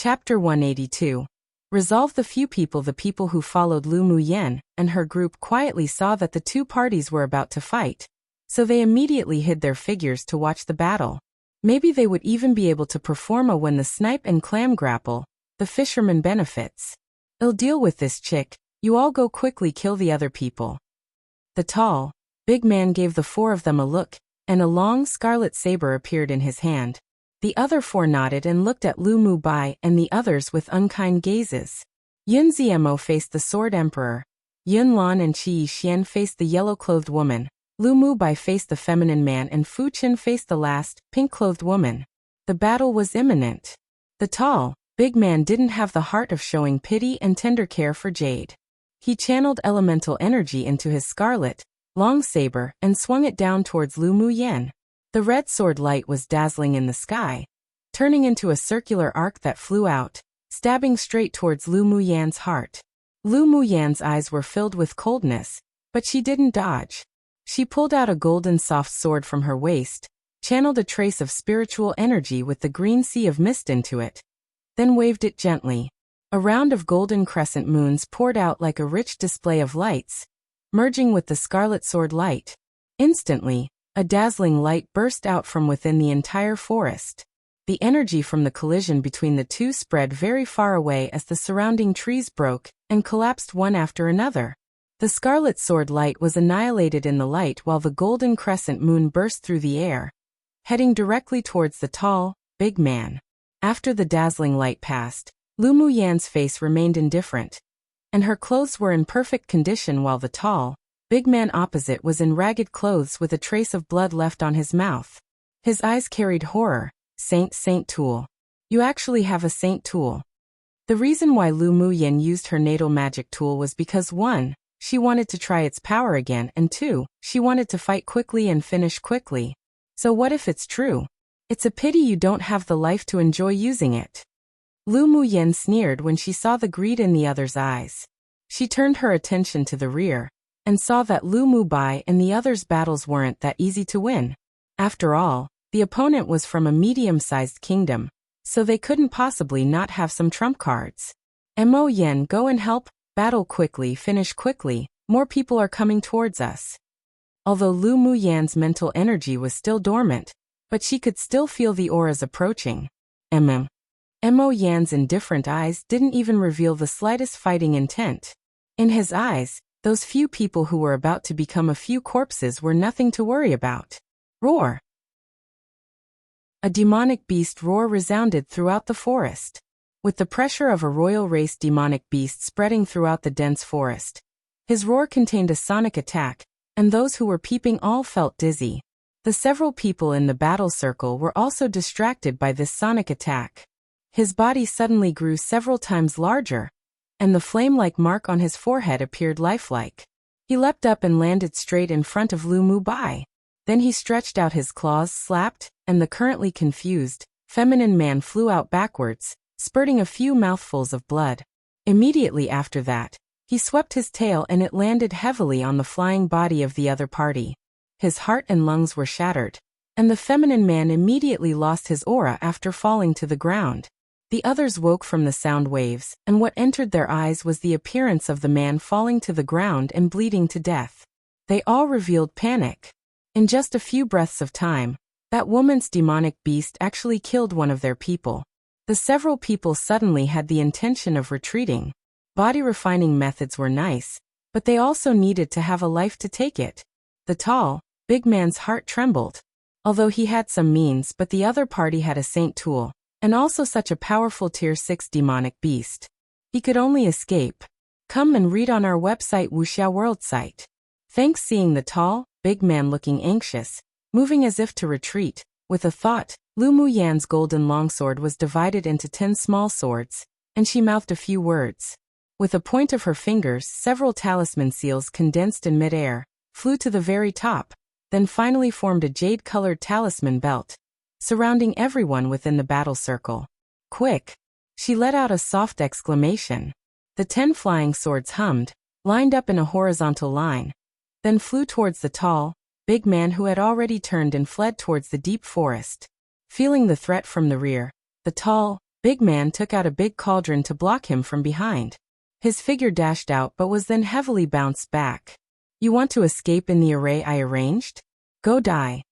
Chapter 182. Resolve. The people who followed Lu Muyen and her group quietly saw that the two parties were about to fight, so they immediately hid their figures to watch the battle. Maybe they would even be able to perform a when the snipe and clam grapple, the fisherman benefits. I'll deal with this chick, you all go quickly kill the other people. The tall, big man gave the four of them a look, and a long scarlet saber appeared in his hand. The other four nodded and looked at Lu Mu Bai and the others with unkind gazes. Yun Ziemo faced the Sword Emperor. Yun Lan and Qi Xian faced the yellow-clothed woman. Lu Mu Bai faced the feminine man and Fu Qin faced the last, pink-clothed woman. The battle was imminent. The tall, big man didn't have the heart of showing pity and tender care for Jade. He channeled elemental energy into his scarlet, long saber and swung it down towards Lu Muyen. The red sword light was dazzling in the sky, turning into a circular arc that flew out, stabbing straight towards Lu Muyen's heart. Lu Muyen's eyes were filled with coldness, but she didn't dodge. She pulled out a golden soft sword from her waist, channeled a trace of spiritual energy with the green sea of mist into it, then waved it gently. A round of golden crescent moons poured out like a rich display of lights, merging with the scarlet sword light. Instantly, a dazzling light burst out from within the entire forest. The energy from the collision between the two spread very far away as the surrounding trees broke and collapsed one after another. The scarlet sword light was annihilated in the light while the golden crescent moon burst through the air, heading directly towards the tall, big man. After the dazzling light passed, Lu Muyan's face remained indifferent, and her clothes were in perfect condition while the tall, big man opposite was in ragged clothes with a trace of blood left on his mouth. His eyes carried horror. Saint Tool. You actually have a Saint Tool. The reason why Lu Muyan used her natal magic tool was because 1. She wanted to try its power again and 2. She wanted to fight quickly and finish quickly. So what if it's true? It's a pity you don't have the life to enjoy using it. Lu Muyan sneered when she saw the greed in the other's eyes. She turned her attention to the rear, and saw that Lu Mu Bai and the others' battles weren't that easy to win. After all, the opponent was from a medium-sized kingdom, so they couldn't possibly not have some trump cards. Mo Yen, go and help, battle quickly, finish quickly, more people are coming towards us. Although Lu Muyan's mental energy was still dormant, but she could still feel the auras approaching. Mo Yan's indifferent eyes didn't even reveal the slightest fighting intent. In his eyes, those few people who were about to become a few corpses were nothing to worry about. Roar! A demonic beast roar resounded throughout the forest. With the pressure of a royal race demonic beast spreading throughout the dense forest, his roar contained a sonic attack, and those who were peeping all felt dizzy. The several people in the battle circle were also distracted by this sonic attack. His body suddenly grew several times larger, and the flame-like mark on his forehead appeared lifelike. He leapt up and landed straight in front of Lu Mu Bai. Then he stretched out his claws, slapped, and the currently confused, feminine man flew out backwards, spurting a few mouthfuls of blood. Immediately after that, he swept his tail and it landed heavily on the flying body of the other party. His heart and lungs were shattered, and the feminine man immediately lost his aura after falling to the ground. The others woke from the sound waves, and what entered their eyes was the appearance of the man falling to the ground and bleeding to death. They all revealed panic. In just a few breaths of time, that woman's demonic beast actually killed one of their people. The several people suddenly had the intention of retreating. Body refining methods were nice, but they also needed to have a life to take it. The tall, big man's heart trembled. Although he had some means, but the other party had a Saint Tool, and also such a powerful Tier 6 demonic beast. He could only escape. Come and read on our website Wuxia World site. Thanks. Seeing the tall, big man looking anxious, moving as if to retreat, with a thought, Lu Muyan's golden longsword was divided into 10 small swords, and she mouthed a few words. With a point of her fingers, several talisman seals condensed in midair, flew to the very top, then finally formed a jade-colored talisman belt, surrounding everyone within the battle circle. Quick! She let out a soft exclamation. The 10 flying swords hummed, lined up in a horizontal line, then flew towards the tall, big man who had already turned and fled towards the deep forest. Feeling the threat from the rear, the tall, Big Man took out a big cauldron to block him from behind. His figure dashed out but was then heavily bounced back. You want to escape in the array I arranged? Go die.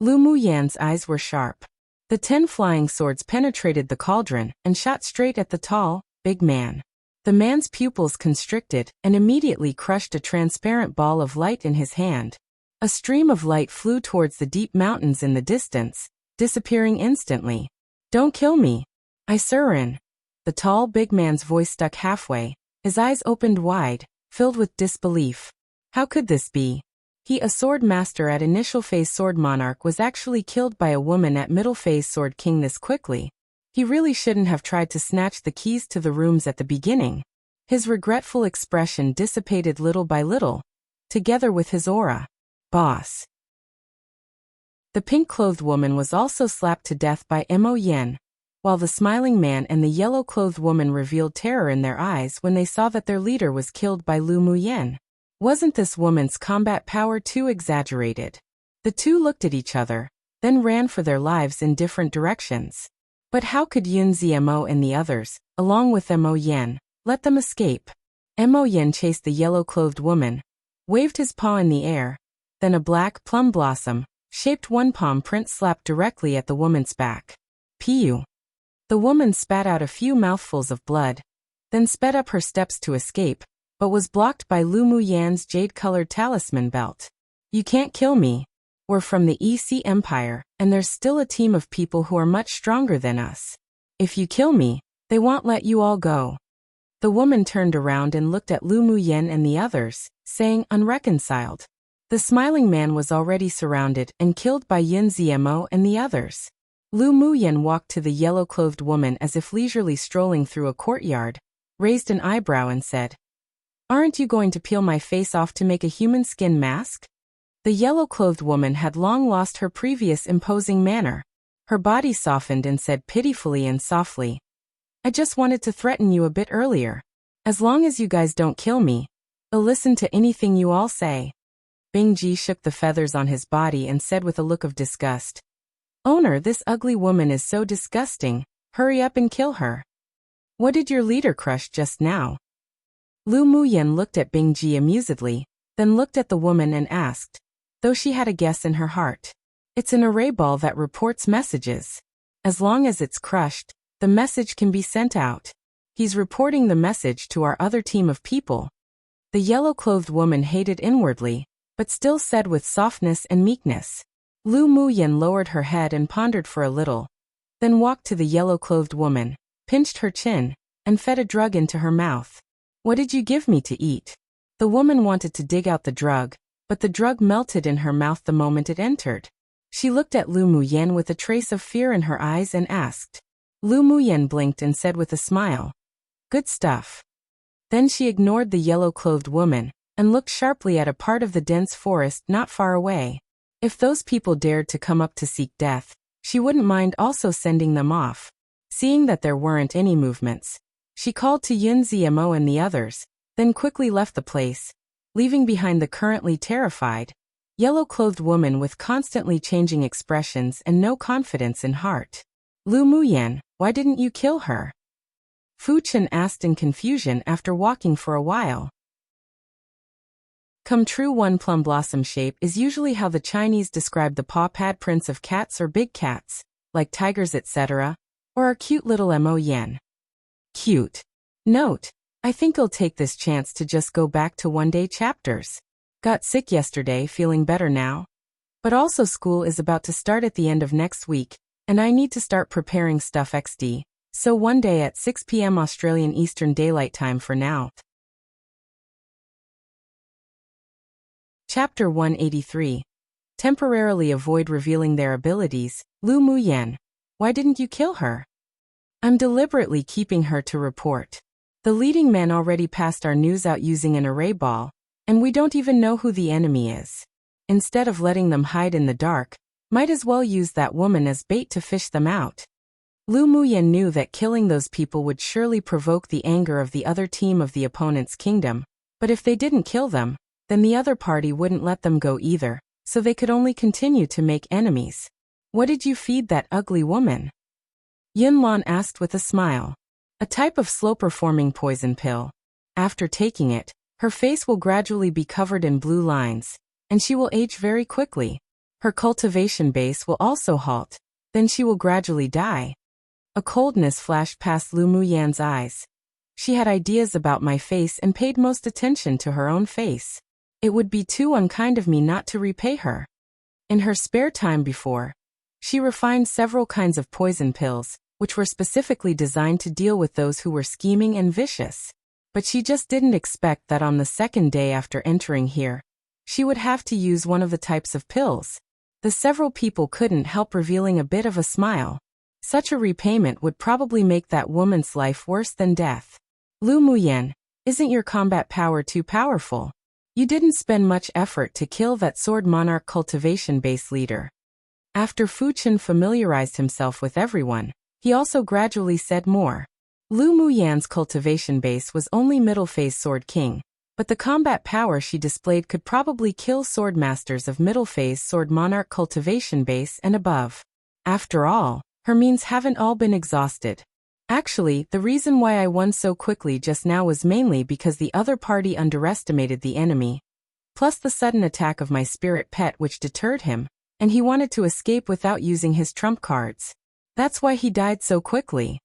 Lu Muyan's eyes were sharp. The 10 flying swords penetrated the cauldron and shot straight at the tall, big man. The man's pupils constricted and immediately crushed a transparent ball of light in his hand. A stream of light flew towards the deep mountains in the distance, disappearing instantly. Don't kill me. I Surin. The tall, big man's voice stuck halfway. His eyes opened wide, filled with disbelief. How could this be? He, a sword master at initial phase sword monarch, was actually killed by a woman at middle phase sword king this quickly. He really shouldn't have tried to snatch the keys to the rooms at the beginning. His regretful expression dissipated little by little, together with his aura. Boss. The pink-clothed woman was also slapped to death by Mo Yen, while the smiling man and the yellow-clothed woman revealed terror in their eyes when they saw that their leader was killed by Lu Muyen. Wasn't this woman's combat power too exaggerated? The two looked at each other, then ran for their lives in different directions. But how could Yun Zmo and the others, along with Mo Yen, let them escape? Mo Yen chased the yellow-clothed woman, waved his paw in the air, then a black plum blossom, shaped one palm print slapped directly at the woman's back. Piu. The woman spat out a few mouthfuls of blood, then sped up her steps to escape, but was blocked by Lu Muyan's jade-colored talisman belt. You can't kill me. We're from the EC Empire, and there's still a team of people who are much stronger than us. If you kill me, they won't let you all go. The woman turned around and looked at Lu Muyen and the others, saying unreconciled. The smiling man was already surrounded and killed by Yun Zmo and the others. Lu Muyen walked to the yellow-clothed woman as if leisurely strolling through a courtyard, raised an eyebrow and said, "Aren't you going to peel my face off to make a human skin mask?" The yellow-clothed woman had long lost her previous imposing manner. Her body softened and said pitifully and softly, "I just wanted to threaten you a bit earlier. As long as you guys don't kill me, I'll listen to anything you all say." Bingji shook the feathers on his body and said with a look of disgust, "Owner, this ugly woman is so disgusting. Hurry up and kill her." "What did your leader crush just now?" Lu Muyen looked at Bingji amusedly, then looked at the woman and asked, though she had a guess in her heart. "It's an array ball that reports messages. As long as it's crushed, the message can be sent out. He's reporting the message to our other team of people." The yellow-clothed woman hated inwardly, but still said with softness and meekness. Lu Muyen lowered her head and pondered for a little, then walked to the yellow-clothed woman, pinched her chin, and fed a drug into her mouth. "What did you give me to eat?" The woman wanted to dig out the drug, but the drug melted in her mouth the moment it entered. She looked at Lu Muyen with a trace of fear in her eyes and asked. Lu Muyen blinked and said with a smile, "Good stuff." Then she ignored the yellow-clothed woman and looked sharply at a part of the dense forest not far away. If those people dared to come up to seek death, she wouldn't mind also sending them off. Seeing that there weren't any movements, she called to Yun Zmo and the others, then quickly left the place, leaving behind the currently terrified, yellow-clothed woman with constantly changing expressions and no confidence in heart. "Lu Muyen, why didn't you kill her?" Fu Chen asked in confusion after walking for a while. Come true, one plum blossom shape is usually how the Chinese describe the paw pad prints of cats or big cats, like tigers etc., or our cute little Mo Yen. Cute. Note, I think I'll take this chance to just go back to one-day chapters. Got sick yesterday, feeling better now. But also school is about to start at the end of next week, and I need to start preparing stuff XD, so one day at 6 p.m. Australian Eastern Daylight Time for now. Chapter 183. Temporarily avoid revealing their abilities. Lu Muyen, why didn't you kill her? I'm deliberately keeping her to report. The leading man already passed our news out using an array ball, and we don't even know who the enemy is. Instead of letting them hide in the dark, might as well use that woman as bait to fish them out. Lu Muyen knew that killing those people would surely provoke the anger of the other team of the opponent's kingdom, but if they didn't kill them, then the other party wouldn't let them go either, so they could only continue to make enemies. What did you feed that ugly woman? Yunlan asked with a smile. A type of slow-performing poison pill. After taking it, her face will gradually be covered in blue lines, and she will age very quickly. Her cultivation base will also halt, then she will gradually die. A coldness flashed past Lu Muyan's eyes. She had ideas about my face and paid most attention to her own face. It would be too unkind of me not to repay her. In her spare time before, she refined several kinds of poison pills, which were specifically designed to deal with those who were scheming and vicious. But she just didn't expect that on the second day after entering here, she would have to use one of the types of pills. The several people couldn't help revealing a bit of a smile. Such a repayment would probably make that woman's life worse than death. Lu Muyan, isn't your combat power too powerful? You didn't spend much effort to kill that sword monarch cultivation base leader. After Fu Chen familiarized himself with everyone, he also gradually said more. Lu Muyan's cultivation base was only middle phase sword king, but the combat power she displayed could probably kill sword masters of middle phase sword monarch cultivation base and above. After all, her means haven't all been exhausted. Actually, the reason why I won so quickly just now was mainly because the other party underestimated the enemy, plus the sudden attack of my spirit pet which deterred him, and he wanted to escape without using his trump cards. That's why he died so quickly.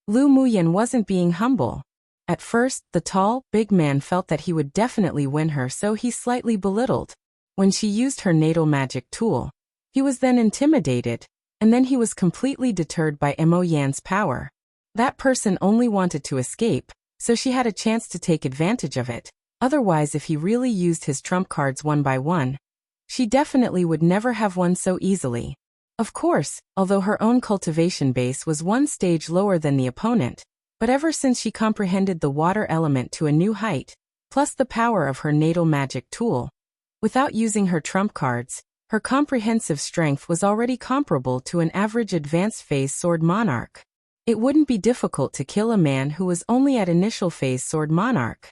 Lu Muyan wasn't being humble. At first, the tall, big man felt that he would definitely win her, so he slightly belittled. When she used her natal magic tool, he was then intimidated, and then he was completely deterred by Mo Yan's power. That person only wanted to escape, so she had a chance to take advantage of it. Otherwise, if he really used his trump cards one by one, she definitely would never have won so easily. Of course, although her own cultivation base was one stage lower than the opponent, but ever since she comprehended the water element to a new height, plus the power of her natal magic tool, without using her trump cards, her comprehensive strength was already comparable to an average advanced phase sword monarch. It wouldn't be difficult to kill a man who was only at initial phase sword monarch.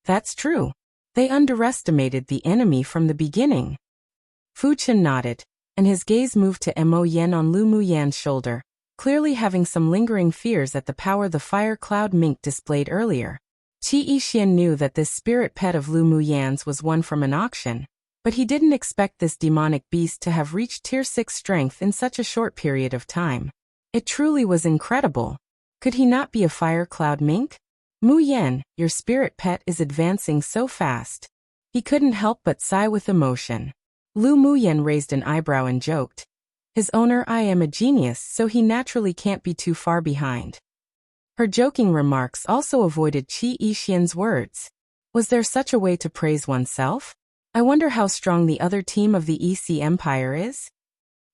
That's true. They underestimated the enemy from the beginning. Fu Chen nodded, and his gaze moved to Mo Yan on Lu Muyan's shoulder, clearly having some lingering fears at the power the fire cloud mink displayed earlier. Qi Yixian knew that this spirit pet of Lu Muyan's was won from an auction, but he didn't expect this demonic beast to have reached tier 6 strength in such a short period of time. It truly was incredible. Could he not be a fire cloud mink? Mu Yan, your spirit pet is advancing so fast. He couldn't help but sigh with emotion. Lu Muyan raised an eyebrow and joked. His owner, I am a genius, so he naturally can't be too far behind. Her joking remarks also avoided Qi Yixian's words. Was there such a way to praise oneself? I wonder how strong the other team of the EC Empire is?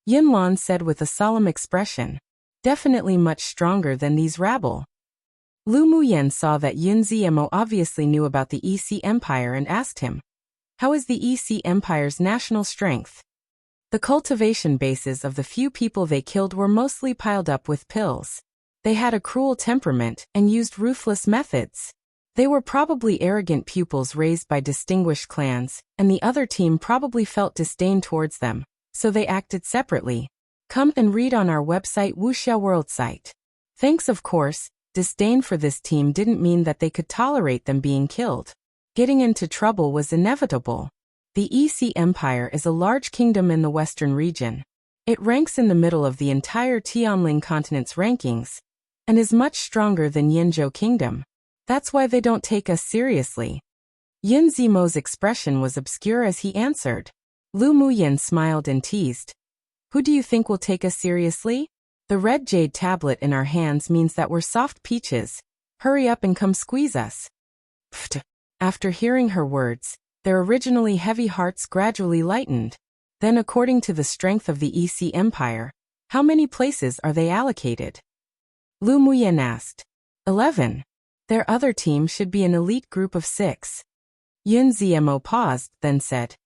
Yunlan said with a solemn expression. Definitely much stronger than these rabble. Lu Muyan saw that Yun Ziemo obviously knew about the EC Empire and asked him, how is the EC Empire's national strength? The cultivation bases of the few people they killed were mostly piled up with pills. They had a cruel temperament and used ruthless methods. They were probably arrogant pupils raised by distinguished clans, and the other team probably felt disdain towards them, so they acted separately. Come and read on our website Wuxia World site. Thanks, of course. Disdain for this team didn't mean that they could tolerate them being killed. Getting into trouble was inevitable. The EC Empire is a large kingdom in the western region. It ranks in the middle of the entire Tianling continent's rankings, and is much stronger than Yinzhou Kingdom. That's why they don't take us seriously. Yun Zimo's expression was obscure as he answered. Lu Muyan smiled and teased. Who do you think will take us seriously? The red jade tablet in our hands means that we're soft peaches. Hurry up and come squeeze us. Pfft. After hearing her words, their originally heavy hearts gradually lightened. Then, according to the strength of the EC Empire, how many places are they allocated? Lu Muyan asked. 11. Their other team should be an elite group of 6. Yun Ziemo paused, then said.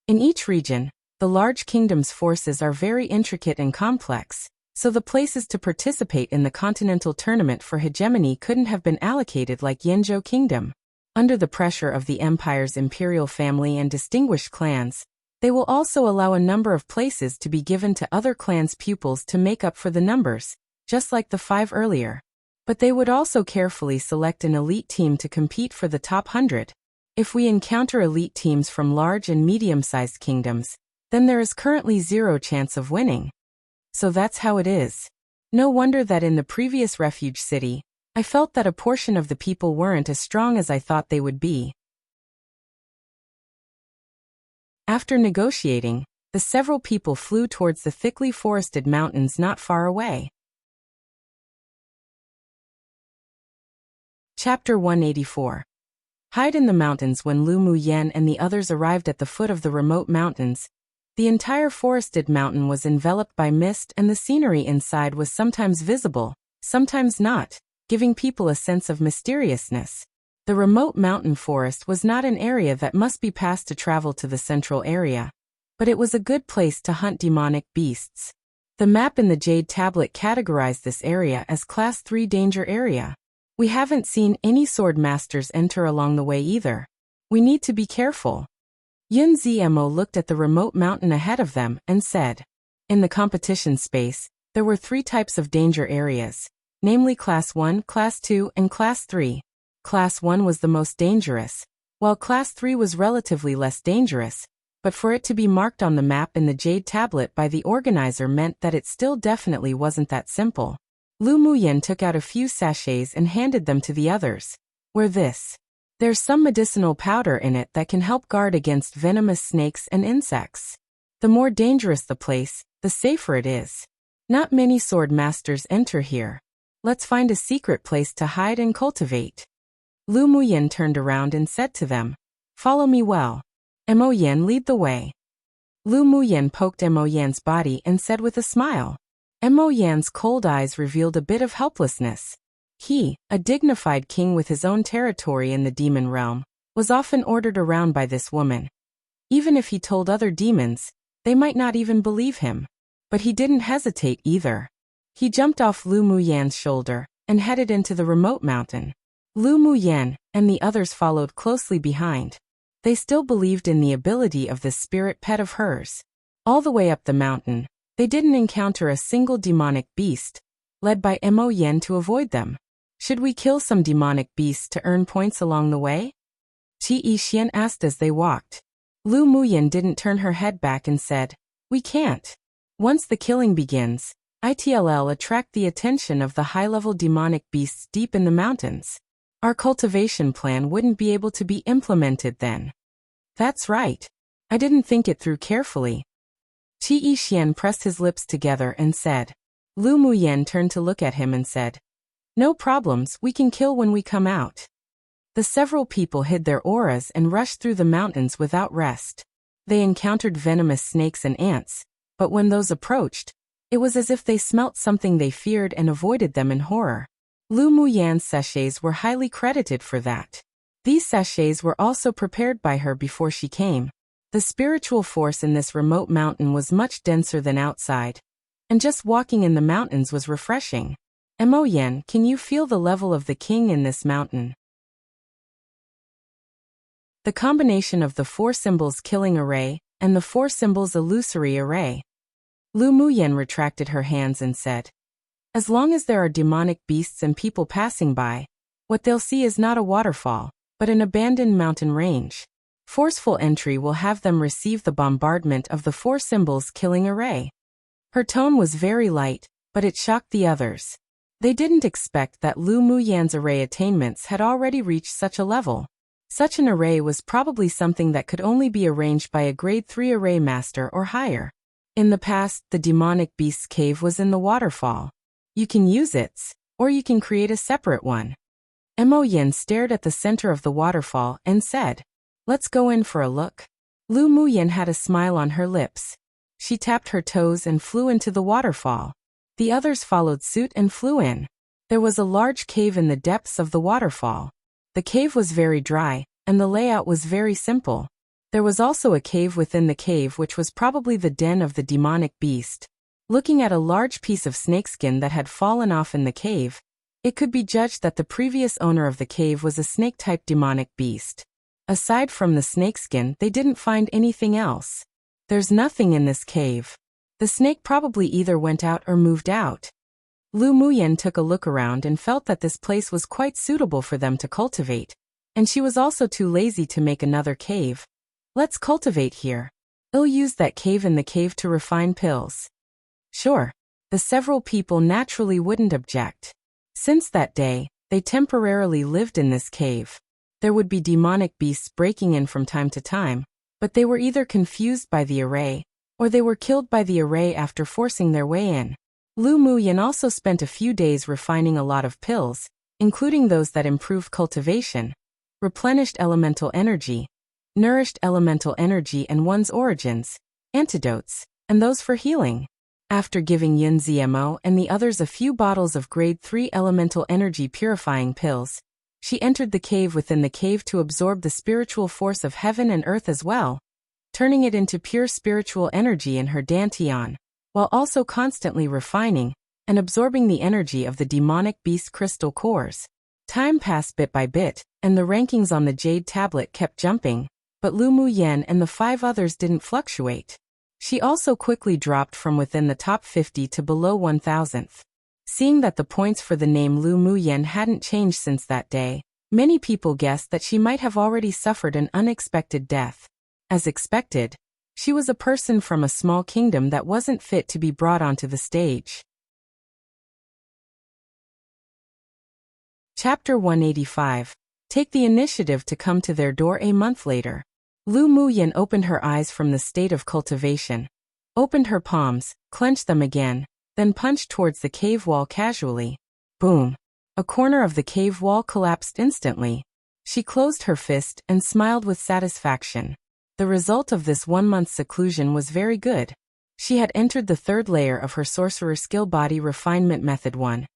In each region, the large kingdom's forces are very intricate and complex, so the places to participate in the continental tournament for hegemony couldn't have been allocated like Yinzhou Kingdom. Under the pressure of the empire's imperial family and distinguished clans, They will also allow a number of places to be given to other clans' pupils to make up for the numbers, just like the 5 earlier. But they would also carefully select an elite team to compete for the top 100. If we encounter elite teams from large and medium-sized kingdoms, then there is currently 0 chance of winning. So that's how it is. No wonder that in the previous refuge city, I felt that a portion of the people weren't as strong as I thought they would be. After negotiating, the several people flew towards the thickly forested mountains not far away. Chapter 184. Hide in the mountains. When Lu Muyen and the others arrived at the foot of the remote mountains, the entire forested mountain was enveloped by mist and the scenery inside was sometimes visible, sometimes not, giving people a sense of mysteriousness. The remote mountain forest was not an area that must be passed to travel to the central area, but it was a good place to hunt demonic beasts. The map in the Jade Tablet categorized this area as Class 3 Danger Area. We haven't seen any sword masters enter along the way either. We need to be careful. Yun Zmo looked at the remote mountain ahead of them and said, in the competition space, there were 3 types of danger areas, namely Class 1, Class 2, and Class 3. Class 1 was the most dangerous, while Class 3 was relatively less dangerous, but for it to be marked on the map in the Jade Tablet by the organizer meant that it still definitely wasn't that simple. Lu Muyen took out a few sachets and handed them to the others. Wear this. There's some medicinal powder in it that can help guard against venomous snakes and insects. The more dangerous the place, the safer it is. Not many sword masters enter here. Let's find a secret place to hide and cultivate. Lu Muyen turned around and said to them, follow me well. Mo Yen, lead the way. Lu Muyen poked Mo Yan's body and said with a smile. Mo Yan's cold eyes revealed a bit of helplessness. He, a dignified king with his own territory in the demon realm, was often ordered around by this woman. Even if he told other demons, they might not even believe him. But he didn't hesitate either. He jumped off Lu Muyen's shoulder and headed into the remote mountain. Lu Muyen and the others followed closely behind. They still believed in the ability of this spirit pet of hers. All the way up the mountain, they didn't encounter a single demonic beast, led by Mo Yen to avoid them. Should we kill some demonic beasts to earn points along the way? Qi Yixian asked as they walked. Lu Muyen didn't turn her head back and said, we can't. Once the killing begins, it'll attract the attention of the high-level demonic beasts deep in the mountains. Our cultivation plan wouldn't be able to be implemented then. That's right. I didn't think it through carefully. Qi Yixian pressed his lips together and said. Lu Muyen turned to look at him and said, no problems, we can kill when we come out. The several people hid their auras and rushed through the mountains without rest. They encountered venomous snakes and ants, but when those approached, it was as if they smelt something they feared and avoided them in horror. Lu Muyen's sachets were highly credited for that. These sachets were also prepared by her before she came. The spiritual force in this remote mountain was much denser than outside, and just walking in the mountains was refreshing. Mo Yen, can you feel the level of the king in this mountain? The combination of the 4 symbols killing array and the 4 symbols illusory array. Lu Muyen retracted her hands and said, as long as there are demonic beasts and people passing by, what they'll see is not a waterfall, but an abandoned mountain range. Forceful entry will have them receive the bombardment of the 4 symbols killing array. Her tone was very light, but it shocked the others. They didn't expect that Lu Muyen's array attainments had already reached such a level. Such an array was probably something that could only be arranged by a grade 3 array master or higher. In the past, the demonic beast's cave was in the waterfall. You can use its, or you can create a separate one. Mo Yen stared at the center of the waterfall and said, let's go in for a look. Lu Muyen had a smile on her lips. She tapped her toes and flew into the waterfall. The others followed suit and flew in. There was a large cave in the depths of the waterfall. The cave was very dry, and the layout was very simple. There was also a cave within the cave which was probably the den of the demonic beast. Looking at a large piece of snakeskin that had fallen off in the cave, it could be judged that the previous owner of the cave was a snake-type demonic beast. Aside from the snakeskin, they didn't find anything else. There's nothing in this cave. The snake probably either went out or moved out. Lu Muyan took a look around and felt that this place was quite suitable for them to cultivate, and she was also too lazy to make another cave. Let's cultivate here. I'll use that cave in the cave to refine pills. Sure. The several people naturally wouldn't object. Since that day, they temporarily lived in this cave. There would be demonic beasts breaking in from time to time, but they were either confused by the array, or they were killed by the array after forcing their way in. Lu Muyan also spent a few days refining a lot of pills, including those that improved cultivation, replenished elemental energy, nourished elemental energy and one's origins, antidotes, and those for healing. After giving Yun Zmo and the others a few bottles of grade 3 elemental energy purifying pills, she entered the cave within the cave to absorb the spiritual force of heaven and earth as well, turning it into pure spiritual energy in her dantian, while also constantly refining and absorbing the energy of the demonic beast crystal cores. Time passed bit by bit, and the rankings on the jade tablet kept jumping, but Lu Muyan and the 5 others didn't fluctuate. She also quickly dropped from within the top 50 to below 1,000th. Seeing that the points for the name Lu Muyan hadn't changed since that day, many people guessed that she might have already suffered an unexpected death. As expected, she was a person from a small kingdom that wasn't fit to be brought onto the stage. Chapter 185. Take the initiative to come to their door a month later. Lu Muyan opened her eyes from the state of cultivation, opened her palms, clenched them again, then punched towards the cave wall casually. Boom! A corner of the cave wall collapsed instantly. She closed her fist and smiled with satisfaction. The result of this 1-month seclusion was very good. She had entered the 3rd layer of her sorcerer skill body refinement method 1.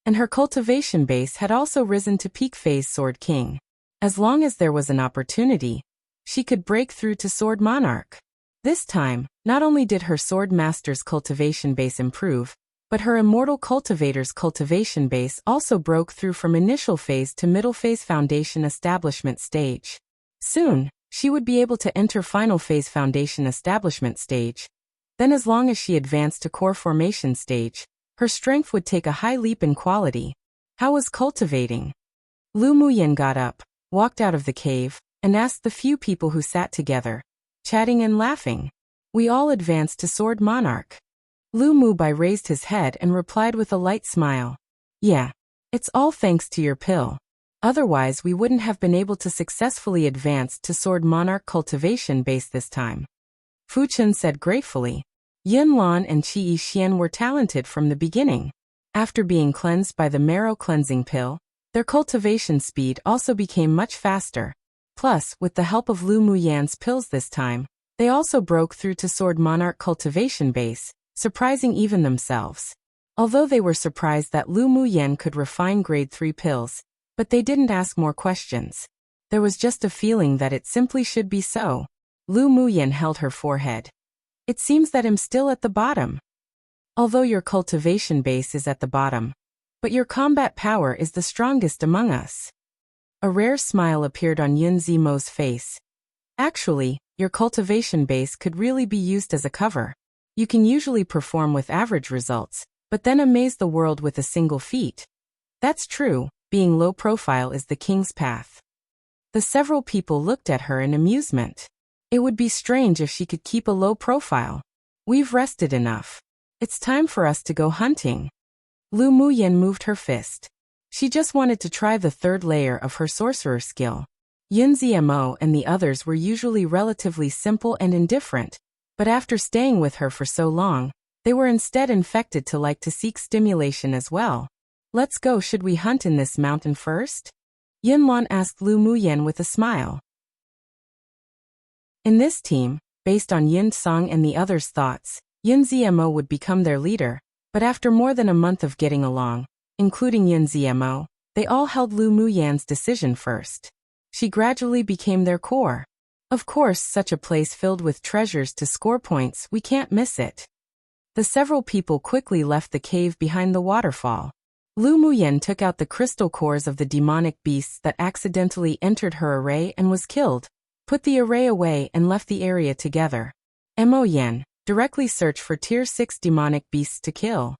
And her cultivation base had also risen to peak phase Sword King. As long as there was an opportunity, she could break through to Sword Monarch. This time, not only did her Sword Master's cultivation base improve, but her Immortal Cultivator's cultivation base also broke through from initial phase to middle phase foundation establishment stage. Soon, she would be able to enter final phase foundation establishment stage. Then as long as she advanced to core formation stage, her strength would take a high leap in quality. How was cultivating? Lu Muyan got up, walked out of the cave, and asked the few people who sat together, chatting and laughing. We all advanced to Sword Monarch. Lu Mubai raised his head and replied with a light smile. Yeah. It's all thanks to your pill. Otherwise we wouldn't have been able to successfully advance to Sword Monarch cultivation base this time. Fu Chen said gratefully. Yin Lan and Qi Xian were talented from the beginning. After being cleansed by the marrow cleansing pill, their cultivation speed also became much faster. Plus, with the help of Lu Muyan's pills this time, they also broke through to Sword Monarch cultivation base, surprising even themselves. Although they were surprised that Lu Muyan could refine grade 3 pills, but they didn't ask more questions. There was just a feeling that it simply should be so. Lu Muyan held her forehead. It seems that I'm still at the bottom. Although your cultivation base is at the bottom, but your combat power is the strongest among us. A rare smile appeared on Yun Zimo's face. Actually, your cultivation base could really be used as a cover. You can usually perform with average results, but then amaze the world with a single feat. That's true, being low profile is the king's path. The several people looked at her in amusement. It would be strange if she could keep a low profile. We've rested enough. It's time for us to go hunting. Lu Muyan moved her fist. She just wanted to try the 3rd layer of her sorcerer skill. Yun Zmo and the others were usually relatively simple and indifferent, but after staying with her for so long, they were instead infected to like to seek stimulation as well. Let's go. Should we hunt in this mountain first? Yin Lan asked Lu Muyan with a smile. In this team, based on Yin Song and the others' thoughts, Yun Zmo would become their leader, but after more than a month of getting along, including Yun Zmo, they all held Lu Muyan's decision first. She gradually became their core. Of course, such a place filled with treasures to score points, we can't miss it. The several people quickly left the cave behind the waterfall. Lu Muyan took out the crystal cores of the demonic beasts that accidentally entered her array and was killed, put the array away and left the area together. Mo Yen, directly search for Tier 6 demonic beasts to kill.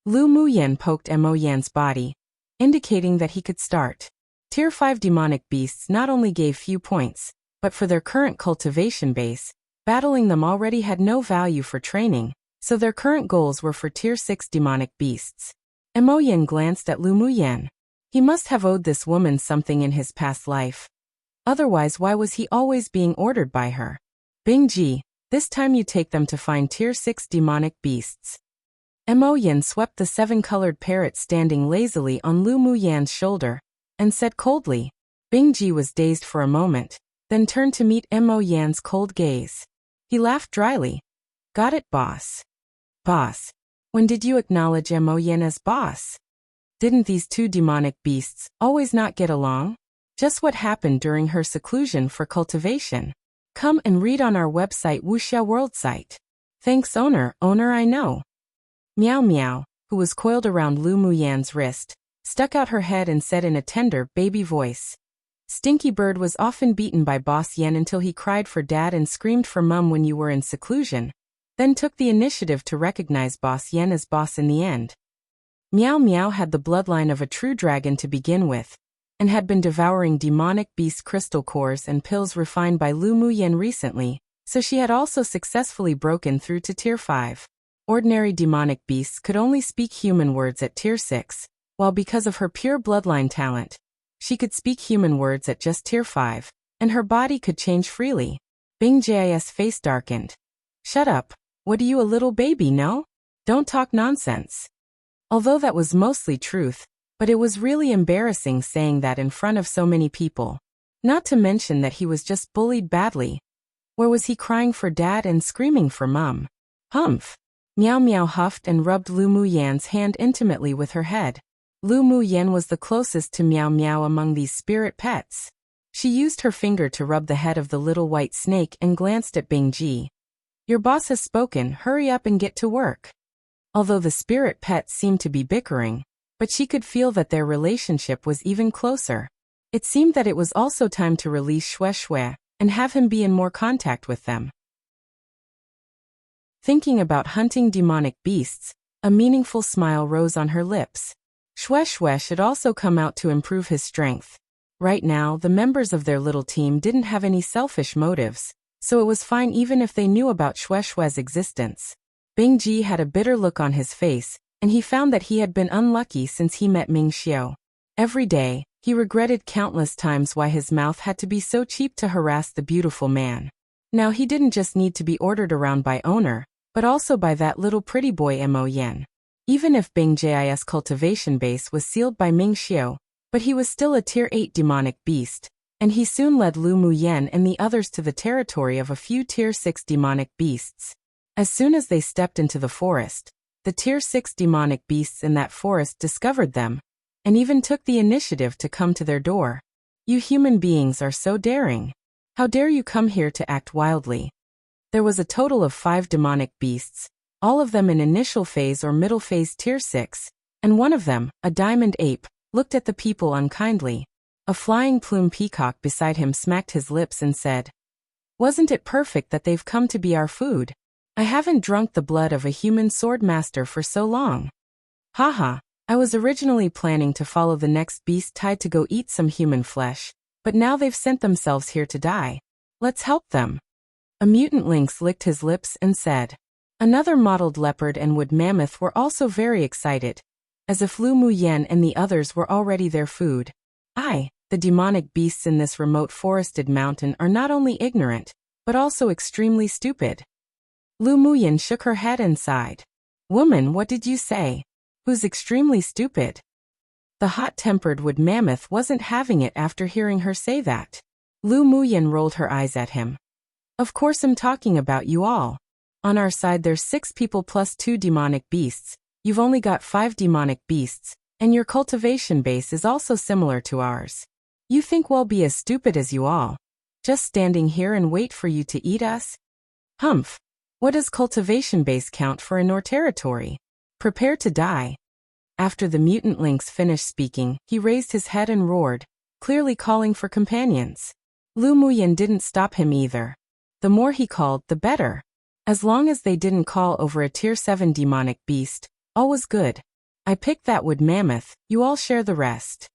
Lu Muyen poked Mo Yan's body, indicating that he could start. Tier 5 demonic beasts not only gave few points, but for their current cultivation base, battling them already had no value for training, so their current goals were for Tier 6 demonic beasts. Mo Yen glanced at Lu Muyen. He must have owed this woman something in his past life. Otherwise, why was he always being ordered by her? Bingji, this time you take them to find Tier 6 demonic beasts. Mo Yen swept the 7-colored parrot standing lazily on Lu Muyen's shoulder, and said coldly. Bingji was dazed for a moment, then turned to meet Mo Yan's cold gaze. He laughed dryly. Got it, boss. Boss. When did you acknowledge Mo Yen as boss? Didn't these two demonic beasts always not get along? Just what happened during her seclusion for cultivation. Come and read on our website Wuxia World site. Thanks owner I know. Meow Meow, who was coiled around Lu Muyen's wrist, stuck out her head and said in a tender, baby voice. Stinky Bird was often beaten by Boss Yen until he cried for dad and screamed for mum when you were in seclusion, then took the initiative to recognize Boss Yen as boss in the end. Meow Meow had the bloodline of a true dragon to begin with, and had been devouring demonic beast crystal cores and pills refined by Lu Muyen recently, so she had also successfully broken through to Tier 5. Ordinary demonic beasts could only speak human words at Tier 6, while because of her pure bloodline talent, she could speak human words at just Tier 5, and her body could change freely. Bing Ji's face darkened. Shut up, what are you, a little baby, no? Don't talk nonsense. Although that was mostly truth, but it was really embarrassing saying that in front of so many people. Not to mention that he was just bullied badly. Where was he crying for dad and screaming for mum? Humph. Meow Meow huffed and rubbed Lu Muyen's hand intimately with her head. Lu Muyen was the closest to Meow Meow among these spirit pets. She used her finger to rub the head of the little white snake and glanced at Bingji. Your boss has spoken, hurry up and get to work. Although the spirit pets seemed to be bickering, but she could feel that their relationship was even closer. It seemed that it was also time to release Xue Xue and have him be in more contact with them. Thinking about hunting demonic beasts, a meaningful smile rose on her lips. Xue Xue should also come out to improve his strength. Right now, the members of their little team didn't have any selfish motives, so it was fine even if they knew about Xue Xue's existence. Bingji had a bitter look on his face, and he found that he had been unlucky since he met Ming Xiao. Every day, he regretted countless times why his mouth had to be so cheap to harass the beautiful man. Now he didn't just need to be ordered around by owner, but also by that little pretty boy Mo Yen. Even if Bing Ji's cultivation base was sealed by Ming Xiao, but he was still a Tier 8 demonic beast, and he soon led Lu Muyen and the others to the territory of a few Tier 6 demonic beasts. As soon as they stepped into the forest, the Tier 6 demonic beasts in that forest discovered them, and even took the initiative to come to their door. You human beings are so daring. How dare you come here to act wildly? There was a total of 5 demonic beasts, all of them in initial phase or middle phase Tier 6, and one of them, a diamond ape, looked at the people unkindly. A flying plume peacock beside him smacked his lips and said, "Wasn't it perfect that they've come to be our food? I haven't drunk the blood of a human sword master for so long. Haha, I was originally planning to follow the next beast tide to go eat some human flesh, but now they've sent themselves here to die. Let's help them." A mutant lynx licked his lips and said. Another mottled leopard and wood mammoth were also very excited, as if Lu Muyen and the others were already their food. The demonic beasts in this remote forested mountain are not only ignorant, but also extremely stupid. Lu Muyen shook her head and sighed. Woman, what did you say? Who's extremely stupid? The hot-tempered wood mammoth wasn't having it after hearing her say that. Lu Muyen rolled her eyes at him. Of course I'm talking about you all. On our side there's 6 people plus 2 demonic beasts, you've only got 5 demonic beasts, and your cultivation base is also similar to ours. You think we'll be as stupid as you all? Just standing here and wait for you to eat us? Humph. What does cultivation base count for in our territory? Prepare to die. After the mutant lynx finished speaking, he raised his head and roared, clearly calling for companions. Lu Muyen didn't stop him either. The more he called, the better. As long as they didn't call over a tier 7 demonic beast, all was good. I picked that wood mammoth, you all share the rest.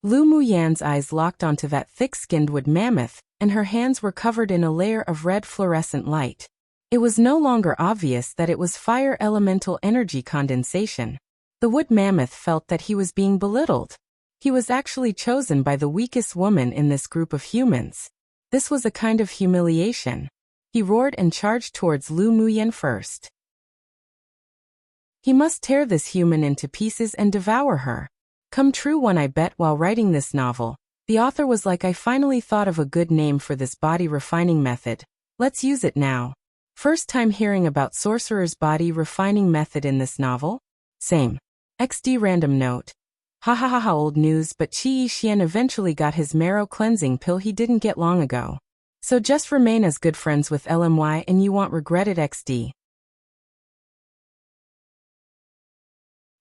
Lu Muyan's eyes locked onto that thick-skinned wood mammoth, and her hands were covered in a layer of red fluorescent light. It was no longer obvious that it was fire elemental energy condensation. The wood mammoth felt that he was being belittled. He was actually chosen by the weakest woman in this group of humans. This was a kind of humiliation. He roared and charged towards Lu Muyan first. He must tear this human into pieces and devour her. Come true one. I bet while writing this novel, the author was like, I finally thought of a good name for this body refining method. Let's use it now. First time hearing about sorcerer's body refining method in this novel? Same. XD random note. Hahaha old news, but Qi Xian eventually got his marrow cleansing pill he didn't get long ago. So just remain as good friends with LMY and you won't regret it. XD.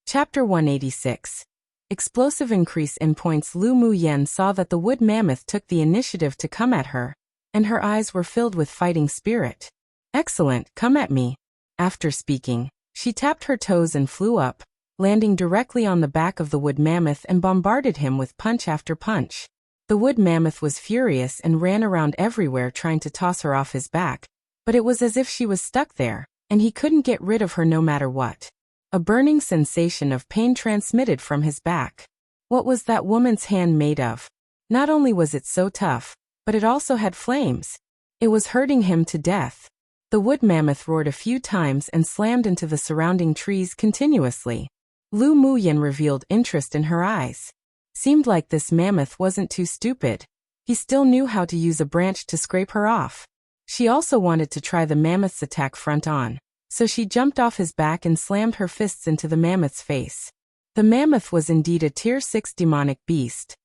Chapter 186. Explosive increase in points. Lu Muyan saw that the wood mammoth took the initiative to come at her, and her eyes were filled with fighting spirit. Excellent, come at me. After speaking, she tapped her toes and flew up, landing directly on the back of the wood mammoth and bombarded him with punch after punch. The wood mammoth was furious and ran around everywhere trying to toss her off his back, but it was as if she was stuck there, and he couldn't get rid of her no matter what. A burning sensation of pain transmitted from his back. What was that woman's hand made of? Not only was it so tough, but it also had flames. It was hurting him to death. The wood mammoth roared a few times and slammed into the surrounding trees continuously. Lu Muyan revealed interest in her eyes. Seemed like this mammoth wasn't too stupid. He still knew how to use a branch to scrape her off. She also wanted to try the mammoth's attack front on. So she jumped off his back and slammed her fists into the mammoth's face. The mammoth was indeed a tier 6 demonic beast.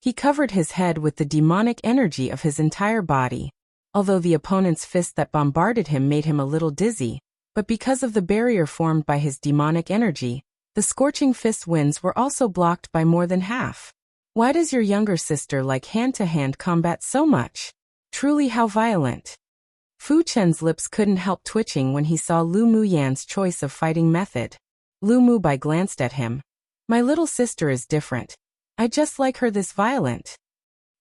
He covered his head with the demonic energy of his entire body. Although the opponent's fist that bombarded him made him a little dizzy, but because of the barrier formed by his demonic energy, the scorching fist winds were also blocked by more than half. Why does your younger sister like hand-to-hand combat so much? Truly how violent. Fu Chen's lips couldn't help twitching when he saw Lu Muyan's choice of fighting method. Lu Mubai glanced at him. My little sister is different. I just like her this violent.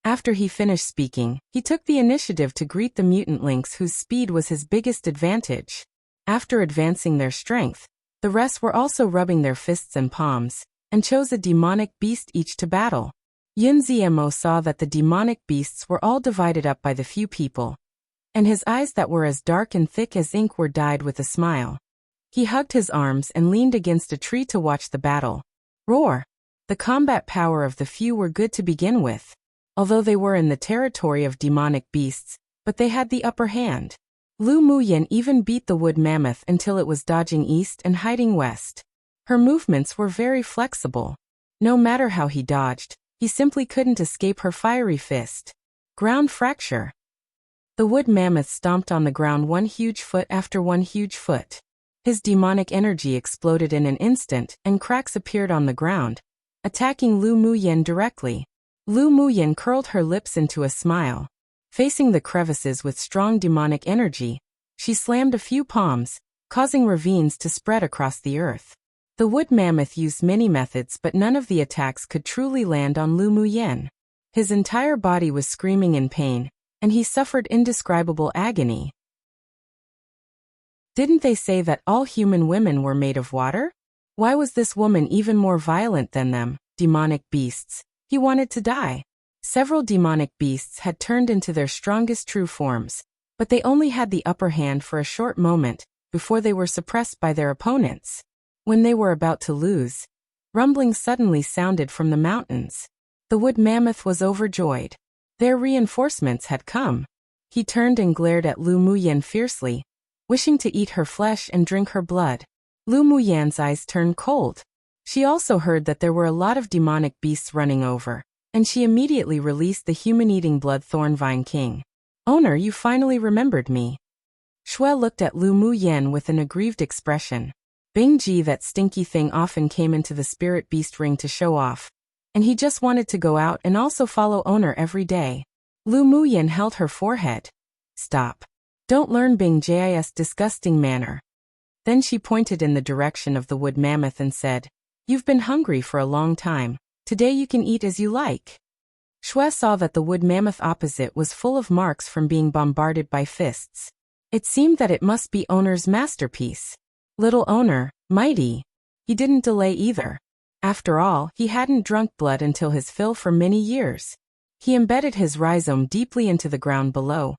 After he finished speaking, he took the initiative to greet the mutant lynx whose speed was his biggest advantage. After advancing their strength, the rest were also rubbing their fists and palms, and chose a demonic beast each to battle. Yun Ziemo saw that the demonic beasts were all divided up by the few people, and his eyes that were as dark and thick as ink were dyed with a smile. He hugged his arms and leaned against a tree to watch the battle. Roar! The combat power of the few were good to begin with. Although they were in the territory of demonic beasts, but they had the upper hand. Lu Muyan even beat the wood mammoth until it was dodging east and hiding west. Her movements were very flexible. No matter how he dodged, he simply couldn't escape her fiery fist. Ground fracture. The wood mammoth stomped on the ground one huge foot after one huge foot. His demonic energy exploded in an instant and cracks appeared on the ground, attacking Lu Muyan directly. Lu Muyan curled her lips into a smile. Facing the crevices with strong demonic energy, she slammed a few palms, causing ravines to spread across the earth. The wood mammoth used many methods, but none of the attacks could truly land on Lu Muyan. His entire body was screaming in pain, and he suffered indescribable agony. Didn't they say that all human women were made of water? Why was this woman even more violent than them, demonic beasts? He wanted to die. Several demonic beasts had turned into their strongest true forms, but they only had the upper hand for a short moment, before they were suppressed by their opponents. When they were about to lose, rumbling suddenly sounded from the mountains. The wood mammoth was overjoyed. Their reinforcements had come. He turned and glared at Lu Muyan fiercely, wishing to eat her flesh and drink her blood. Lu Muyan's eyes turned cold. She also heard that there were a lot of demonic beasts running over, and she immediately released the human-eating blood Thornvine King. Owner, you finally remembered me. Shui looked at Lu Muyan with an aggrieved expression. Bingji, that stinky thing, often came into the spirit beast ring to show off, and he just wanted to go out and also follow owner every day. Lu Muyan held her forehead. Stop. Don't learn Bing Jis disgusting manner. Then she pointed in the direction of the wood mammoth and said, You've been hungry for a long time. Today you can eat as you like. Shui saw that the wood mammoth opposite was full of marks from being bombarded by fists. It seemed that it must be owner's masterpiece. Little owner, mighty. He didn't delay either. After all, he hadn't drunk blood until his fill for many years. He embedded his rhizome deeply into the ground below,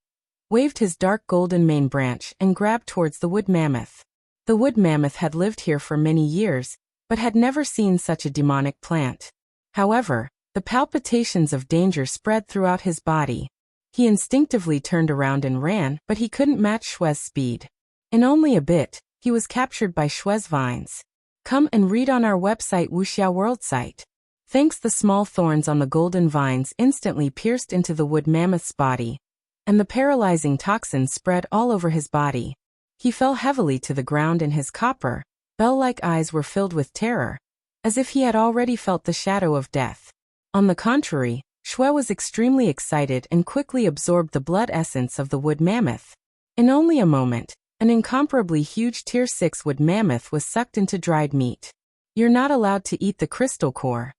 waved his dark golden main branch and grabbed towards the wood mammoth. The wood mammoth had lived here for many years, but had never seen such a demonic plant. However, the palpitations of danger spread throughout his body. He instinctively turned around and ran, but he couldn't match Shui's speed. In only a bit, he was captured by Shui's vines. Come and read on our website Wuxia World site. Thanks, the small thorns on the golden vines instantly pierced into the wood mammoth's body, and the paralyzing toxin spread all over his body. He fell heavily to the ground and his copper, bell-like eyes were filled with terror, as if he had already felt the shadow of death. On the contrary, Shui was extremely excited and quickly absorbed the blood essence of the wood mammoth. In only a moment, an incomparably huge Tier 6 wood mammoth was sucked into dried meat. You're not allowed to eat the crystal core.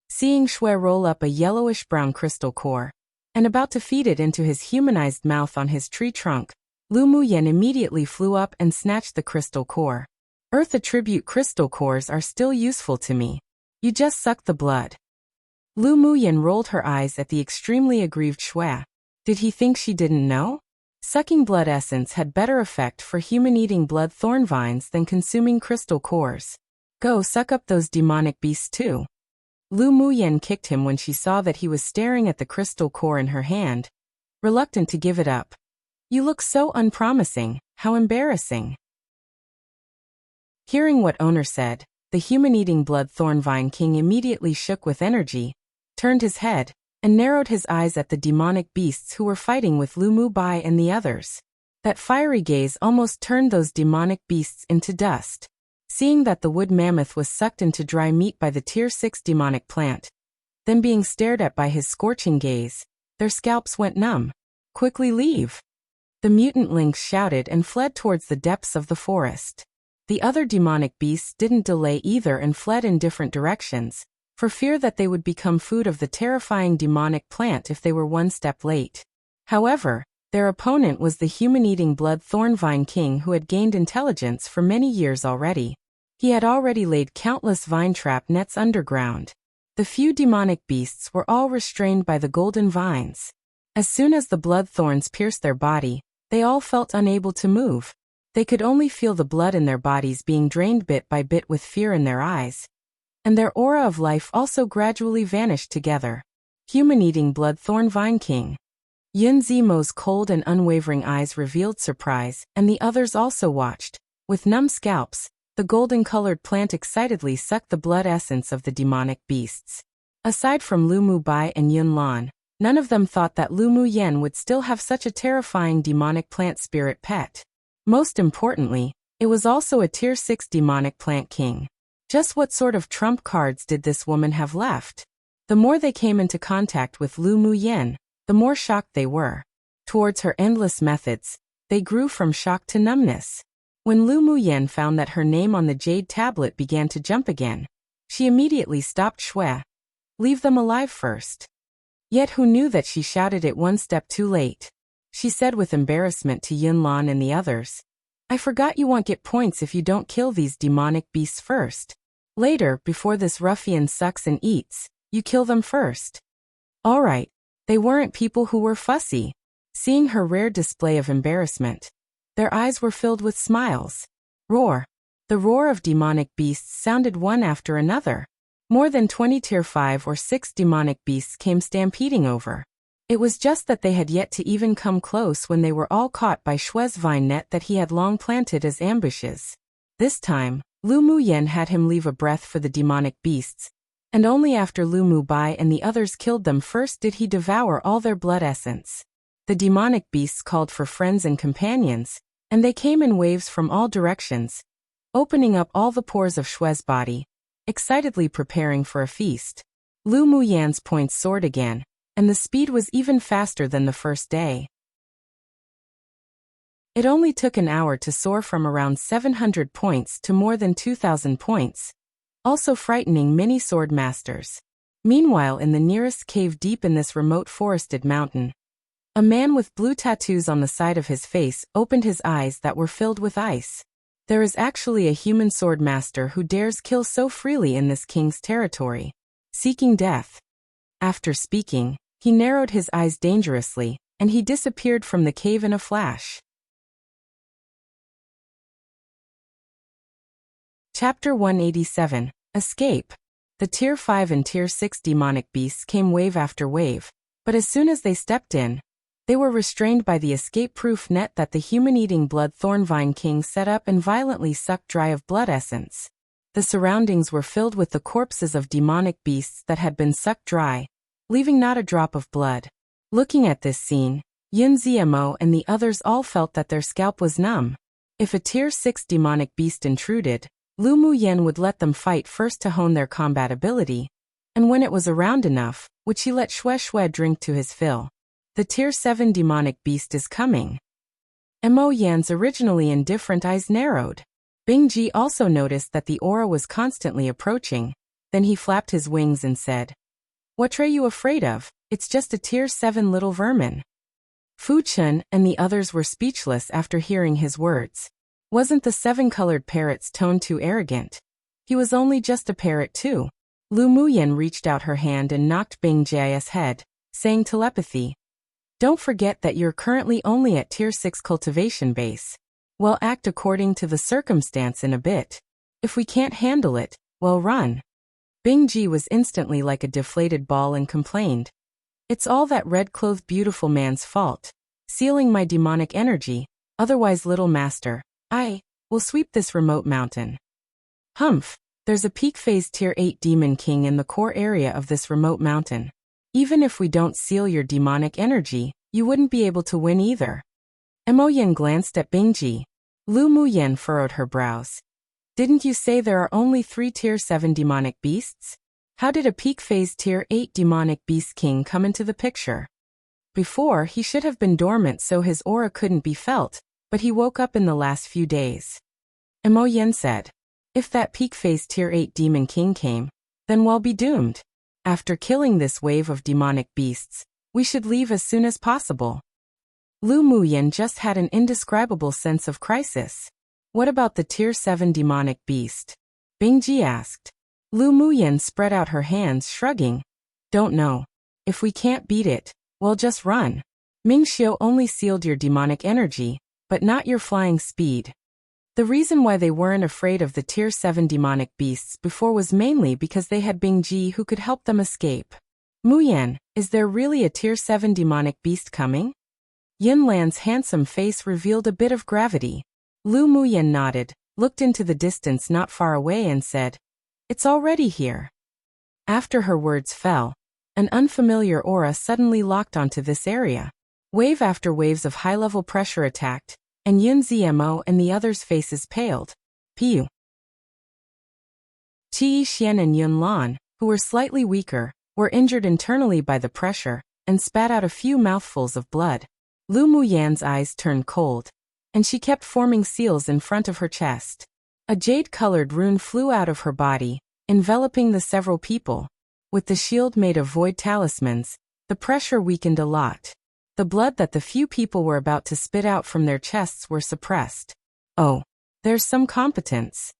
Seeing Shui roll up a yellowish-brown crystal core, and about to feed it into his humanized mouth on his tree trunk, Lu Muyan immediately flew up and snatched the crystal core. Earth attribute crystal cores are still useful to me. You just sucked the blood. Lu Muyan rolled her eyes at the extremely aggrieved Shui. Did he think she didn't know? Sucking blood essence had better effect for human-eating blood thorn vines than consuming crystal cores. Go suck up those demonic beasts too. Lu Muyan kicked him when she saw that he was staring at the crystal core in her hand, reluctant to give it up. You look so unpromising, how embarrassing. Hearing what owner said, the human-eating blood thorn vine king immediately shook with energy, turned his head, and narrowed his eyes at the demonic beasts who were fighting with Lu Mu Bai and the others. That fiery gaze almost turned those demonic beasts into dust. Seeing that the wood mammoth was sucked into dry meat by the Tier 6 demonic plant, then being stared at by his scorching gaze, their scalps went numb. Quickly leave! The mutant lynx shouted and fled towards the depths of the forest. The other demonic beasts didn't delay either and fled in different directions, for fear that they would become food of the terrifying demonic plant if they were one step late. However, their opponent was the human-eating blood thorn vine king who had gained intelligence for many years already. He had already laid countless vine trap nets underground. The few demonic beasts were all restrained by the golden vines. As soon as the blood thorns pierced their body, they all felt unable to move. They could only feel the blood in their bodies being drained bit by bit with fear in their eyes. And their aura of life also gradually vanished together. Human-eating blood thorn vine king. Yun Zimo's cold and unwavering eyes revealed surprise, and the others also watched. With numb scalps, the golden-colored plant excitedly sucked the blood essence of the demonic beasts. Aside from Lu Mu Bai and Yun Lan, none of them thought that Lu Mu Yen would still have such a terrifying demonic plant spirit pet. Most importantly, it was also a Tier 6 demonic plant king. Just what sort of trump cards did this woman have left? The more they came into contact with Lu Mu Yen, the more shocked they were. Towards her endless methods, they grew from shock to numbness. When Lu Mu Yen found that her name on the jade tablet began to jump again, she immediately stopped Shui. Leave them alive first. Yet who knew that she shouted it one step too late? She said with embarrassment to Yun Lan and the others. I forgot you won't get points if you don't kill these demonic beasts first. Later, before this ruffian sucks and eats, you kill them first. Alright, they weren't people who were fussy. Seeing her rare display of embarrassment, their eyes were filled with smiles. Roar. The roar of demonic beasts sounded one after another. More than 20 Tier 5 or 6 demonic beasts came stampeding over. It was just that they had yet to even come close when they were all caught by Shui's vine net that he had long planted as ambushes. This time, Lu Mu Yen had him leave a breath for the demonic beasts, and only after Lu Mu Bai and the others killed them first did he devour all their blood essence. The demonic beasts called for friends and companions, and they came in waves from all directions, opening up all the pores of Shui's body, excitedly preparing for a feast. Lu Mu Yan's points soared again, and the speed was even faster than the first day. It only took an hour to soar from around 700 points to more than 2,000 points, also frightening many sword masters. Meanwhile, in the nearest cave deep in this remote forested mountain, a man with blue tattoos on the side of his face opened his eyes that were filled with ice. There is actually a human sword master who dares kill so freely in this king's territory, seeking death. After speaking, he narrowed his eyes dangerously, and he disappeared from the cave in a flash. Chapter 187. Escape. The Tier 5 and Tier 6 demonic beasts came wave after wave, but as soon as they stepped in, they were restrained by the escape-proof net that the human-eating blood thornvine king set up and violently sucked dry of blood essence. The surroundings were filled with the corpses of demonic beasts that had been sucked dry, leaving not a drop of blood. Looking at this scene, Yun Zmo and the others all felt that their scalp was numb. If a Tier 6 demonic beast intruded, Lu Muyen would let them fight first to hone their combat ability, and when it was around enough, would she let Xue Xue drink to his fill. The Tier 7 demonic beast is coming. Mo Yan's originally indifferent eyes narrowed. Bing Ji also noticed that the aura was constantly approaching, then he flapped his wings and said, "What are you afraid of? It's just a Tier 7 little vermin." Fu Chen and the others were speechless after hearing his words. Wasn't the 7-colored parrot's tone too arrogant? He was only just a parrot too. Lu Muyen reached out her hand and knocked Bing Ji's head, saying telepathy. "Don't forget that you're currently only at Tier 6 cultivation base. Well, act according to the circumstance in a bit. If we can't handle it, well, run." Bing Ji was instantly like a deflated ball and complained, "It's all that red-clothed beautiful man's fault, sealing my demonic energy, otherwise little master. I will sweep this remote mountain." Humph, there's a peak phase Tier 8 demon king in the core area of this remote mountain. Even if we don't seal your demonic energy, you wouldn't be able to win either. Mo Yin glanced at Bing Ji. Lu Muyen furrowed her brows. "Didn't you say there are only 3 Tier 7 demonic beasts? How did a peak phase Tier 8 demonic beast king come into the picture? Before, he should have been dormant so his aura couldn't be felt, but he woke up in the last few days." Mo Yen said, "If that peak phase Tier 8 demon king came, then we'll be doomed. After killing this wave of demonic beasts, we should leave as soon as possible." Lu Muyen just had an indescribable sense of crisis. "What about the Tier 7 demonic beast?" Bing Ji asked. Lu Muyen spread out her hands, shrugging. "Don't know. If we can't beat it, well, just run. Ming Xiu only sealed your demonic energy, but not your flying speed." The reason why they weren't afraid of the Tier 7 demonic beasts before was mainly because they had Bing Ji who could help them escape. "Muyen, is there really a Tier 7 demonic beast coming?" Yin Lan's handsome face revealed a bit of gravity. Lu Muyen nodded, looked into the distance not far away and said, "It's already here." After her words fell, an unfamiliar aura suddenly locked onto this area. Wave after waves of high-level pressure attacked, and Yun Zmo and the others' faces paled. Piu. Qi Xian and Yun Lan, who were slightly weaker, were injured internally by the pressure, and spat out a few mouthfuls of blood. Lu Muyan's eyes turned cold, and she kept forming seals in front of her chest. A jade-colored rune flew out of her body, enveloping the several people. With the shield made of void talismans, the pressure weakened a lot. The blood that the few people were about to spit out from their chests were suppressed. "Oh, there's some competence."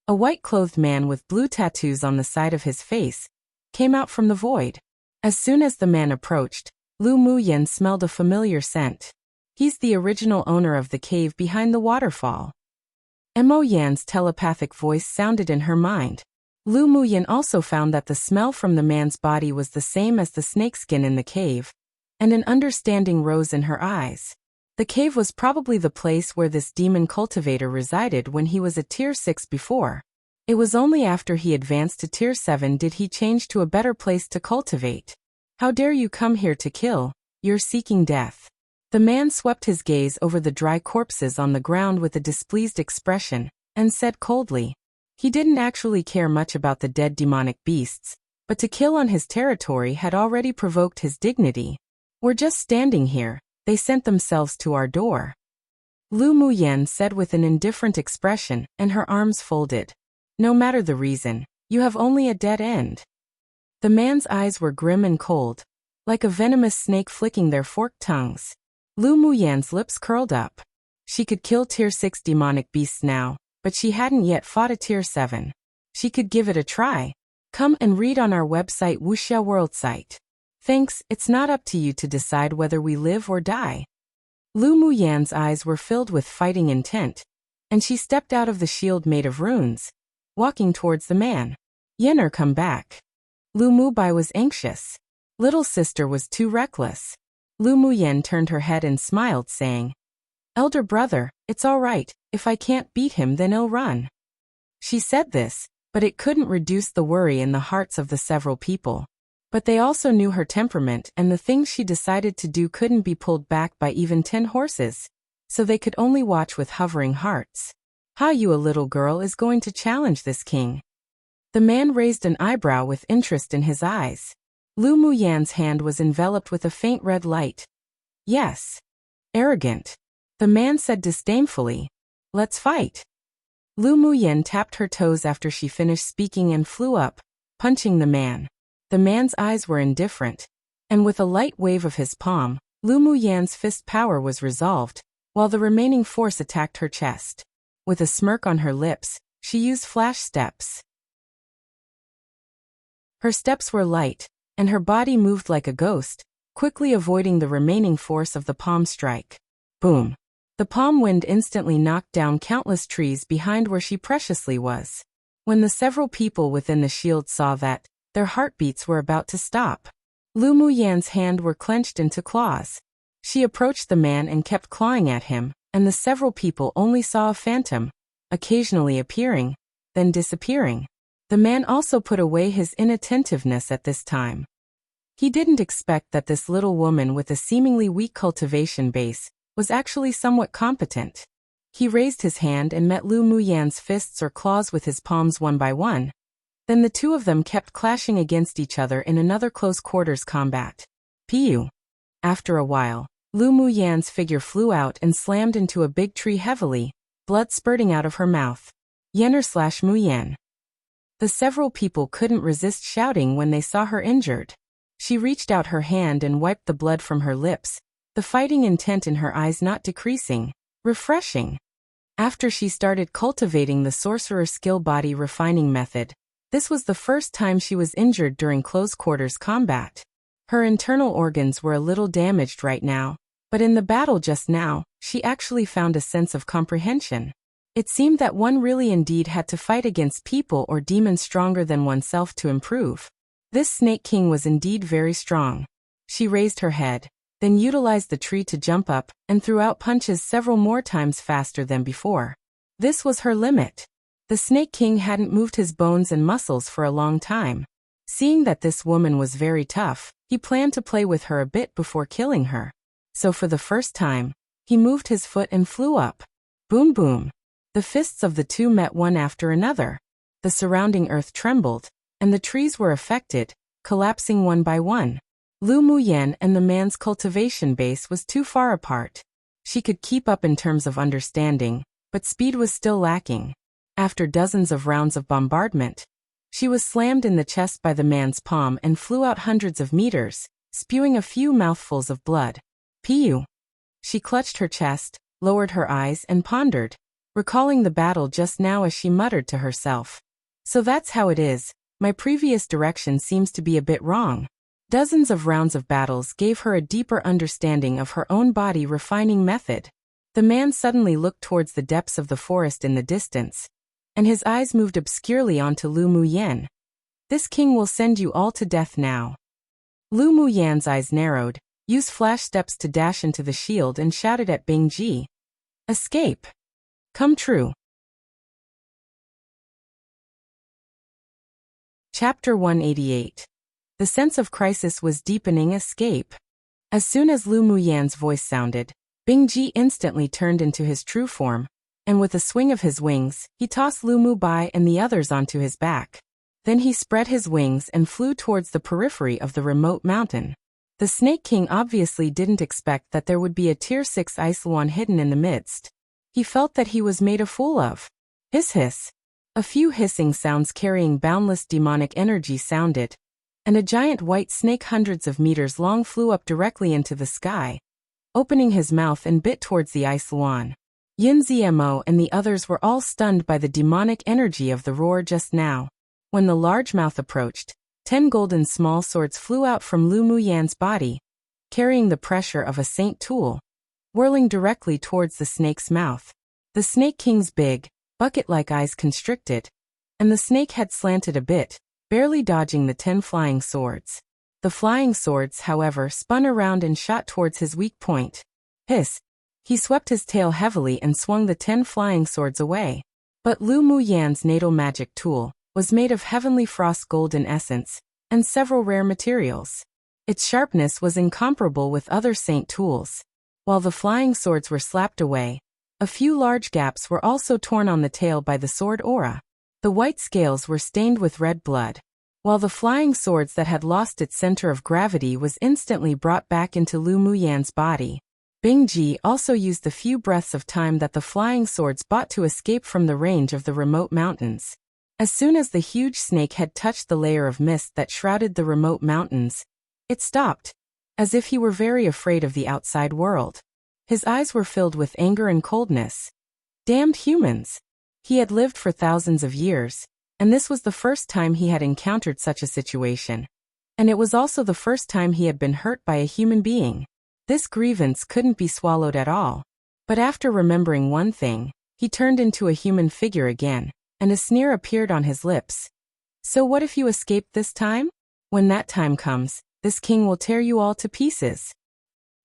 A white-clothed man with blue tattoos on the side of his face came out from the void. As soon as the man approached, Lu Muyen smelled a familiar scent. He's the original owner of the cave behind the waterfall. Mo Yan's telepathic voice sounded in her mind. Lu Muyen also found that the smell from the man's body was the same as the snakeskin in the cave, and an understanding rose in her eyes. The cave was probably the place where this demon cultivator resided when he was a Tier 6 before. It was only after he advanced to Tier 7 did he change to a better place to cultivate. "How dare you come here to kill? You're seeking death." The man swept his gaze over the dry corpses on the ground with a displeased expression, and said coldly. He didn't actually care much about the dead demonic beasts, but to kill on his territory had already provoked his dignity. "We're just standing here, they sent themselves to our door." Lu Muyan said with an indifferent expression, and her arms folded. No matter the reason, you have only a dead end. The man's eyes were grim and cold, like a venomous snake flicking their forked tongues. Lu Muyan's lips curled up. She could kill Tier 6 demonic beasts now, but she hadn't yet fought a Tier 7. She could give it a try. Come and read on our website Wuxia World site. Thanks, it's not up to you to decide whether we live or die. Lu Muyan's eyes were filled with fighting intent, and she stepped out of the shield made of runes, walking towards the man. Yener, come back. Lu Mubai was anxious. Little sister was too reckless. Lu Muyan turned her head and smiled, saying, Elder brother, it's all right, if I can't beat him then I'll run. She said this, but it couldn't reduce the worry in the hearts of the several people. But they also knew her temperament, and the things she decided to do couldn't be pulled back by even 10 horses, so they could only watch with hovering hearts. How you, a little girl, is going to challenge this king? The man raised an eyebrow with interest in his eyes. Lu Muyan's hand was enveloped with a faint red light. Yes. Arrogant. The man said disdainfully. Let's fight. Lu Muyan tapped her toes after she finished speaking and flew up, punching the man. The man's eyes were indifferent, and with a light wave of his palm, Lu Muyan's fist power was resolved, while the remaining force attacked her chest. With a smirk on her lips, she used flash steps. Her steps were light, and her body moved like a ghost, quickly avoiding the remaining force of the palm strike. Boom! The palm wind instantly knocked down countless trees behind where she preciously was. When the several people within the shield saw that, their heartbeats were about to stop. Lu Muyan's hand were clenched into claws. She approached the man and kept clawing at him, and the several people only saw a phantom, occasionally appearing, then disappearing. The man also put away his inattentiveness at this time. He didn't expect that this little woman with a seemingly weak cultivation base was actually somewhat competent. He raised his hand and met Lu Muyan's fists or claws with his palms one by one. Then the two of them kept clashing against each other in another close-quarters combat. Piu! After a while, Lu Muyan's figure flew out and slammed into a big tree heavily, blood spurting out of her mouth. Yener/Muyan. The several people couldn't resist shouting when they saw her injured. She reached out her hand and wiped the blood from her lips, the fighting intent in her eyes not decreasing. Refreshing. After she started cultivating the sorcerer skill body refining method, this was the first time she was injured during close-quarters combat. Her internal organs were a little damaged right now, but in the battle just now, she actually found a sense of comprehension. It seemed that one really indeed had to fight against people or demons stronger than oneself to improve. This Snake King was indeed very strong. She raised her head, then utilized the tree to jump up, and threw out punches several more times faster than before. This was her limit. The Snake King hadn't moved his bones and muscles for a long time. Seeing that this woman was very tough, he planned to play with her a bit before killing her. So for the first time, he moved his foot and flew up. Boom boom. The fists of the two met one after another. The surrounding earth trembled, and the trees were affected, collapsing one by one. Lu Muyan and the man's cultivation base was too far apart. She could keep up in terms of understanding, but speed was still lacking. After dozens of rounds of bombardment, she was slammed in the chest by the man's palm and flew out hundreds of meters, spewing a few mouthfuls of blood. Piu! She clutched her chest, lowered her eyes and pondered, recalling the battle just now as she muttered to herself. So that's how it is, my previous direction seems to be a bit wrong. Dozens of rounds of battles gave her a deeper understanding of her own body refining method. The man suddenly looked towards the depths of the forest in the distance, and his eyes moved obscurely onto Lu Muyan. This king will send you all to death now. Lu Muyan's eyes narrowed, used flash steps to dash into the shield and shouted at Bingji. Escape! Come true. Chapter 188. The sense of crisis was deepening. Escape. As soon as Lu Muyan's voice sounded, Bingji instantly turned into his true form, and with a swing of his wings, he tossed Lu Mubai and the others onto his back. Then he spread his wings and flew towards the periphery of the remote mountain. The Snake King obviously didn't expect that there would be a Tier 6 Iceluon hidden in the midst, He felt that he was made a fool of. Hiss hiss. A few hissing sounds carrying boundless demonic energy sounded, and a giant white snake hundreds of meters long flew up directly into the sky, opening his mouth and bit towards the ice Luan. Yin Zmo and the others were all stunned by the demonic energy of the roar just now. When the large mouth approached, 10 golden small swords flew out from Lu Muyan's body, carrying the pressure of a saint tool, whirling directly towards the snake's mouth. The Snake King's big, bucket-like eyes constricted, and the snake head slanted a bit, barely dodging the 10 flying swords. The flying swords, however, spun around and shot towards his weak point. Hiss! He swept his tail heavily and swung the 10 flying swords away. But Lu Muyan's natal magic tool was made of heavenly frost golden essence and several rare materials. Its sharpness was incomparable with other saint tools. While the flying swords were slapped away, a few large gaps were also torn on the tail by the sword aura. The white scales were stained with red blood, while the flying swords that had lost its center of gravity was instantly brought back into Lu Muyan's body. Bingji also used the few breaths of time that the flying swords bought to escape from the range of the remote mountains. As soon as the huge snake had touched the layer of mist that shrouded the remote mountains, it stopped, as if he were very afraid of the outside world. His eyes were filled with anger and coldness. Damned humans! He had lived for thousands of years, and this was the first time he had encountered such a situation. And it was also the first time he had been hurt by a human being. This grievance couldn't be swallowed at all. But after remembering one thing, he turned into a human figure again, and a sneer appeared on his lips. So what if you escape this time? When that time comes, this king will tear you all to pieces.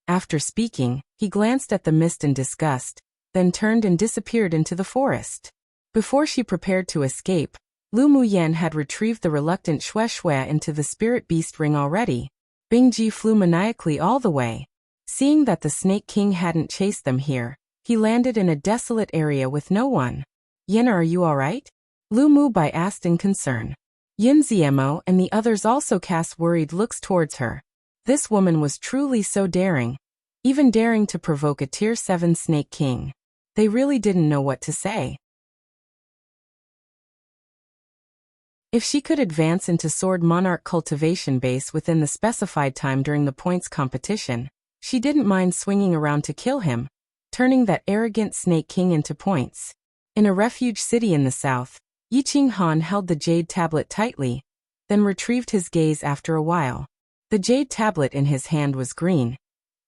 After speaking, he glanced at the mist in disgust, then turned and disappeared into the forest. Before she prepared to escape, Lu Muyan had retrieved the reluctant Xue Xue into the spirit beast ring already. Bingji flew maniacally all the way. Seeing that the Snake King hadn't chased them here, he landed in a desolate area with no one. Yin, are you alright? Lu Mubai asked in concern. Yin Zmo and the others also cast worried looks towards her. This woman was truly so daring, even daring to provoke a Tier 7 Snake King. They really didn't know what to say. If she could advance into Sword Monarch cultivation base within the specified time during the points competition, she didn't mind swinging around to kill him, turning that arrogant Snake King into points. In a refuge city in the south, Yiqing Han held the jade tablet tightly, then retrieved his gaze after a while. The jade tablet in his hand was green,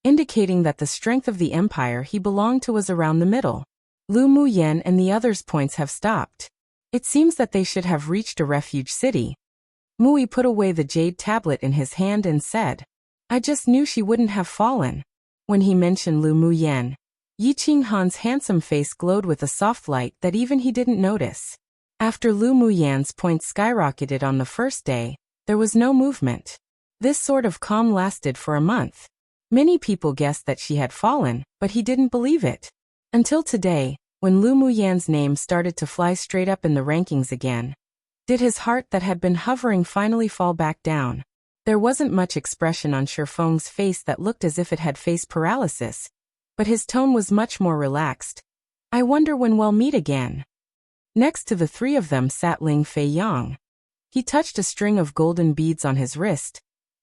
indicating that the strength of the empire he belonged to was around the middle. Lu Muyan and the others' points have stopped. It seems that they should have reached a refuge city. Mui put away the jade tablet in his hand and said, I just knew she wouldn't have fallen. When he mentioned Lu Muyan, Yiqing Han's handsome face glowed with a soft light that even he didn't notice. After Lu Muyan's points skyrocketed on the first day, there was no movement. This sort of calm lasted for a month. Many people guessed that she had fallen, but he didn't believe it. Until today, when Lu Muyan's name started to fly straight up in the rankings again, did his heart that had been hovering finally fall back down. There wasn't much expression on Shifeng's face that looked as if it had face paralysis, but his tone was much more relaxed. I wonder when we'll meet again. Next to the three of them sat Ling Fei Yang. He touched a string of golden beads on his wrist,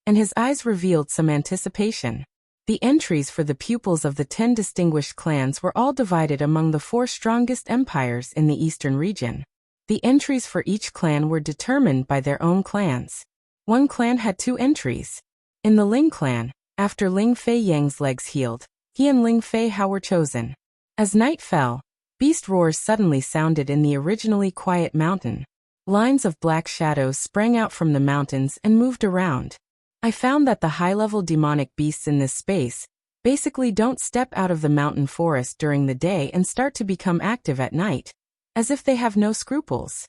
and his eyes revealed some anticipation. The entries for the pupils of the 10 distinguished clans were all divided among the 4 strongest empires in the eastern region. The entries for each clan were determined by their own clans. One clan had 2 entries. In the Ling clan, after Ling Fei Yang's legs healed, he and Ling Fei Hao were chosen. As night fell, beast roars suddenly sounded in the originally quiet mountain. Lines of black shadows sprang out from the mountains and moved around. I found that the high-level demonic beasts in this space basically don't step out of the mountain forest during the day and start to become active at night, as if they have no scruples.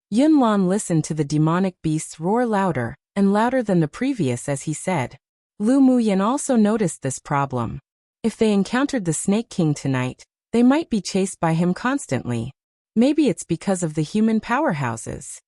Yun Lan listened to the demonic beasts roar louder and louder than the previous as he said. Lu Muyan also noticed this problem. If they encountered the Snake King tonight, they might be chased by him constantly. Maybe it's because of the human powerhouses.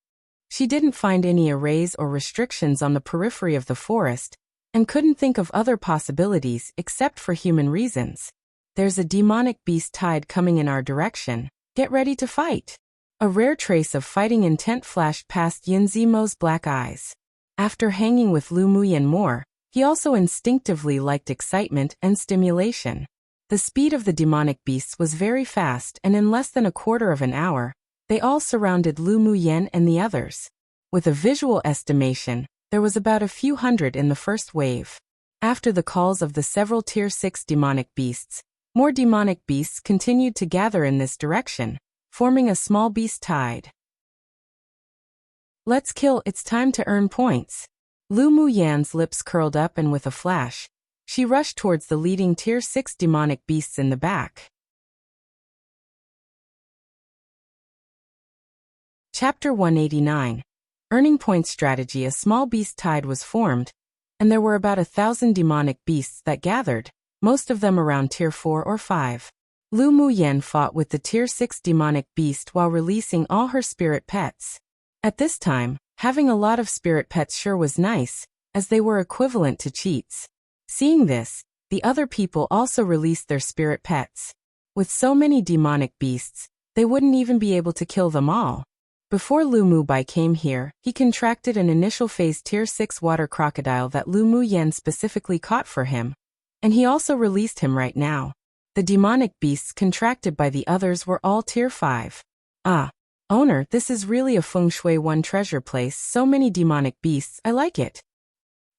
She didn't find any arrays or restrictions on the periphery of the forest, and couldn't think of other possibilities except for human reasons. there's a demonic beast tide coming in our direction. Get ready to fight. A rare trace of fighting intent flashed past Yin Zimo's black eyes. After hanging with Lu Muyan more, he also instinctively liked excitement and stimulation. The speed of the demonic beasts was very fast, and in less than a quarter of an hour, they all surrounded Lu Muyan and the others. With a visual estimation, there was about a few hundred in the first wave. After the calls of the several Tier 6 demonic beasts, more demonic beasts continued to gather in this direction, forming a small beast tide. Let's kill, it's time to earn points. Lu Muyan's lips curled up, and with a flash, she rushed towards the leading Tier 6 demonic beasts in the back. Chapter 189. Earning Points Strategy. A small beast tide was formed, and there were about 1,000 demonic beasts that gathered, most of them around Tier 4 or 5. Lu Muyan fought with the Tier 6 demonic beast while releasing all her spirit pets. At this time, having a lot of spirit pets sure was nice, as they were equivalent to cheats. Seeing this, the other people also released their spirit pets. With so many demonic beasts, they wouldn't even be able to kill them all. Before Lu Mubai came here, he contracted an initial phase Tier 6 water crocodile that Lu Muyan specifically caught for him, and he also released him right now. The demonic beasts contracted by the others were all Tier 5. Ah, owner, this is really a Feng Shui 1 treasure place, so many demonic beasts, I like it.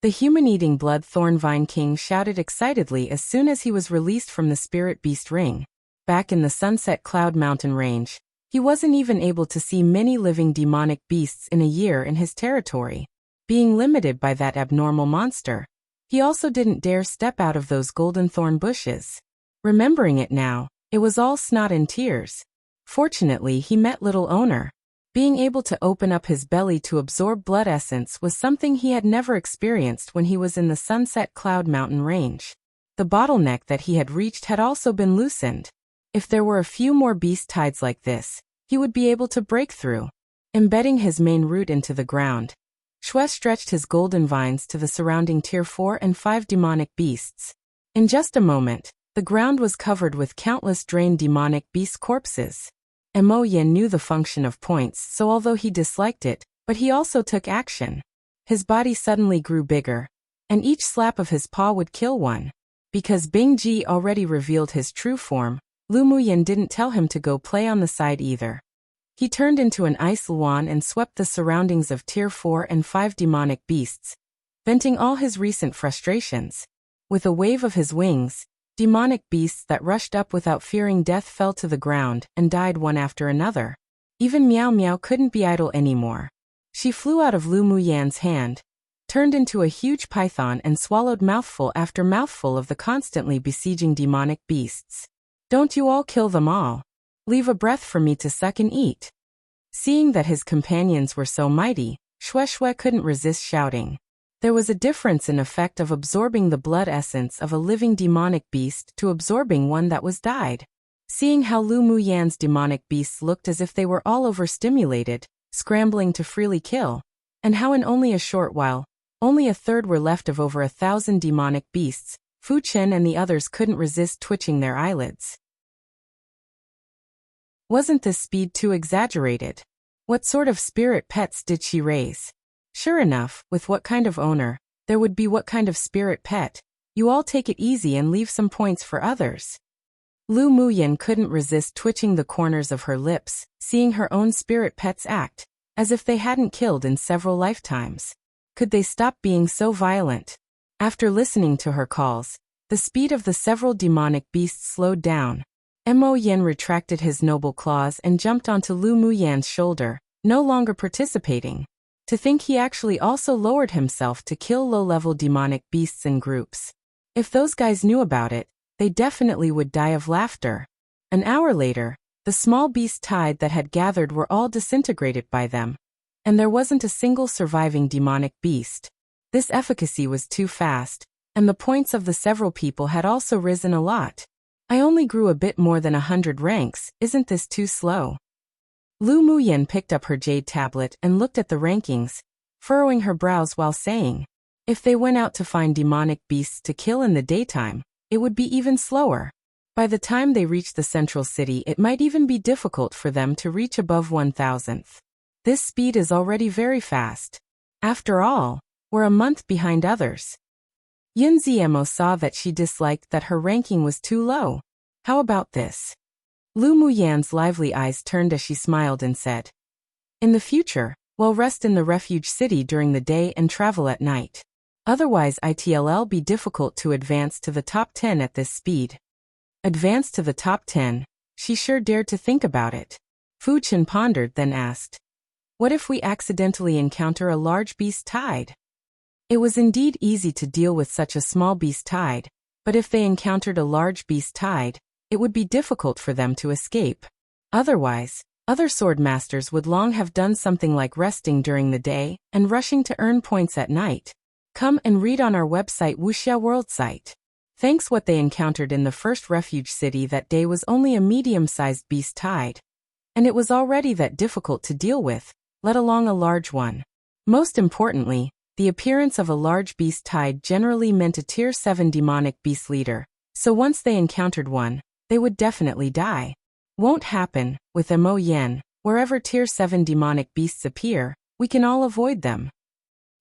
The human-eating blood thorn vine king shouted excitedly as soon as he was released from the spirit beast ring. Back in the Sunset Cloud Mountain range, he wasn't even able to see many living demonic beasts in a year in his territory. Being limited by that abnormal monster, he also didn't dare step out of those golden thorn bushes. Remembering it now, it was all snot and tears. Fortunately, he met little owner. Being able to open up his belly to absorb blood essence was something he had never experienced when he was in the Sunset Cloud Mountain range. The bottleneck that he had reached had also been loosened. If there were a few more beast tides like this, he would be able to break through. Embedding his main root into the ground, Shui stretched his golden vines to the surrounding Tier 4 and 5 demonic beasts. In just a moment, the ground was covered with countless drained demonic beast corpses. Mo Yin knew the function of points, so although he disliked it, but he also took action. His body suddenly grew bigger, and each slap of his paw would kill one. Because Bing Ji already revealed his true form, Lu Muyan didn't tell him to go play on the side either. He turned into an ice luan and swept the surroundings of Tier 4 and 5 demonic beasts, venting all his recent frustrations. With a wave of his wings, demonic beasts that rushed up without fearing death fell to the ground and died one after another. Even Meow Meow couldn't be idle anymore. She flew out of Lu Muyan's hand, turned into a huge python and swallowed mouthful after mouthful of the constantly besieging demonic beasts. Don't you all kill them all. Leave a breath for me to suck and eat. Seeing that his companions were so mighty, Shui couldn't resist shouting. There was a difference in effect of absorbing the blood essence of a living demonic beast to absorbing one that was died. Seeing how Lu Muyan's demonic beasts looked as if they were all overstimulated, scrambling to freely kill, and how in only a short while, only a third were left of over 1,000 demonic beasts, Fu Chen and the others couldn't resist twitching their eyelids. Wasn't this speed too exaggerated? What sort of spirit pets did she raise? Sure enough, with what kind of owner, there would be what kind of spirit pet. You all take it easy and leave some points for others. Lu Muyan couldn't resist twitching the corners of her lips, seeing her own spirit pets act, as if they hadn't killed in several lifetimes. Could they stop being so violent? After listening to her calls, the speed of the several demonic beasts slowed down. Mo Yin retracted his noble claws and jumped onto Lu Muyan's shoulder, no longer participating. To think he actually also lowered himself to kill low-level demonic beasts in groups. If those guys knew about it, they definitely would die of laughter. An hour later, the small beast tide that had gathered were all disintegrated by them, and there wasn't a single surviving demonic beast. This efficacy was too fast, and the points of the several people had also risen a lot. I only grew a bit more than 100 ranks, isn't this too slow? Lu Muyan picked up her jade tablet and looked at the rankings, furrowing her brows while saying, if they went out to find demonic beasts to kill in the daytime, it would be even slower. By the time they reached the central city, it might even be difficult for them to reach above 1,000th. This speed is already very fast. After all, we're a month behind others. Yunziemo saw that she disliked that her ranking was too low. How about this? Lu Muyan's lively eyes turned as she smiled and said, "In the future, we'll rest in the refuge city during the day and travel at night. Otherwise it'll be difficult to advance to the top 10 at this speed." Advance to the top 10? She sure dared to think about it. Fu Chen pondered, then asked, "What if we accidentally encounter a large beast tide?" It was indeed easy to deal with such a small beast tide, but if they encountered a large beast tide, it would be difficult for them to escape. Otherwise, other sword masters would long have done something like resting during the day and rushing to earn points at night. Come and read on our website Wuxia World site. Thanks. What they encountered in the first refuge city that day was only a medium-sized beast tide. And it was already that difficult to deal with, let alone a large one. Most importantly, the appearance of a large beast tide generally meant a tier 7 demonic beast leader, so once they encountered one, they would definitely die. Won't happen. With Mo Yen, wherever tier 7 demonic beasts appear, we can all avoid them.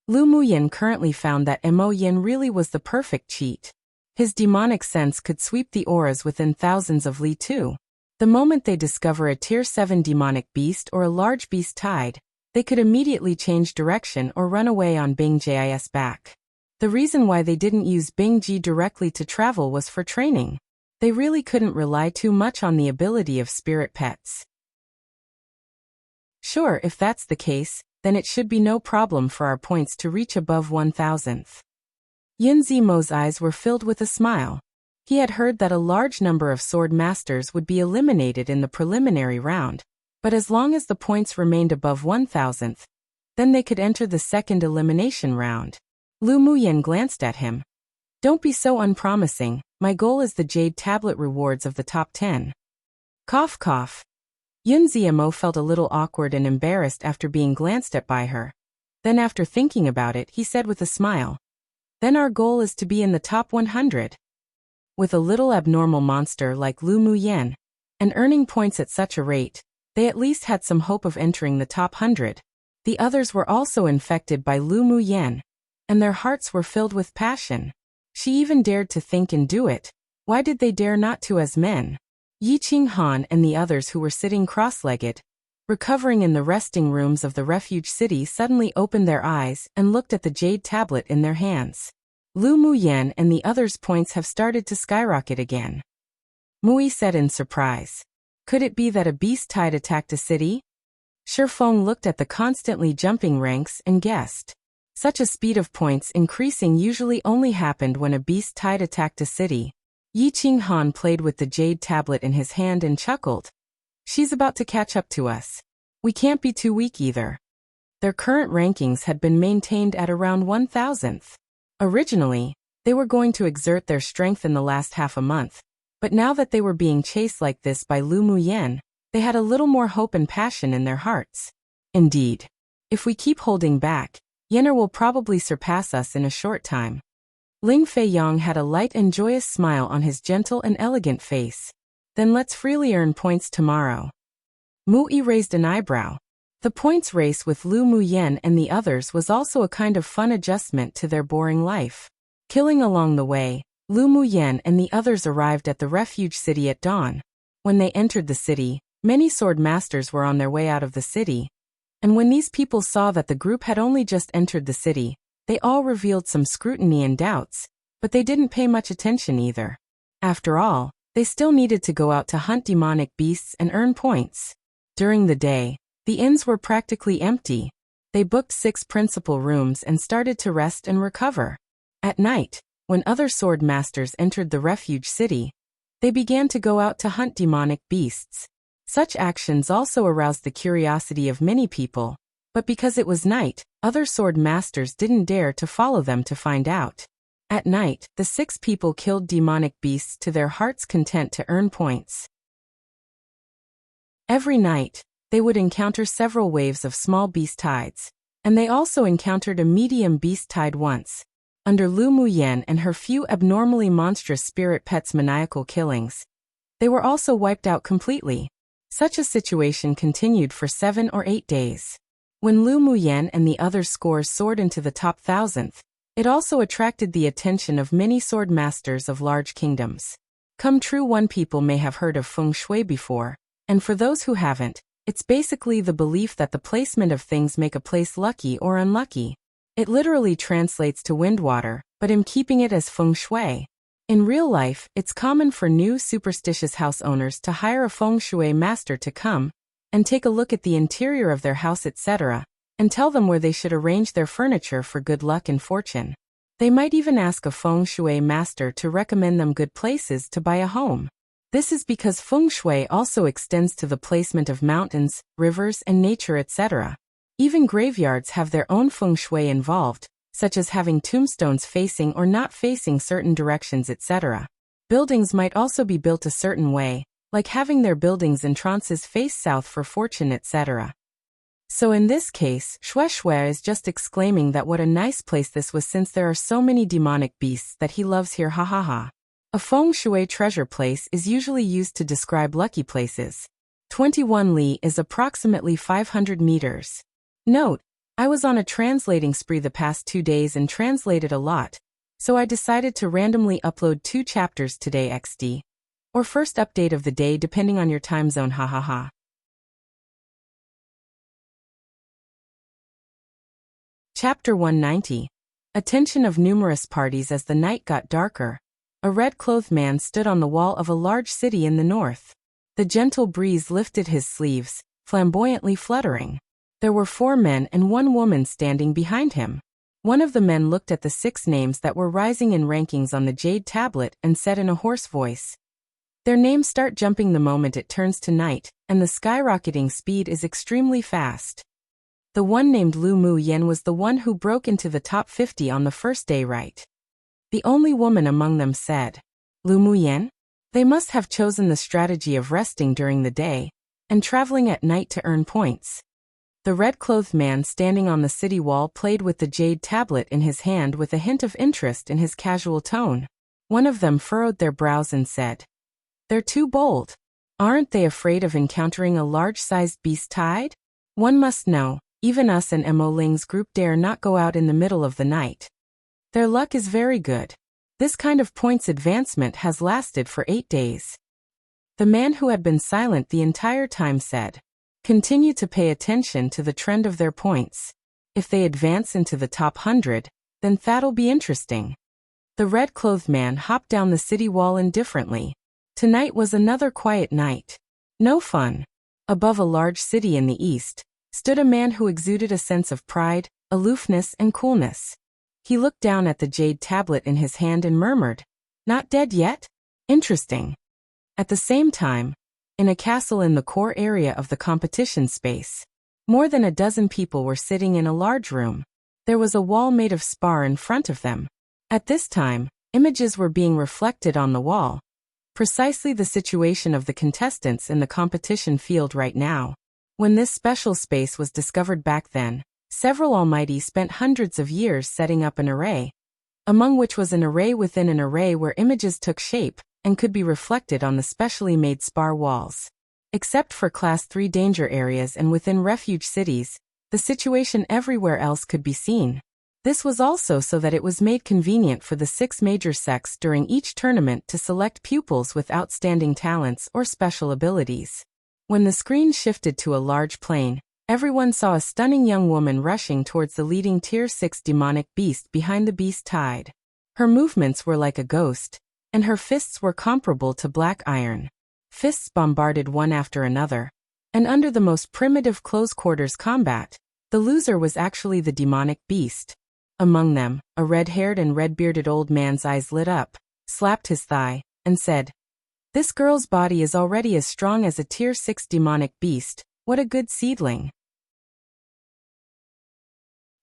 Lu Muyan currently found that Mo Yen really was the perfect cheat. His demonic sense could sweep the auras within thousands of li too. The moment they discover a tier 7 demonic beast or a large beast tide, they could immediately change direction or run away on Bing Ji's back. The reason why they didn't use Bing Ji directly to travel was for training. They really couldn't rely too much on the ability of spirit pets. Sure, if that's the case, then it should be no problem for our points to reach above 1,000th. Yunzimo's eyes were filled with a smile. He had heard that a large number of sword masters would be eliminated in the preliminary round, but as long as the points remained above 1,000th, then they could enter the second elimination round. Lu Muyan glanced at him. "Don't be so unpromising. My goal is the Jade Tablet rewards of the top 10. Cough cough. Yunziemo felt a little awkward and embarrassed after being glanced at by her. Then after thinking about it, he said with a smile, "Then our goal is to be in the top 100. With a little abnormal monster like Lu Muyan, and earning points at such a rate, they at least had some hope of entering the top 100. The others were also infected by Lu Muyan, and their hearts were filled with passion. She even dared to think and do it. Why did they dare not to as men? Yi Qinghan and the others who were sitting cross-legged, recovering in the resting rooms of the refuge city, suddenly opened their eyes and looked at the jade tablet in their hands. Lu Muyan and the others' points have started to skyrocket again. Mui said in surprise. Could it be that a beast tide attacked a city? Shifeng looked at the constantly jumping ranks and guessed. Such a speed of points increasing usually only happened when a beast tide attacked a city. Yi Qinghan played with the jade tablet in his hand and chuckled. She's about to catch up to us. We can't be too weak either. Their current rankings had been maintained at around 1,000th. Originally, they were going to exert their strength in the last half a month, but now that they were being chased like this by Lu Muyan, they had a little more hope and passion in their hearts. Indeed, if we keep holding back, Yenner will probably surpass us in a short time. Ling Feiyong had a light and joyous smile on his gentle and elegant face. Then let's freely earn points tomorrow. Mui raised an eyebrow. The points race with Lu Muyan and the others was also a kind of fun adjustment to their boring life. Killing along the way, Lu Muyan and the others arrived at the refuge city at dawn. When they entered the city, many sword masters were on their way out of the city. And when these people saw that the group had only just entered the city, they all revealed some scrutiny and doubts, but they didn't pay much attention either. After all, they still needed to go out to hunt demonic beasts and earn points. During the day, the inns were practically empty. They booked 6 principal rooms and started to rest and recover. At night, when other sword masters entered the refuge city, they began to go out to hunt demonic beasts. Such actions also aroused the curiosity of many people, but because it was night, other sword masters didn't dare to follow them to find out. At night, the 6 people killed demonic beasts to their heart's content to earn points. Every night, they would encounter several waves of small beast tides, and they also encountered a medium beast tide once. Under Lu Muyan and her few abnormally monstrous spirit pets' maniacal killings, They were also wiped out completely. Such a situation continued for 7 or 8 days. When Lu Muyan and the other scores soared into the top 1,000th, it also attracted the attention of many sword masters of large kingdoms. Come true, one people may have heard of feng shui before, and for those who haven't, it's basically the belief that the placement of things make a place lucky or unlucky. It literally translates to wind water, but I'm keeping it as feng shui. In real life, it's common for new superstitious house owners to hire a feng shui master to come and take a look at the interior of their house, etc., and tell them where they should arrange their furniture for good luck and fortune. They might even ask a feng shui master to recommend them good places to buy a home. This is because feng shui also extends to the placement of mountains, rivers, and nature, etc. Even graveyards have their own feng shui involved, such as having tombstones facing or not facing certain directions, etc. Buildings might also be built a certain way, like having their buildings' entrances face south for fortune, etc. So in this case, Shui Shui is just exclaiming that what a nice place this was, since there are so many demonic beasts that he loves here, ha ha ha. A feng shui treasure place is usually used to describe lucky places. 21 li is approximately 500 meters. Note, I was on a translating spree the past 2 days and translated a lot, so I decided to randomly upload 2 chapters today XD. Or first update of the day depending on your time zone, ha ha ha. Chapter 190. Attention of numerous parties. As the night got darker, a red-clothed man stood on the wall of a large city in the north. The gentle breeze lifted his sleeves, flamboyantly fluttering. There were 4 men and 1 woman standing behind him. One of the men looked at the 6 names that were rising in rankings on the jade tablet and said in a hoarse voice, "Their names start jumping the moment it turns to night, and the skyrocketing speed is extremely fast." The one named Lu Muyan was the one who broke into the top 50 on the first day, right? The only woman among them said, "Lu Muyan? They must have chosen the strategy of resting during the day and traveling at night to earn points." The red-clothed man standing on the city wall played with the jade tablet in his hand with a hint of interest in his casual tone. One of them furrowed their brows and said, "They're too bold. Aren't they afraid of encountering a large-sized beast tide? One must know, even us and Mo Ling's group dare not go out in the middle of the night. Their luck is very good. This kind of points advancement has lasted for 8 days." The man who had been silent the entire time said, "Continue to pay attention to the trend of their points. If they advance into the top 100, then that'll be interesting." The red-clothed man hopped down the city wall indifferently. Tonight was another quiet night. No fun. Above a large city in the east stood a man who exuded a sense of pride, aloofness, and coolness. He looked down at the jade tablet in his hand and murmured, "Not dead yet? Interesting." At the same time, in a castle in the core area of the competition space, more than a dozen people were sitting in a large room. There was a wall made of spar in front of them. At this time, images were being reflected on the wall. Precisely the situation of the contestants in the competition field right now. When this special space was discovered back then, several almighty spent hundreds of years setting up an array, among which was an array within an array where images took shape and could be reflected on the specially made spar walls. Except for Class 3 danger areas and within refuge cities, the situation everywhere else could be seen. This was also so that it was made convenient for the 6 major sects during each tournament to select pupils with outstanding talents or special abilities. When the screen shifted to a large plain, everyone saw a stunning young woman rushing towards the leading Tier 6 demonic beast behind the beast tide. Her movements were like a ghost, and her fists were comparable to black iron. Fists bombarded one after another, and under the most primitive close-quarters combat, the loser was actually the demonic beast. Among them, a red-haired and red-bearded old man's eyes lit up, slapped his thigh, and said, "This girl's body is already as strong as a Tier 6 demonic beast. What a good seedling."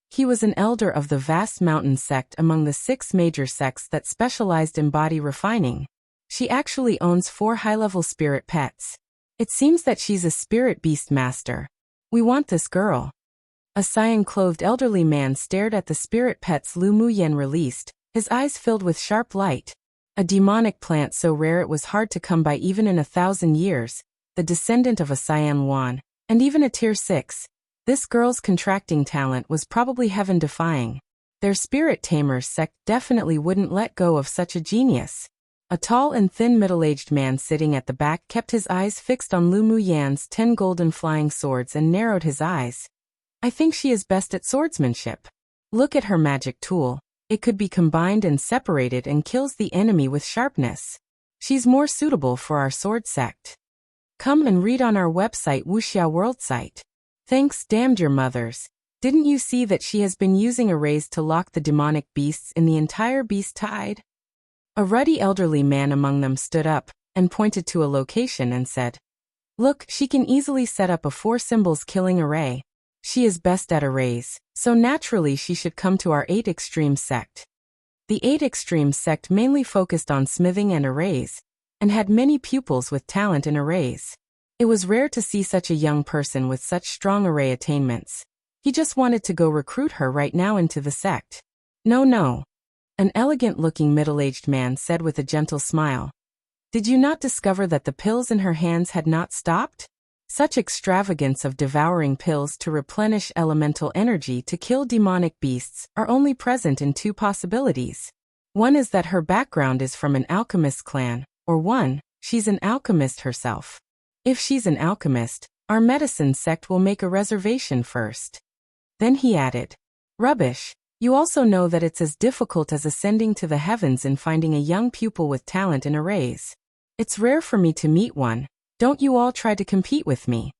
He was an elder of the vast mountain sect among the 6 major sects that specialized in body refining. She actually owns 4 high-level spirit pets. It seems that she's a spirit beast master. We want this girl. A cyan-clothed elderly man stared at the spirit pets Lu Muyen released, his eyes filled with sharp light. A demonic plant so rare it was hard to come by even in 1,000 years, the descendant of a Cyan Yuan, and even a Tier 6. This girl's contracting talent was probably heaven-defying. Their spirit tamers sect definitely wouldn't let go of such a genius. A tall and thin middle-aged man sitting at the back kept his eyes fixed on Lu Muyan's 10 golden flying swords and narrowed his eyes. I think she is best at swordsmanship. Look at her magic tool. It could be combined and separated and kills the enemy with sharpness. She's more suitable for our sword sect. Come and read on our website Wuxia World site. Thanks, damned your mothers. Didn't you see that she has been using arrays to lock the demonic beasts in the entire beast tide? A ruddy elderly man among them stood up and pointed to a location and said, "Look, she can easily set up a 4 symbols killing array. She is best at arrays, so naturally she should come to our 8 Extreme sect." The 8 Extreme sect mainly focused on smithing and arrays, and had many pupils with talent in arrays. It was rare to see such a young person with such strong array attainments. He just wanted to go recruit her right now into the sect. No. An elegant-looking middle-aged man said with a gentle smile. Did you not discover that the pills in her hands had not stopped? Such extravagance of devouring pills to replenish elemental energy to kill demonic beasts are only present in 2 possibilities. One is that her background is from an alchemist clan, or 1, she's an alchemist herself. If she's an alchemist, our medicine sect will make a reservation first. Then he added, "Rubbish. You also know that it's as difficult as ascending to the heavens and finding a young pupil with talent in arrays. It's rare for me to meet one. Don't you all try to compete with me."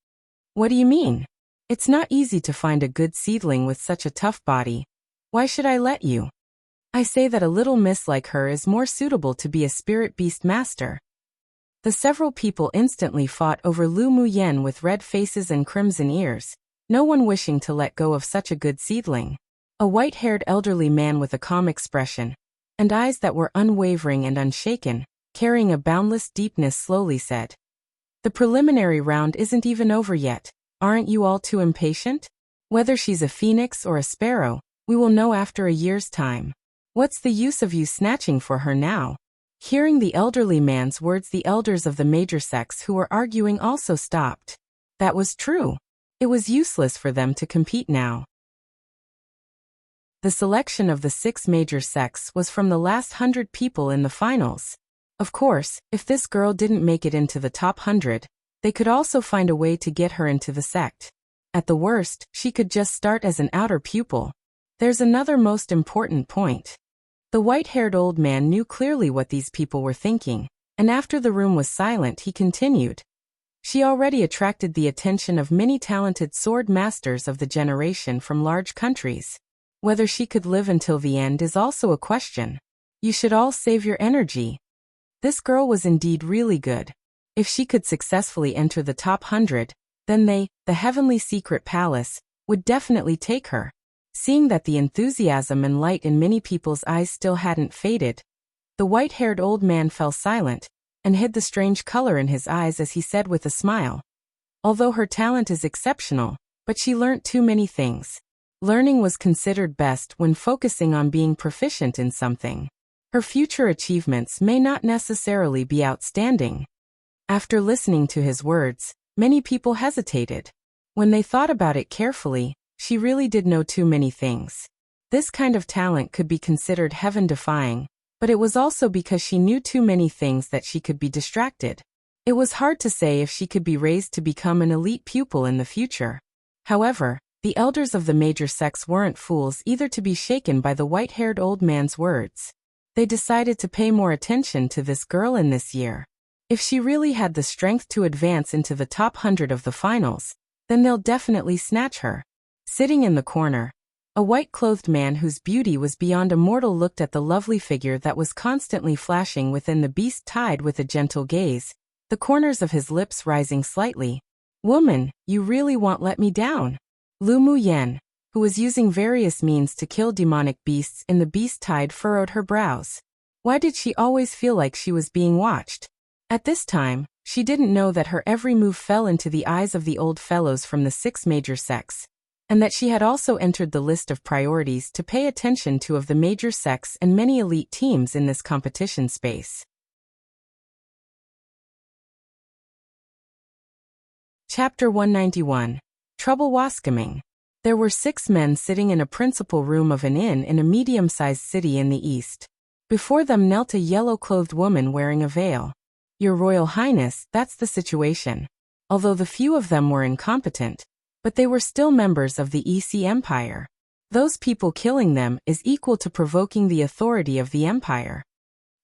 "What do you mean? It's not easy to find a good seedling with such a tough body. Why should I let you? I say that a little miss like her is more suitable to be a spirit beast master." The several people instantly fought over Lu Muyan with red faces and crimson ears, no one wishing to let go of such a good seedling. A white-haired elderly man with a calm expression, and eyes that were unwavering and unshaken, carrying a boundless deepness slowly said, "The preliminary round isn't even over yet. Aren't you all too impatient? Whether she's a phoenix or a sparrow, we will know after a year's time. What's the use of you snatching for her now?" Hearing the elderly man's words, the elders of the major sects who were arguing also stopped. That was true. It was useless for them to compete now. The selection of the 6 major sects was from the last 100 people in the finals. Of course, if this girl didn't make it into the top 100, they could also find a way to get her into the sect. At the worst, she could just start as an outer pupil. There's another most important point. The white-haired old man knew clearly what these people were thinking, and after the room was silent he continued. She already attracted the attention of many talented sword masters of the generation from large countries. Whether she could live until the end is also a question. You should all save your energy. This girl was indeed really good. If she could successfully enter the top 100, then they, the Heavenly Secret Palace, would definitely take her. Seeing that the enthusiasm and light in many people's eyes still hadn't faded, the white-haired old man fell silent, and hid the strange color in his eyes as he said with a smile, "Although her talent is exceptional, but she learnt too many things. Learning was considered best when focusing on being proficient in something. Her future achievements may not necessarily be outstanding." After listening to his words, many people hesitated. When they thought about it carefully, she really did know too many things. This kind of talent could be considered heaven-defying, but it was also because she knew too many things that she could be distracted. It was hard to say if she could be raised to become an elite pupil in the future. However, the elders of the major sects weren't fools either to be shaken by the white-haired old man's words. They decided to pay more attention to this girl in this year. If she really had the strength to advance into the top 100 of the finals, then they'll definitely snatch her. Sitting in the corner, a white-clothed man whose beauty was beyond a mortal looked at the lovely figure that was constantly flashing within the beast tide with a gentle gaze, the corners of his lips rising slightly. "Woman, you really won't let me down." Lu Muyan, who was using various means to kill demonic beasts in the beast tide, furrowed her brows. Why did she always feel like she was being watched? At this time, she didn't know that her every move fell into the eyes of the old fellows from the 6 major sects. and that she had also entered the list of priorities to pay attention to of the major sects and many elite teams in this competition space. Chapter 191. Trouble Wascoming. There were 6 men sitting in a principal room of an inn in a medium-sized city in the east. Before them knelt a yellow-clothed woman wearing a veil. "Your Royal Highness, that's the situation." Although the few of them were incompetent, but they were still members of the EC Empire. Those people killing them is equal to provoking the authority of the Empire.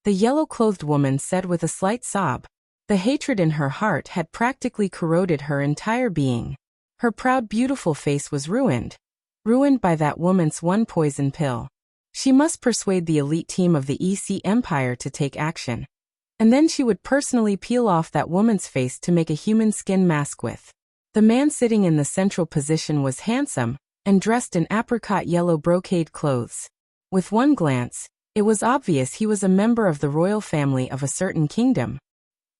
The yellow-clothed woman said with a slight sob. The hatred in her heart had practically corroded her entire being. Her proud, beautiful face was ruined. Ruined by that woman's one poison pill. She must persuade the elite team of the EC Empire to take action. And then she would personally peel off that woman's face to make a human skin mask with. The man sitting in the central position was handsome, and dressed in apricot yellow brocade clothes. With one glance, it was obvious he was a member of the royal family of a certain kingdom.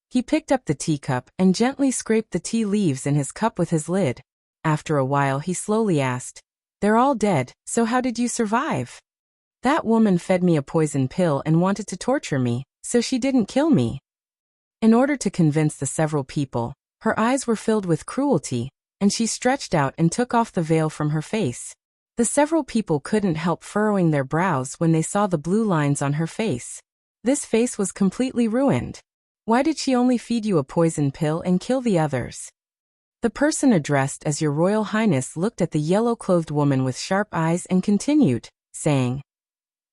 He picked up the teacup and gently scraped the tea leaves in his cup with his lid. After a while he slowly asked, "They're all dead, so how did you survive?" "That woman fed me a poison pill and wanted to torture me, so she didn't kill me." In order to convince the several people, her eyes were filled with cruelty, and she stretched out and took off the veil from her face. The several people couldn't help furrowing their brows when they saw the blue lines on her face. This face was completely ruined. Why did she only feed you a poison pill and kill the others? The person addressed as Your Royal Highness looked at the yellow-clothed woman with sharp eyes and continued, saying,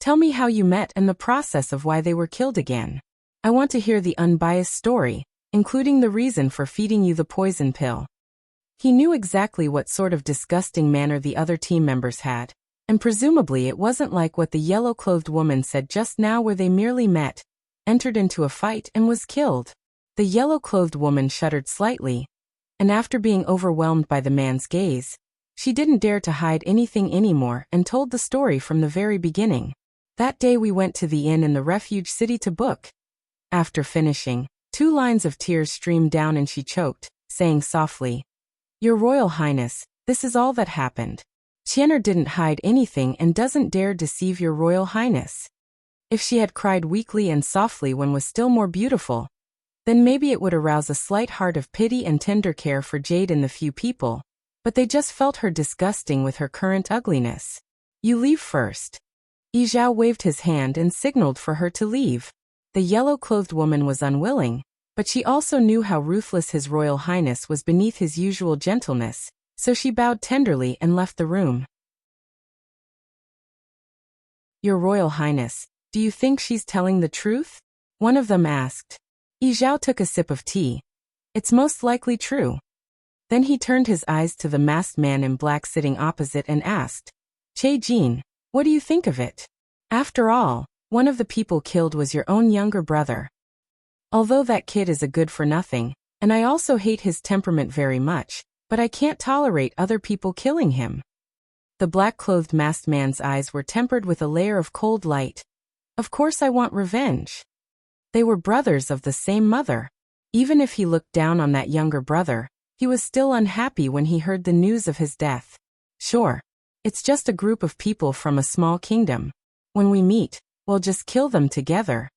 "Tell me how you met and the process of why they were killed again. I want to hear the unbiased story, including the reason for feeding you the poison pill." He knew exactly what sort of disgusting manner the other team members had, and presumably it wasn't like what the yellow-clothed woman said just now where they merely met, entered into a fight and was killed. The yellow-clothed woman shuddered slightly, and after being overwhelmed by the man's gaze, she didn't dare to hide anything anymore and told the story from the very beginning. "That day we went to the inn in the refuge city to book." After finishing, 2 lines of tears streamed down and she choked, saying softly, "Your Royal Highness, this is all that happened. Tian'er didn't hide anything and doesn't dare deceive Your Royal Highness." If she had cried weakly and softly when was still more beautiful, then maybe it would arouse a slight heart of pity and tender care for Jade in the few people, but they just felt her disgusting with her current ugliness. "You leave first." Yi Zhao waved his hand and signaled for her to leave. The yellow-clothed woman was unwilling, but she also knew how ruthless His Royal Highness was beneath his usual gentleness, so she bowed tenderly and left the room. "Your Royal Highness, do you think she's telling the truth?" one of them asked. Yi Zhao took a sip of tea. "It's most likely true." Then he turned his eyes to the masked man in black sitting opposite and asked, "Che Jin, what do you think of it? After all, one of the people killed was your own younger brother. Although that kid is a good-for-nothing, and I also hate his temperament very much, but I can't tolerate other people killing him." The black-clothed masked man's eyes were tempered with a layer of cold light. "Of course I want revenge. They were brothers of the same mother. Even if he looked down on that younger brother, he was still unhappy when he heard the news of his death. Sure, it's just a group of people from a small kingdom. When we meet, we'll just kill them together."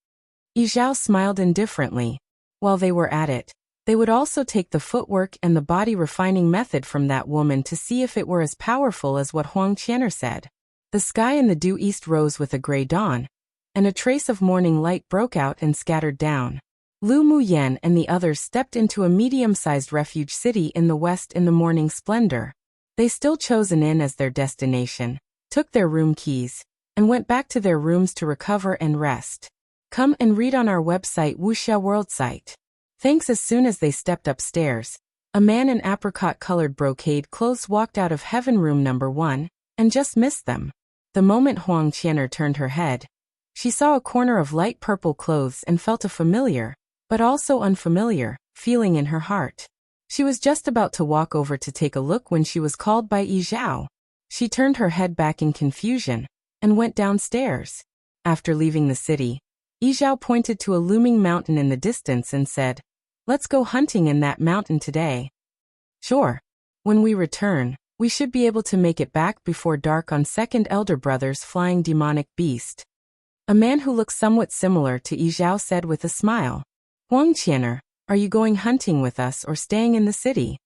Yi Zhao smiled indifferently. While they were at it, they would also take the footwork and the body refining method from that woman to see if it were as powerful as what Huang Qian'er said. The sky in the due east rose with a gray dawn, and a trace of morning light broke out and scattered down. Lu Muyen and the others stepped into a medium-sized refuge city in the west in the morning splendor. They still chose an inn as their destination, took their room keys, and went back to their rooms to recover and rest. Come and read on our website Wuxia World Site. Thanks. As soon as they stepped upstairs, a man in apricot-colored brocade clothes walked out of Heaven Room number 1, and just missed them. The moment Huang Qian'er turned her head, she saw a corner of light purple clothes and felt a familiar, but also unfamiliar, feeling in her heart. She was just about to walk over to take a look when she was called by Yi Zhao. She turned her head back in confusion, and went downstairs. After leaving the city, Yi Zhao pointed to a looming mountain in the distance and said, "Let's go hunting in that mountain today." "Sure. When we return, We should be able to make it back before dark on second elder brother's flying demonic beast. A man who looks somewhat similar to Yi Zhao said with a smile. Huang Qianer, are you going hunting with us or staying in the city?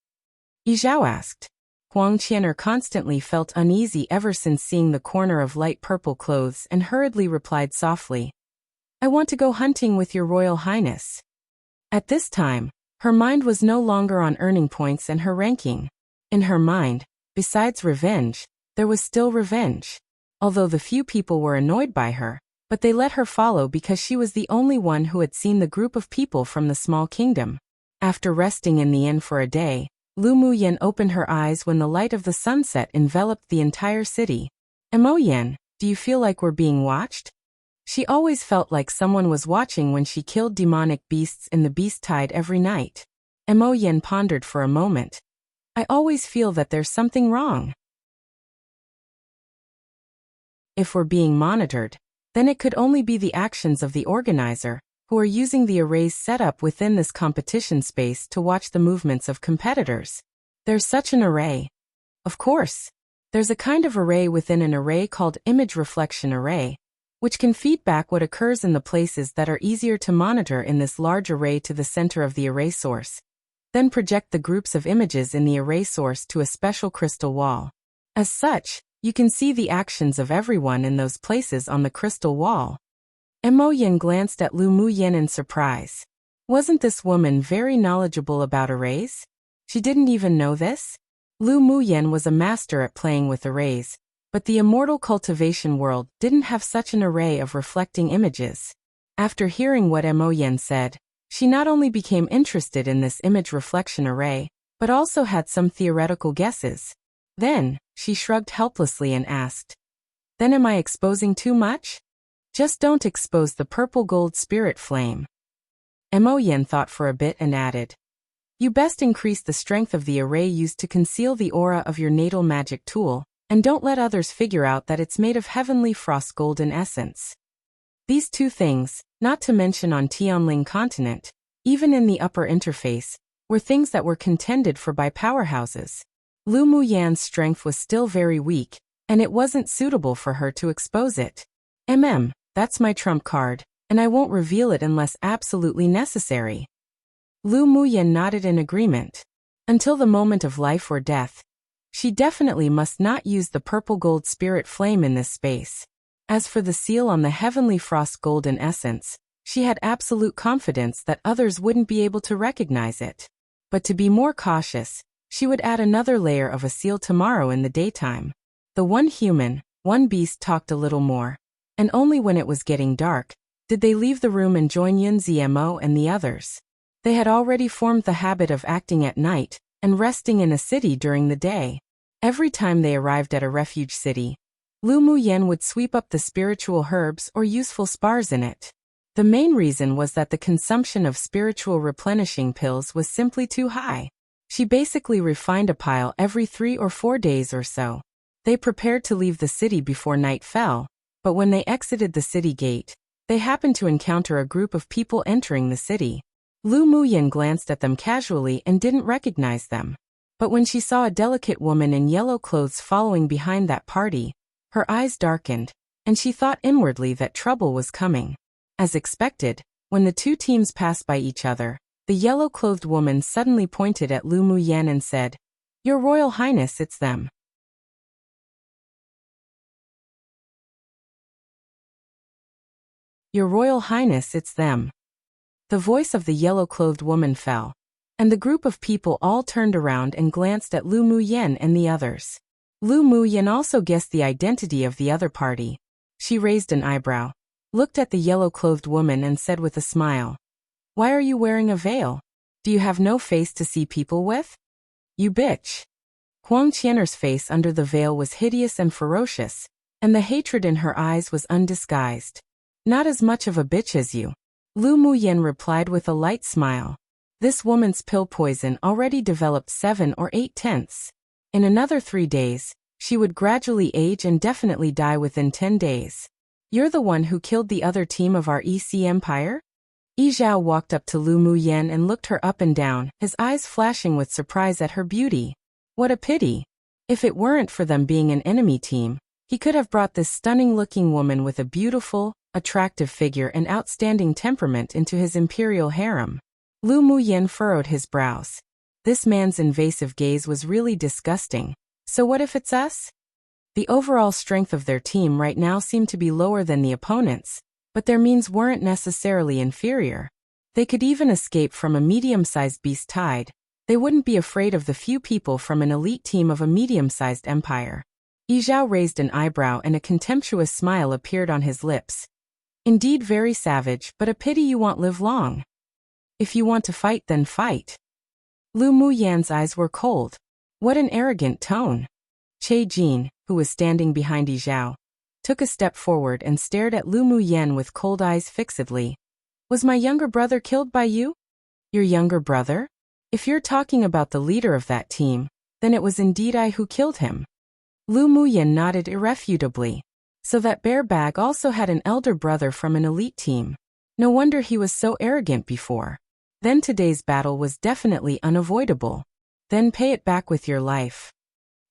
Yi Zhao asked. Huang Qianer constantly felt uneasy ever since seeing the corner of light purple clothes and hurriedly replied softly. I want to go hunting with your Royal Highness. At this time, her mind was no longer on earning points and her ranking. In her mind, besides revenge, there was still revenge. Although the few people were annoyed by her, but they let her follow because she was the only one who had seen the group of people from the small kingdom. After resting in the inn for a day, Lu Muyan opened her eyes when the light of the sunset enveloped the entire city. Mo Yan, do you feel like we're being watched? She always felt like someone was watching when she killed demonic beasts in the beast tide every night. Mo Yan pondered for a moment. I always feel that there's something wrong. If we're being monitored, then it could only be the actions of the organizer, who are using the arrays set up within this competition space to watch the movements of competitors. There's such an array. Of course. There's a kind of array within an array called image reflection array, which can feed back what occurs in the places that are easier to monitor in this large array to the center of the array source. Then project the groups of images in the array source to a special crystal wall. As such, you can see the actions of everyone in those places on the crystal wall. Mo Yan glanced at Lu Muyan in surprise. Wasn't this woman very knowledgeable about arrays? She didn't even know this? Lu Muyan was a master at playing with arrays, but the immortal cultivation world didn't have such an array of reflecting images. After hearing what Mo Yan said, she not only became interested in this image reflection array, but also had some theoretical guesses. Then, she shrugged helplessly and asked, Then am I exposing too much? Just don't expose the purple gold spirit flame. Mo Yan thought for a bit and added, You best increase the strength of the array used to conceal the aura of your natal magic tool, and don't let others figure out that it's made of heavenly frost golden essence. These two things, not to mention on Tianling continent, even in the upper interface, were things that were contended for by powerhouses. Lu Muyan's strength was still very weak, and it wasn't suitable for her to expose it. That's my trump card, and I won't reveal it unless absolutely necessary. Lu Muyan nodded in agreement. Until the moment of life or death, she definitely must not use the purple gold spirit flame in this space. As for the seal on the heavenly frost golden essence, she had absolute confidence that others wouldn't be able to recognize it. But to be more cautious, she would add another layer of a seal tomorrow in the daytime. The one human, one beast talked a little more, and only when it was getting dark did they leave the room and join Yunzi and the others. They had already formed the habit of acting at night and resting in a city during the day. Every time they arrived at a refuge city, Lu Muyan would sweep up the spiritual herbs or useful spars in it. The main reason was that the consumption of spiritual replenishing pills was simply too high. She basically refined a pile every 3 or 4 days or so. They prepared to leave the city before night fell, but when they exited the city gate, they happened to encounter a group of people entering the city. Lu Muyan glanced at them casually and didn't recognize them. But when she saw a delicate woman in yellow clothes following behind that party, her eyes darkened, and she thought inwardly that trouble was coming. As expected, when the two teams passed by each other, the yellow-clothed woman suddenly pointed at Lu Muyan and said, Your Royal Highness, it's them. Your Royal Highness, it's them. The voice of the yellow-clothed woman fell, and the group of people all turned around and glanced at Lu Muyan and the others. Lu Muyan also guessed the identity of the other party. She raised an eyebrow, looked at the yellow-clothed woman and said with a smile, Why are you wearing a veil? Do you have no face to see people with? You bitch. Huang Qianer's face under the veil was hideous and ferocious, and the hatred in her eyes was undisguised. Not as much of a bitch as you. Lu Muyan replied with a light smile. This woman's pill poison already developed 7 or 8 tenths. In another 3 days, she would gradually age and definitely die within 10 days. You're the one who killed the other team of our EC Empire? Yi Zhao walked up to Lu Muyan and looked her up and down, his eyes flashing with surprise at her beauty. What a pity. If it weren't for them being an enemy team, he could have brought this stunning-looking woman with a beautiful, attractive figure and outstanding temperament into his imperial harem. Lu Muyen furrowed his brows. This man's invasive gaze was really disgusting. So what if it's us? The overall strength of their team right now seemed to be lower than the opponents, but their means weren't necessarily inferior. They could even escape from a medium-sized beast tide. They wouldn't be afraid of the few people from an elite team of a medium-sized empire. Yi Zhao raised an eyebrow and a contemptuous smile appeared on his lips. Indeed very savage, but a pity you won't live long. If you want to fight, then fight. Lu Muyan's eyes were cold. What an arrogant tone. Che Jin, who was standing behind Yi Zhao, took a step forward and stared at Lu Muyan with cold eyes fixedly. Was my younger brother killed by you? Your younger brother? If you're talking about the leader of that team, then it was indeed I who killed him. Lu Muyan nodded irrefutably. So that bear bag also had an elder brother from an elite team. No wonder he was so arrogant before. Then today's battle was definitely unavoidable. Then pay it back with your life.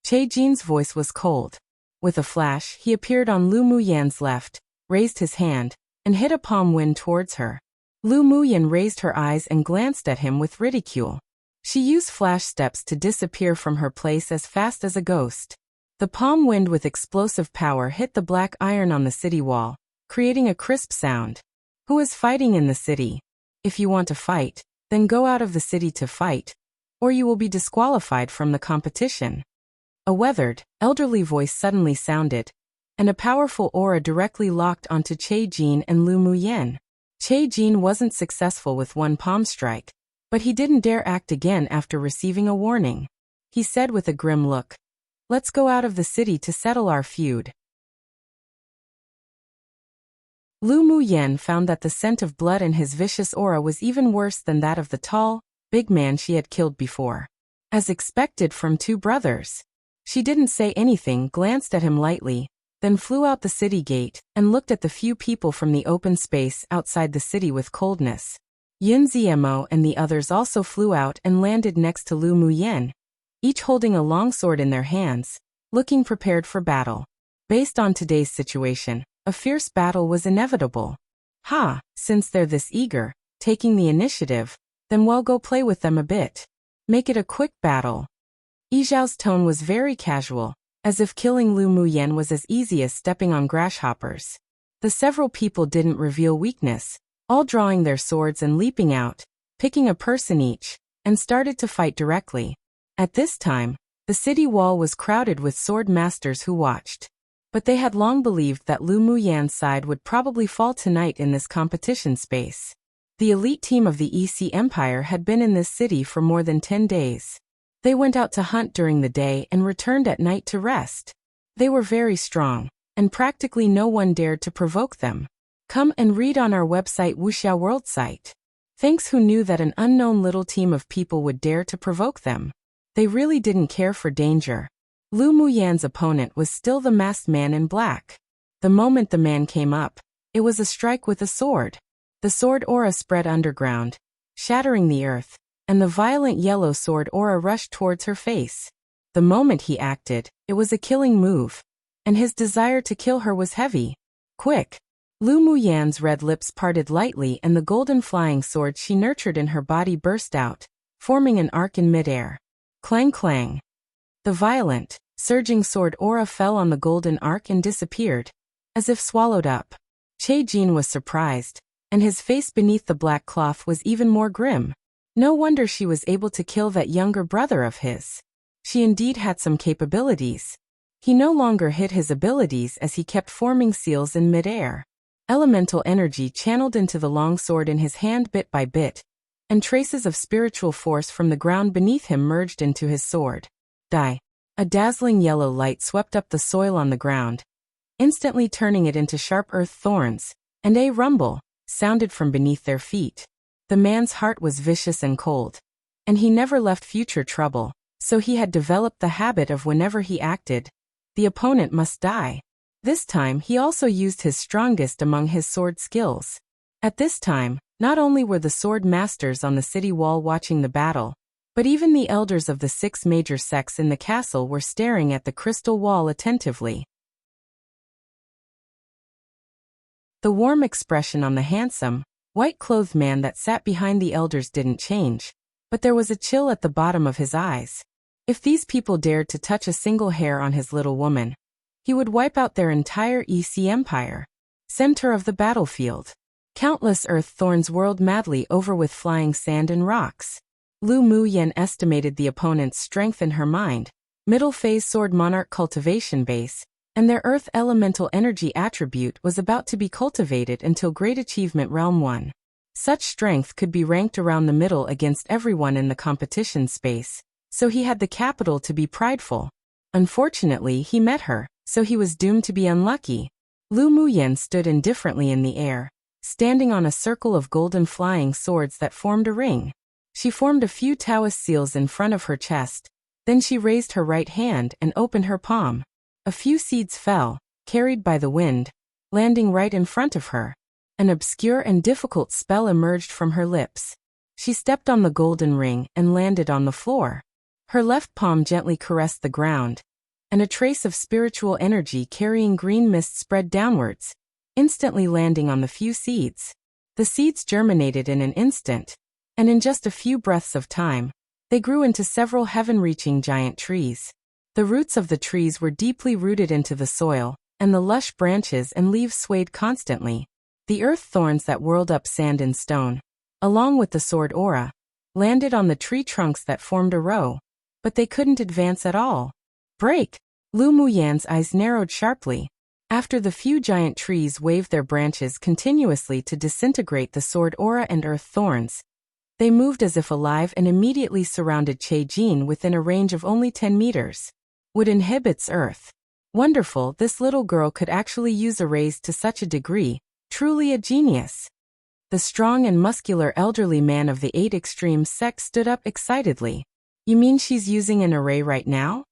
Che Jin's voice was cold. With a flash, he appeared on Lu Muyan's left, raised his hand, and hit a palm wind towards her. Lu Muyan raised her eyes and glanced at him with ridicule. She used flash steps to disappear from her place as fast as a ghost. The palm wind with explosive power hit the black iron on the city wall, creating a crisp sound. Who is fighting in the city? If you want to fight, then go out of the city to fight, or you will be disqualified from the competition. A weathered, elderly voice suddenly sounded, and a powerful aura directly locked onto Che Jin and Lu Muyan. Che Jin wasn't successful with one palm strike, but he didn't dare act again after receiving a warning. He said with a grim look, "Let's go out of the city to settle our feud." Lu Muyan found that the scent of blood in his vicious aura was even worse than that of the tall, big man she had killed before. As expected from two brothers. She didn't say anything, glanced at him lightly, then flew out the city gate and looked at the few people from the open space outside the city with coldness. Yun Ziemo and the others also flew out and landed next to Lu Muyan, each holding a long sword in their hands, looking prepared for battle. Based on today's situation, a fierce battle was inevitable. Since they're this eager, taking the initiative, then well, go play with them a bit. Make it a quick battle. Yi Zhao's tone was very casual, as if killing Lu Muyan was as easy as stepping on grasshoppers. The several people didn't reveal weakness, all drawing their swords and leaping out, picking a person each, and started to fight directly. At this time, the city wall was crowded with sword masters who watched. But they had long believed that Lu Muyan's side would probably fall tonight in this competition space. The elite team of the EC Empire had been in this city for more than 10 days. They went out to hunt during the day and returned at night to rest. They were very strong, and practically no one dared to provoke them. Come and read on our website Wuxia World site. Thanks. Who knew that an unknown little team of people would dare to provoke them? They really didn't care for danger. Lu Muyan's opponent was still the masked man in black. The moment the man came up, it was a strike with a sword. The sword aura spread underground, shattering the earth, and the violent yellow sword aura rushed towards her face. The moment he acted, it was a killing move, and his desire to kill her was heavy. Quick! Lu Muyan's red lips parted lightly and the golden flying sword she nurtured in her body burst out, forming an arc in midair. Clang clang! The violent, surging sword aura fell on the golden arc and disappeared, as if swallowed up. Che Jin was surprised, and his face beneath the black cloth was even more grim. No wonder she was able to kill that younger brother of his. She indeed had some capabilities. He no longer hid his abilities as he kept forming seals in midair. Elemental energy channeled into the long sword in his hand bit by bit, and traces of spiritual force from the ground beneath him merged into his sword. Die! A dazzling yellow light swept up the soil on the ground, instantly turning it into sharp earth thorns, and a rumble sounded from beneath their feet. The man's heart was vicious and cold, and he never left future trouble, so he had developed the habit of whenever he acted, the opponent must die. This time he also used his strongest among his sword skills. At this time, not only were the sword masters on the city wall watching the battle, But even the elders of the 6 major sects in the castle were staring at the crystal wall attentively. The warm expression on the handsome, white-clothed man that sat behind the elders didn't change, but there was a chill at the bottom of his eyes. If these people dared to touch a single hair on his little woman, he would wipe out their entire EC empire. Center of the battlefield. Countless earth thorns whirled madly over with flying sand and rocks. Lu Muyan estimated the opponent's strength in her mind, middle phase sword monarch cultivation base, and their earth elemental energy attribute was about to be cultivated until Great Achievement Realm 1. Such strength could be ranked around the middle against everyone in the competition space, so he had the capital to be prideful. Unfortunately, he met her, so he was doomed to be unlucky. Lu Muyan stood indifferently in the air, standing on a circle of golden flying swords that formed a ring. She formed a few Taoist seals in front of her chest, then she raised her right hand and opened her palm. A few seeds fell, carried by the wind, landing right in front of her. An obscure and difficult spell emerged from her lips. She stepped on the golden ring and landed on the floor. Her left palm gently caressed the ground, and a trace of spiritual energy carrying green mist spread downwards, instantly landing on the few seeds. The seeds germinated in an instant, and in just a few breaths of time, they grew into several heaven-reaching giant trees. The roots of the trees were deeply rooted into the soil, and the lush branches and leaves swayed constantly. The earth thorns that whirled up sand and stone, along with the sword aura, landed on the tree trunks that formed a row, but they couldn't advance at all. Break! Lu Muyan's eyes narrowed sharply. After the few giant trees waved their branches continuously to disintegrate the sword aura and earth thorns, they moved as if alive and immediately surrounded Che-Jin within a range of only 10 meters. Wood inhibits earth. Wonderful, this little girl could actually use arrays to such a degree, truly a genius. The strong and muscular elderly man of the 8 extreme sect stood up excitedly. You mean she's using an array right now?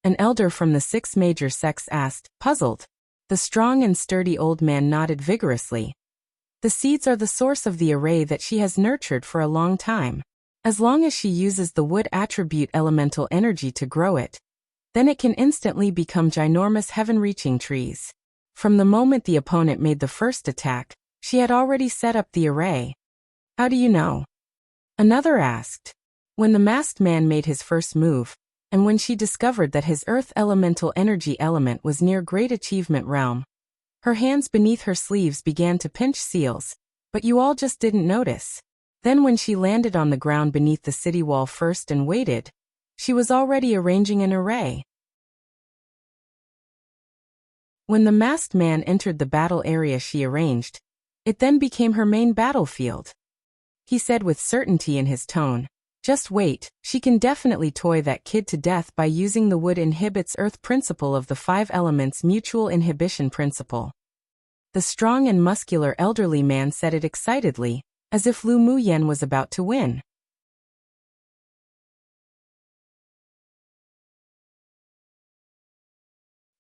An elder from the 6 major sects asked, puzzled. The strong and sturdy old man nodded vigorously. The seeds are the source of the array that she has nurtured for a long time. As long as she uses the wood attribute elemental energy to grow it, then it can instantly become ginormous heaven-reaching trees. From the moment the opponent made the first attack, she had already set up the array. How do you know? Another asked. When the masked man made his first move, and when she discovered that his earth elemental energy element was near Great Achievement Realm, her hands beneath her sleeves began to pinch seals, but you all just didn't notice. Then when she landed on the ground beneath the city wall first and waited, she was already arranging an array. When the masked man entered the battle area she arranged, it then became her main battlefield. He said with certainty in his tone, just wait, she can definitely toy that kid to death by using the wood inhibits earth principle of the 5 elements mutual inhibition principle. The strong and muscular elderly man said it excitedly, as if Lu Muyan was about to win.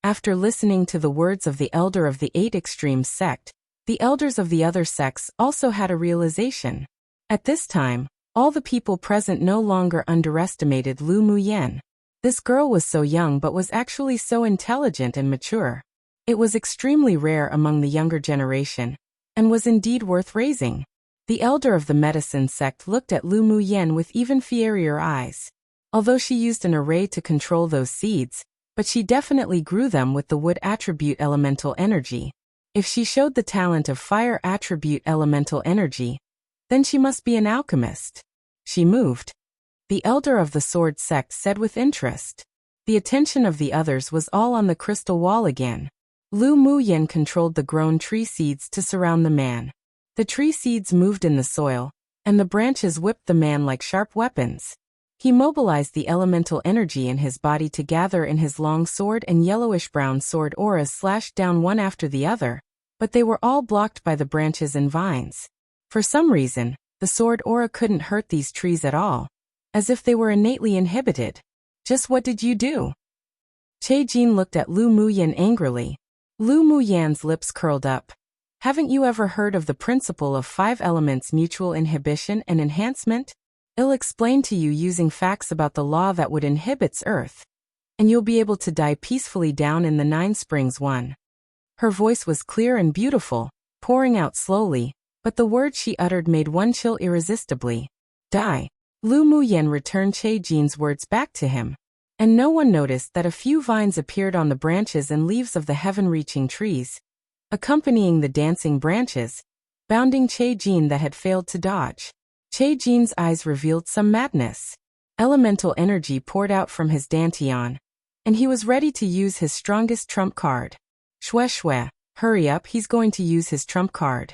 After listening to the words of the elder of the 8 extreme sect, the elders of the other sects also had a realization. At this time, all the people present no longer underestimated Lu Muyan. This girl was so young but was actually so intelligent and mature. It was extremely rare among the younger generation, and was indeed worth raising. The elder of the medicine sect looked at Lu Muyan with even fierier eyes. Although she used an array to control those seeds, but she definitely grew them with the wood attribute elemental energy. If she showed the talent of fire attribute elemental energy, then she must be an alchemist. She moved. The elder of the sword sect said with interest. The attention of the others was all on the crystal wall again. Lu Muyan controlled the grown tree seeds to surround the man. The tree seeds moved in the soil, and the branches whipped the man like sharp weapons. He mobilized the elemental energy in his body to gather in his long sword, and yellowish-brown sword auras slashed down one after the other, but they were all blocked by the branches and vines. For some reason, the sword aura couldn't hurt these trees at all, as if they were innately inhibited. Just what did you do? Che-Jin looked at Lu Muyan angrily. Lu Muyan's lips curled up. Haven't you ever heard of the principle of 5 elements mutual inhibition and enhancement? I'll explain to you using facts about the law that would inhibits Earth, and you'll be able to die peacefully down in the 9 Springs 1. Her voice was clear and beautiful, pouring out slowly, but the words she uttered made one chill irresistibly. Die. Lu Muyen returned Che Jin's words back to him, and no one noticed that a few vines appeared on the branches and leaves of the heaven-reaching trees, accompanying the dancing branches, bounding Che Jin that had failed to dodge. Che Jin's eyes revealed some madness. Elemental energy poured out from his dantian, and he was ready to use his strongest trump card. Shue shue, hurry up, he's going to use his trump card.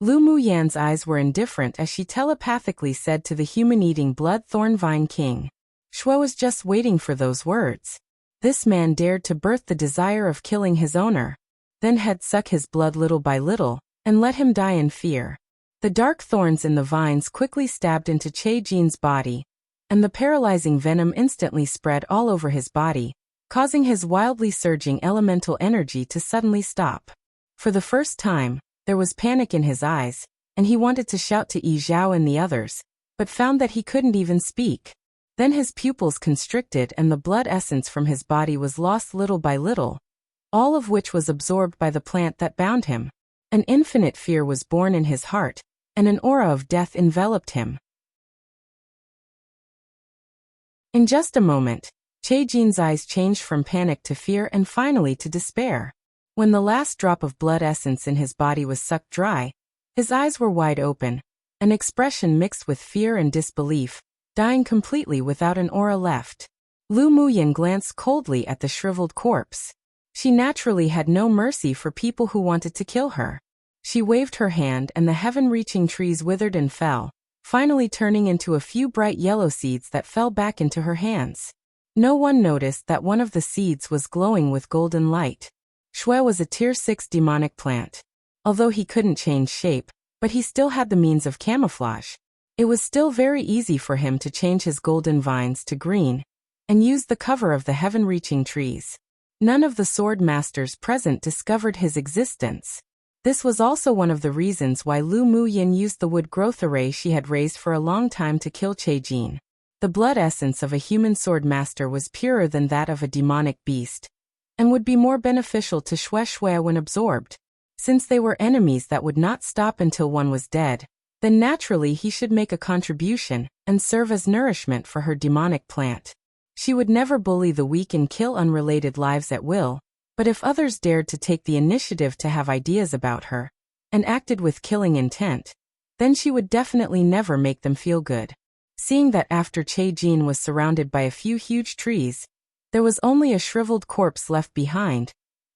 Lu Muyan's eyes were indifferent as she telepathically said to the human-eating blood thorn vine king. Shue was just waiting for those words. This man dared to birth the desire of killing his owner, then had suck his blood little by little, and let him die in fear. The dark thorns in the vines quickly stabbed into Che Jin's body, and the paralyzing venom instantly spread all over his body, causing his wildly surging elemental energy to suddenly stop. For the first time, there was panic in his eyes, and he wanted to shout to Yi Zhao and the others, but found that he couldn't even speak. Then his pupils constricted and the blood essence from his body was lost little by little, all of which was absorbed by the plant that bound him. An infinite fear was born in his heart, and an aura of death enveloped him. In just a moment, Che Jin's eyes changed from panic to fear and finally to despair. When the last drop of blood essence in his body was sucked dry, his eyes were wide open, an expression mixed with fear and disbelief, dying completely without an aura left. Lu Muyan glanced coldly at the shriveled corpse. She naturally had no mercy for people who wanted to kill her. She waved her hand and the heaven-reaching trees withered and fell, finally turning into a few bright yellow seeds that fell back into her hands. No one noticed that one of the seeds was glowing with golden light. Shue was a Tier 6 demonic plant. Although he couldn't change shape, but he still had the means of camouflage. It was still very easy for him to change his golden vines to green, and use the cover of the heaven-reaching trees. None of the sword masters present discovered his existence. This was also one of the reasons why Lu Muyin used the wood growth array she had raised for a long time to kill Che Jin. The blood essence of a human sword master was purer than that of a demonic beast, and would be more beneficial to Shue Shue when absorbed. Since they were enemies that would not stop until one was dead, then naturally he should make a contribution and serve as nourishment for her demonic plant. She would never bully the weak and kill unrelated lives at will, but if others dared to take the initiative to have ideas about her, and acted with killing intent, then she would definitely never make them feel good. Seeing that after Che Jin was surrounded by a few huge trees, there was only a shriveled corpse left behind,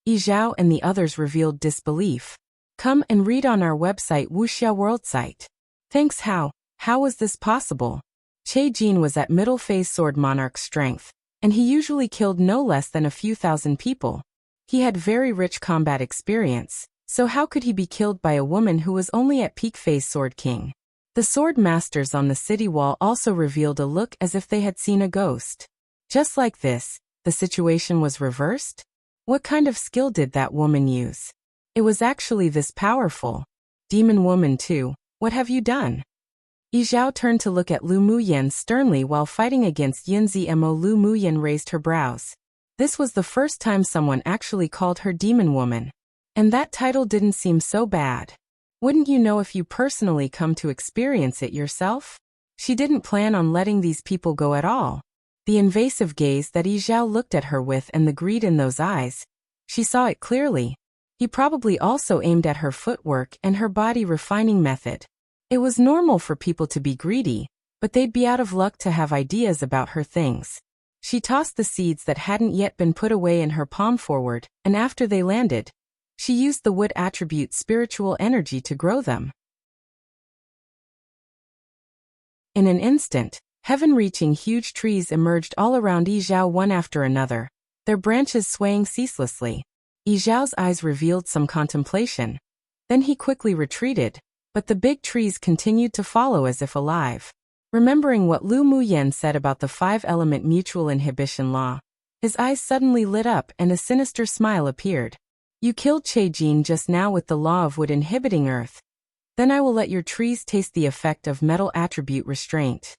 Yi Zhao and the others revealed disbelief. Come and read on our website Wuxia World Site. Thanks. How was this possible? Che Jin was at middle phase sword monarch strength, and he usually killed no less than a few thousand people. He had very rich combat experience, so how could he be killed by a woman who was only at peak phase sword king? The sword masters on the city wall also revealed a look as if they had seen a ghost. Just like this, the situation was reversed? What kind of skill did that woman use? It was actually this powerful. Demon woman too, what have you done? Yi Zhao turned to look at Lu Muyan sternly while fighting against Yunzi Mo. Lu Muyan raised her brows. This was the first time someone actually called her demon woman. And that title didn't seem so bad. Wouldn't you know if you personally come to experience it yourself? She didn't plan on letting these people go at all. The invasive gaze that Yi Zhao looked at her with and the greed in those eyes, she saw it clearly. He probably also aimed at her footwork and her body refining method. It was normal for people to be greedy, but they'd be out of luck to have ideas about her things. She tossed the seeds that hadn't yet been put away in her palm forward, and after they landed, she used the wood attribute spiritual energy to grow them. In an instant, heaven-reaching huge trees emerged all around Yi Zhao one after another, their branches swaying ceaselessly. Yi Zhao's eyes revealed some contemplation. Then he quickly retreated, but the big trees continued to follow as if alive. Remembering what Lu Muyan said about the 5-element mutual inhibition law, his eyes suddenly lit up and a sinister smile appeared. You killed Che Jin just now with the law of wood inhibiting earth. Then I will let your trees taste the effect of metal attribute restraint.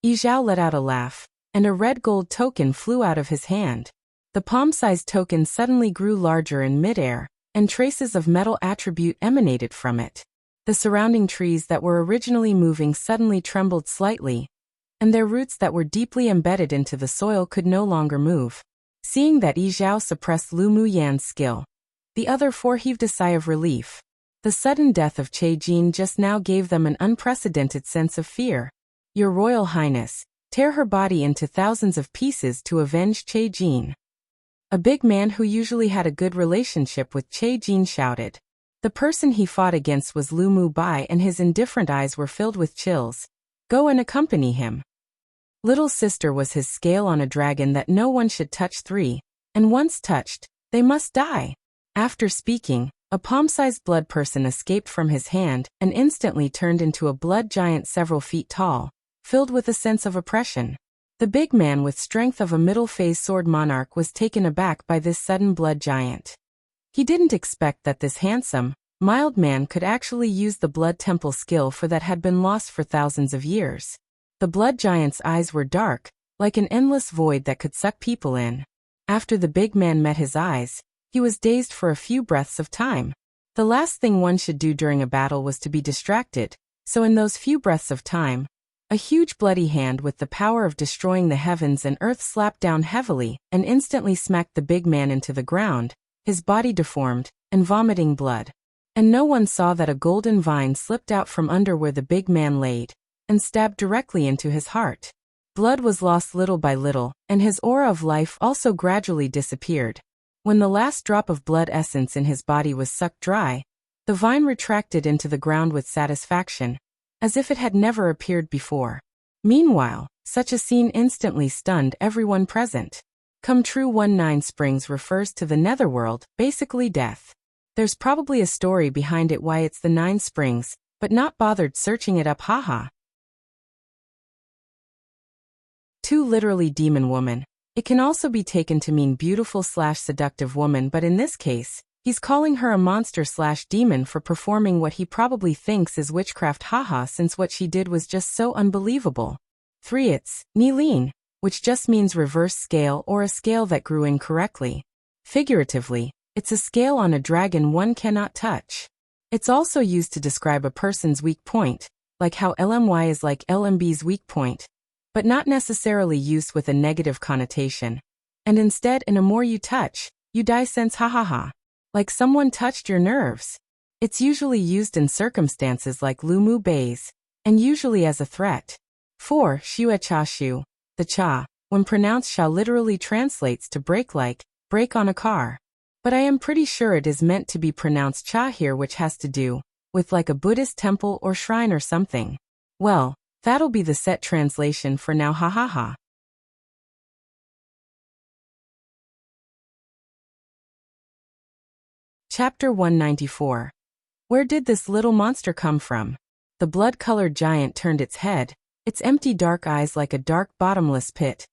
Yizhao let out a laugh, and a red gold token flew out of his hand. The palm-sized token suddenly grew larger in midair, and traces of metal attribute emanated from it. The surrounding trees that were originally moving suddenly trembled slightly, and their roots that were deeply embedded into the soil could no longer move. Seeing that Yizhao suppressed Lu Muyan's skill, the other four heaved a sigh of relief. The sudden death of Che Jin just now gave them an unprecedented sense of fear. Your Royal Highness, tear her body into thousands of pieces to avenge Che Jin. A big man who usually had a good relationship with Che Jin shouted. The person he fought against was Lu Mu Bai, and his indifferent eyes were filled with chills. Go and accompany him. Little sister was his scale on a dragon that no one should touch 3, and once touched, they must die. After speaking, a palm-sized blood person escaped from his hand and instantly turned into a blood giant several feet tall, filled with a sense of oppression. The big man with strength of a middle-phase sword monarch was taken aback by this sudden blood giant. He didn't expect that this handsome, mild man could actually use the blood temple skill for that had been lost for thousands of years. The blood giant's eyes were dark, like an endless void that could suck people in. After the big man met his eyes, he was dazed for a few breaths of time. The last thing one should do during a battle was to be distracted, so in those few breaths of time, a huge bloody hand with the power of destroying the heavens and earth slapped down heavily and instantly smacked the big man into the ground, his body deformed, and vomiting blood. And no one saw that a golden vine slipped out from under where the big man laid, and stabbed directly into his heart. Blood was lost little by little, and his aura of life also gradually disappeared. When the last drop of blood essence in his body was sucked dry, the vine retracted into the ground with satisfaction, as if it had never appeared before. Meanwhile, such a scene instantly stunned everyone present. Come True 19 Springs refers to the netherworld, basically death. There's probably a story behind it why it's the 9 Springs, but not bothered searching it up, haha. 2 Literally demon woman. It can also be taken to mean beautiful/seductive woman, but in this case, he's calling her a monster/demon for performing what he probably thinks is witchcraft, haha, since what she did was just so unbelievable. 3 It's Nilin, which just means reverse scale or a scale that grew incorrectly. Figuratively, it's a scale on a dragon one cannot touch. It's also used to describe a person's weak point, like how LMY is like LMB's weak point, but not necessarily used with a negative connotation. And instead, in a more you touch, you die sense, hahaha. Like someone touched your nerves. It's usually used in circumstances like Lu Mu Bai's, and usually as a threat. 4 Shue Cha Shu. The cha, when pronounced sha, literally translates to break, like break on a car. But I am pretty sure it is meant to be pronounced cha here, which has to do with like a Buddhist temple or shrine or something. Well, that'll be the set translation for now, hahaha. Chapter 194. Where did this little monster come from? The blood-colored giant turned its head, its empty dark eyes like a dark bottomless pit,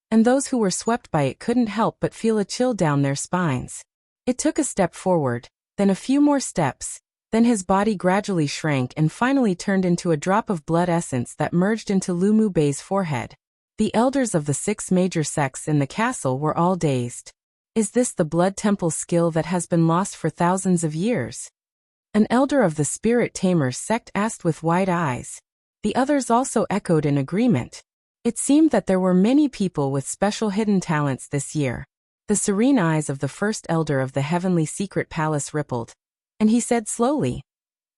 and those who were swept by it couldn't help but feel a chill down their spines. It took a step forward, then a few more steps, then his body gradually shrank and finally turned into a drop of blood essence that merged into Lu Mu Bai's forehead. The elders of the 6 major sects in the castle were all dazed. Is this the blood temple skill that has been lost for thousands of years? An elder of the Spirit Tamers sect asked with wide eyes. The others also echoed in agreement. It seemed that there were many people with special hidden talents this year. The serene eyes of the first elder of the heavenly secret palace rippled, and he said slowly,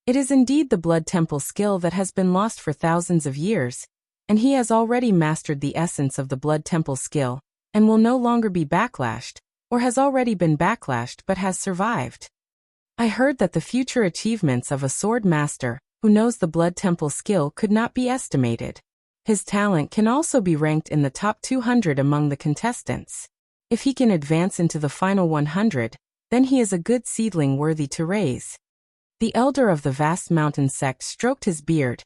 "It is indeed the blood temple skill that has been lost for thousands of years, and he has already mastered the essence of the blood temple skill, and will no longer be backlashed, or has already been backlashed but has survived. I heard that the future achievements of a sword master who knows the blood temple skill could not be estimated. His talent can also be ranked in the top 200 among the contestants. If he can advance into the final 100, then he is a good seedling worthy to raise." The elder of the vast mountain sect stroked his beard,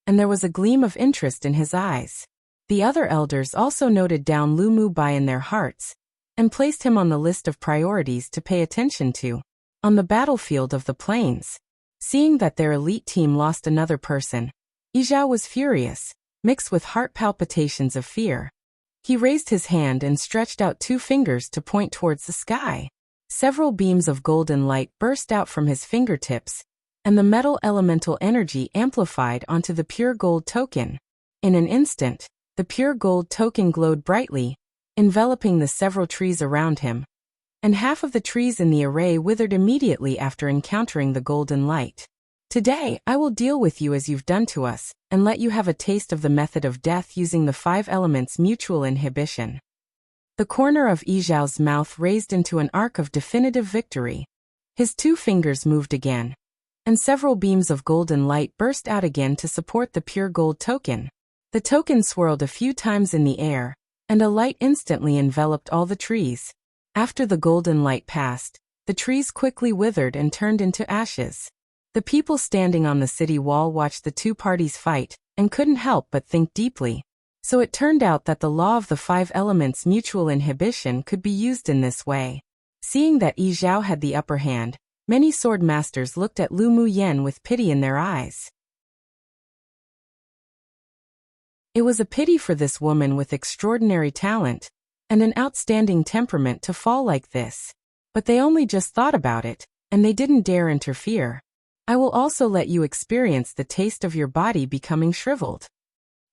and there was a gleam of interest in his eyes. The other elders also noted down Lu Mu Bai in their hearts, and placed him on the list of priorities to pay attention to. On the battlefield of the plains, seeing that their elite team lost another person, Yizhao was furious. mixed with heart palpitations of fear. He raised his hand and stretched out 2 fingers to point towards the sky. Several beams of golden light burst out from his fingertips, and the metal elemental energy amplified onto the pure gold token. In an instant, the pure gold token glowed brightly, enveloping the several trees around him, and half of the trees in the array withered immediately after encountering the golden light. Today, I will deal with you as you've done to us, and let you have a taste of the method of death using the 5 elements mutual inhibition. The corner of Yijiao's mouth raised into an arc of definitive victory. His 2 fingers moved again, and several beams of golden light burst out again to support the pure gold token. The token swirled a few times in the air, and a light instantly enveloped all the trees. After the golden light passed, the trees quickly withered and turned into ashes. The people standing on the city wall watched the 2 parties fight, and couldn't help but think deeply. So it turned out that the law of the 5 elements mutual inhibition could be used in this way. Seeing that Yijiao had the upper hand, many sword masters looked at Lu Muyan with pity in their eyes. It was a pity for this woman with extraordinary talent and an outstanding temperament to fall like this. But they only just thought about it, and they didn't dare interfere. I will also let you experience the taste of your body becoming shriveled.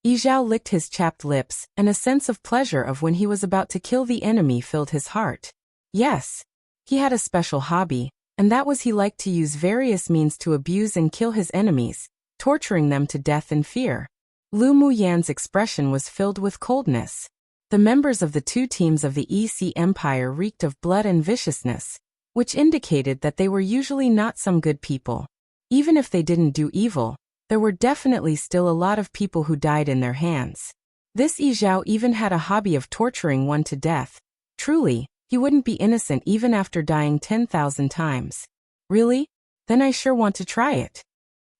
Yijiao licked his chapped lips, and a sense of pleasure of when he was about to kill the enemy filled his heart. Yes, he had a special hobby, and that was he liked to use various means to abuse and kill his enemies, torturing them to death in fear. Lu Muyan's expression was filled with coldness. The members of the 2 teams of the EC Empire reeked of blood and viciousness, which indicated that they were usually not some good people. Even if they didn't do evil, there were definitely still a lot of people who died in their hands. This Yijiao even had a hobby of torturing one to death. Truly, he wouldn't be innocent even after dying 10,000 times. Really? Then I sure want to try it.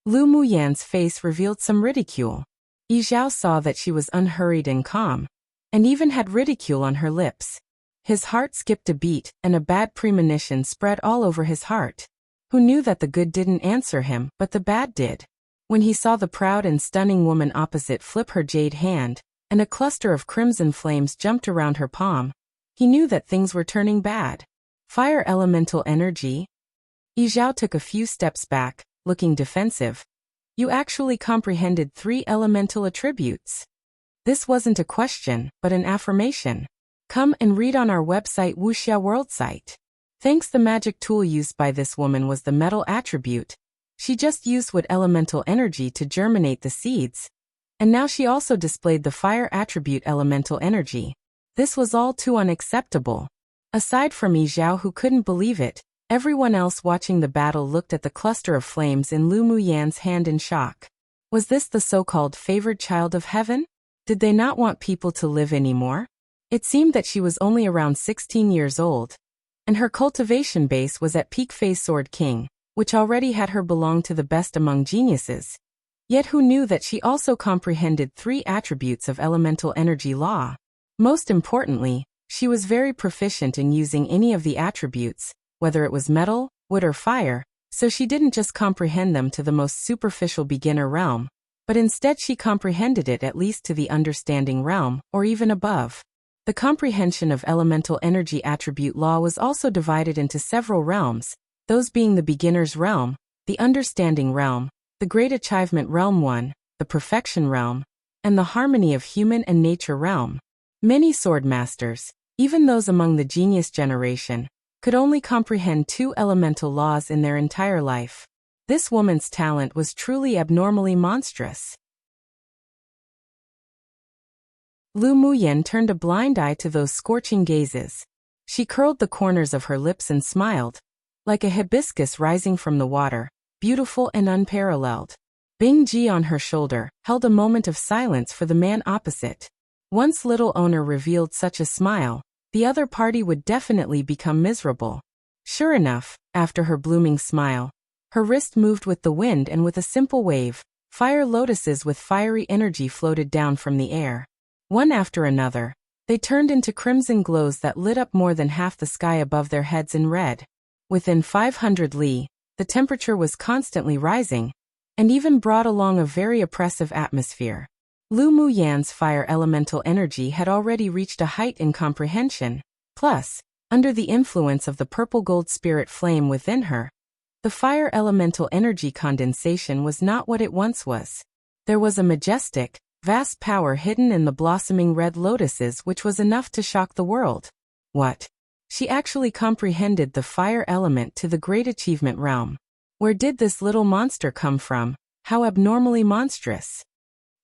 Lu Muyan's face revealed some ridicule. Yijiao saw that she was unhurried and calm, and even had ridicule on her lips. His heart skipped a beat, and a bad premonition spread all over his heart. Who knew that the good didn't answer him, but the bad did? When he saw the proud and stunning woman opposite flip her jade hand, and a cluster of crimson flames jumped around her palm, he knew that things were turning bad. Fire elemental energy? Yijiao took a few steps back, looking defensive. You actually comprehended 3 elemental attributes. This wasn't a question, but an affirmation. Come and read on our website Wuxia World site. Thanks, the magic tool used by this woman was the metal attribute. She just used wood elemental energy to germinate the seeds. And now she also displayed the fire attribute elemental energy. This was all too unacceptable. Aside from Yijiao, who couldn't believe it, everyone else watching the battle looked at the cluster of flames in Lu Muyan's hand in shock. Was this the so-called favored child of heaven? Did they not want people to live anymore? It seemed that she was only around 16 years old, and her cultivation base was at peak phase Sword King, which already had her belong to the best among geniuses. Yet who knew that she also comprehended 3 attributes of elemental energy law? Most importantly, she was very proficient in using any of the attributes, whether it was metal, wood or fire, so she didn't just comprehend them to the most superficial beginner realm, but instead she comprehended it at least to the understanding realm, or even above. The comprehension of elemental energy attribute law was also divided into several realms, those being the beginner's realm, the understanding realm, the great achievement realm 1, the perfection realm, and the harmony of human and nature realm. Many sword masters, even those among the genius generation, could only comprehend 2 elemental laws in their entire life. This woman's talent was truly abnormally monstrous. Lu Muyan turned a blind eye to those scorching gazes. She curled the corners of her lips and smiled, like a hibiscus rising from the water, beautiful and unparalleled. Bing Ji on her shoulder held a moment of silence for the man opposite. Once little owner revealed such a smile, the other party would definitely become miserable. Sure enough, after her blooming smile, her wrist moved with the wind, and with a simple wave, fire lotuses with fiery energy floated down from the air. One after another, they turned into crimson glows that lit up more than half the sky above their heads in red. Within 500 li, the temperature was constantly rising, and even brought along a very oppressive atmosphere. Lu Muyan's fire elemental energy had already reached a height in comprehension. Plus, under the influence of the purple gold spirit flame within her, the fire elemental energy condensation was not what it once was. There was a majestic, vast power hidden in the blossoming red lotuses which was enough to shock the world. What? She actually comprehended the fire element to the great achievement realm. Where did this little monster come from? How abnormally monstrous.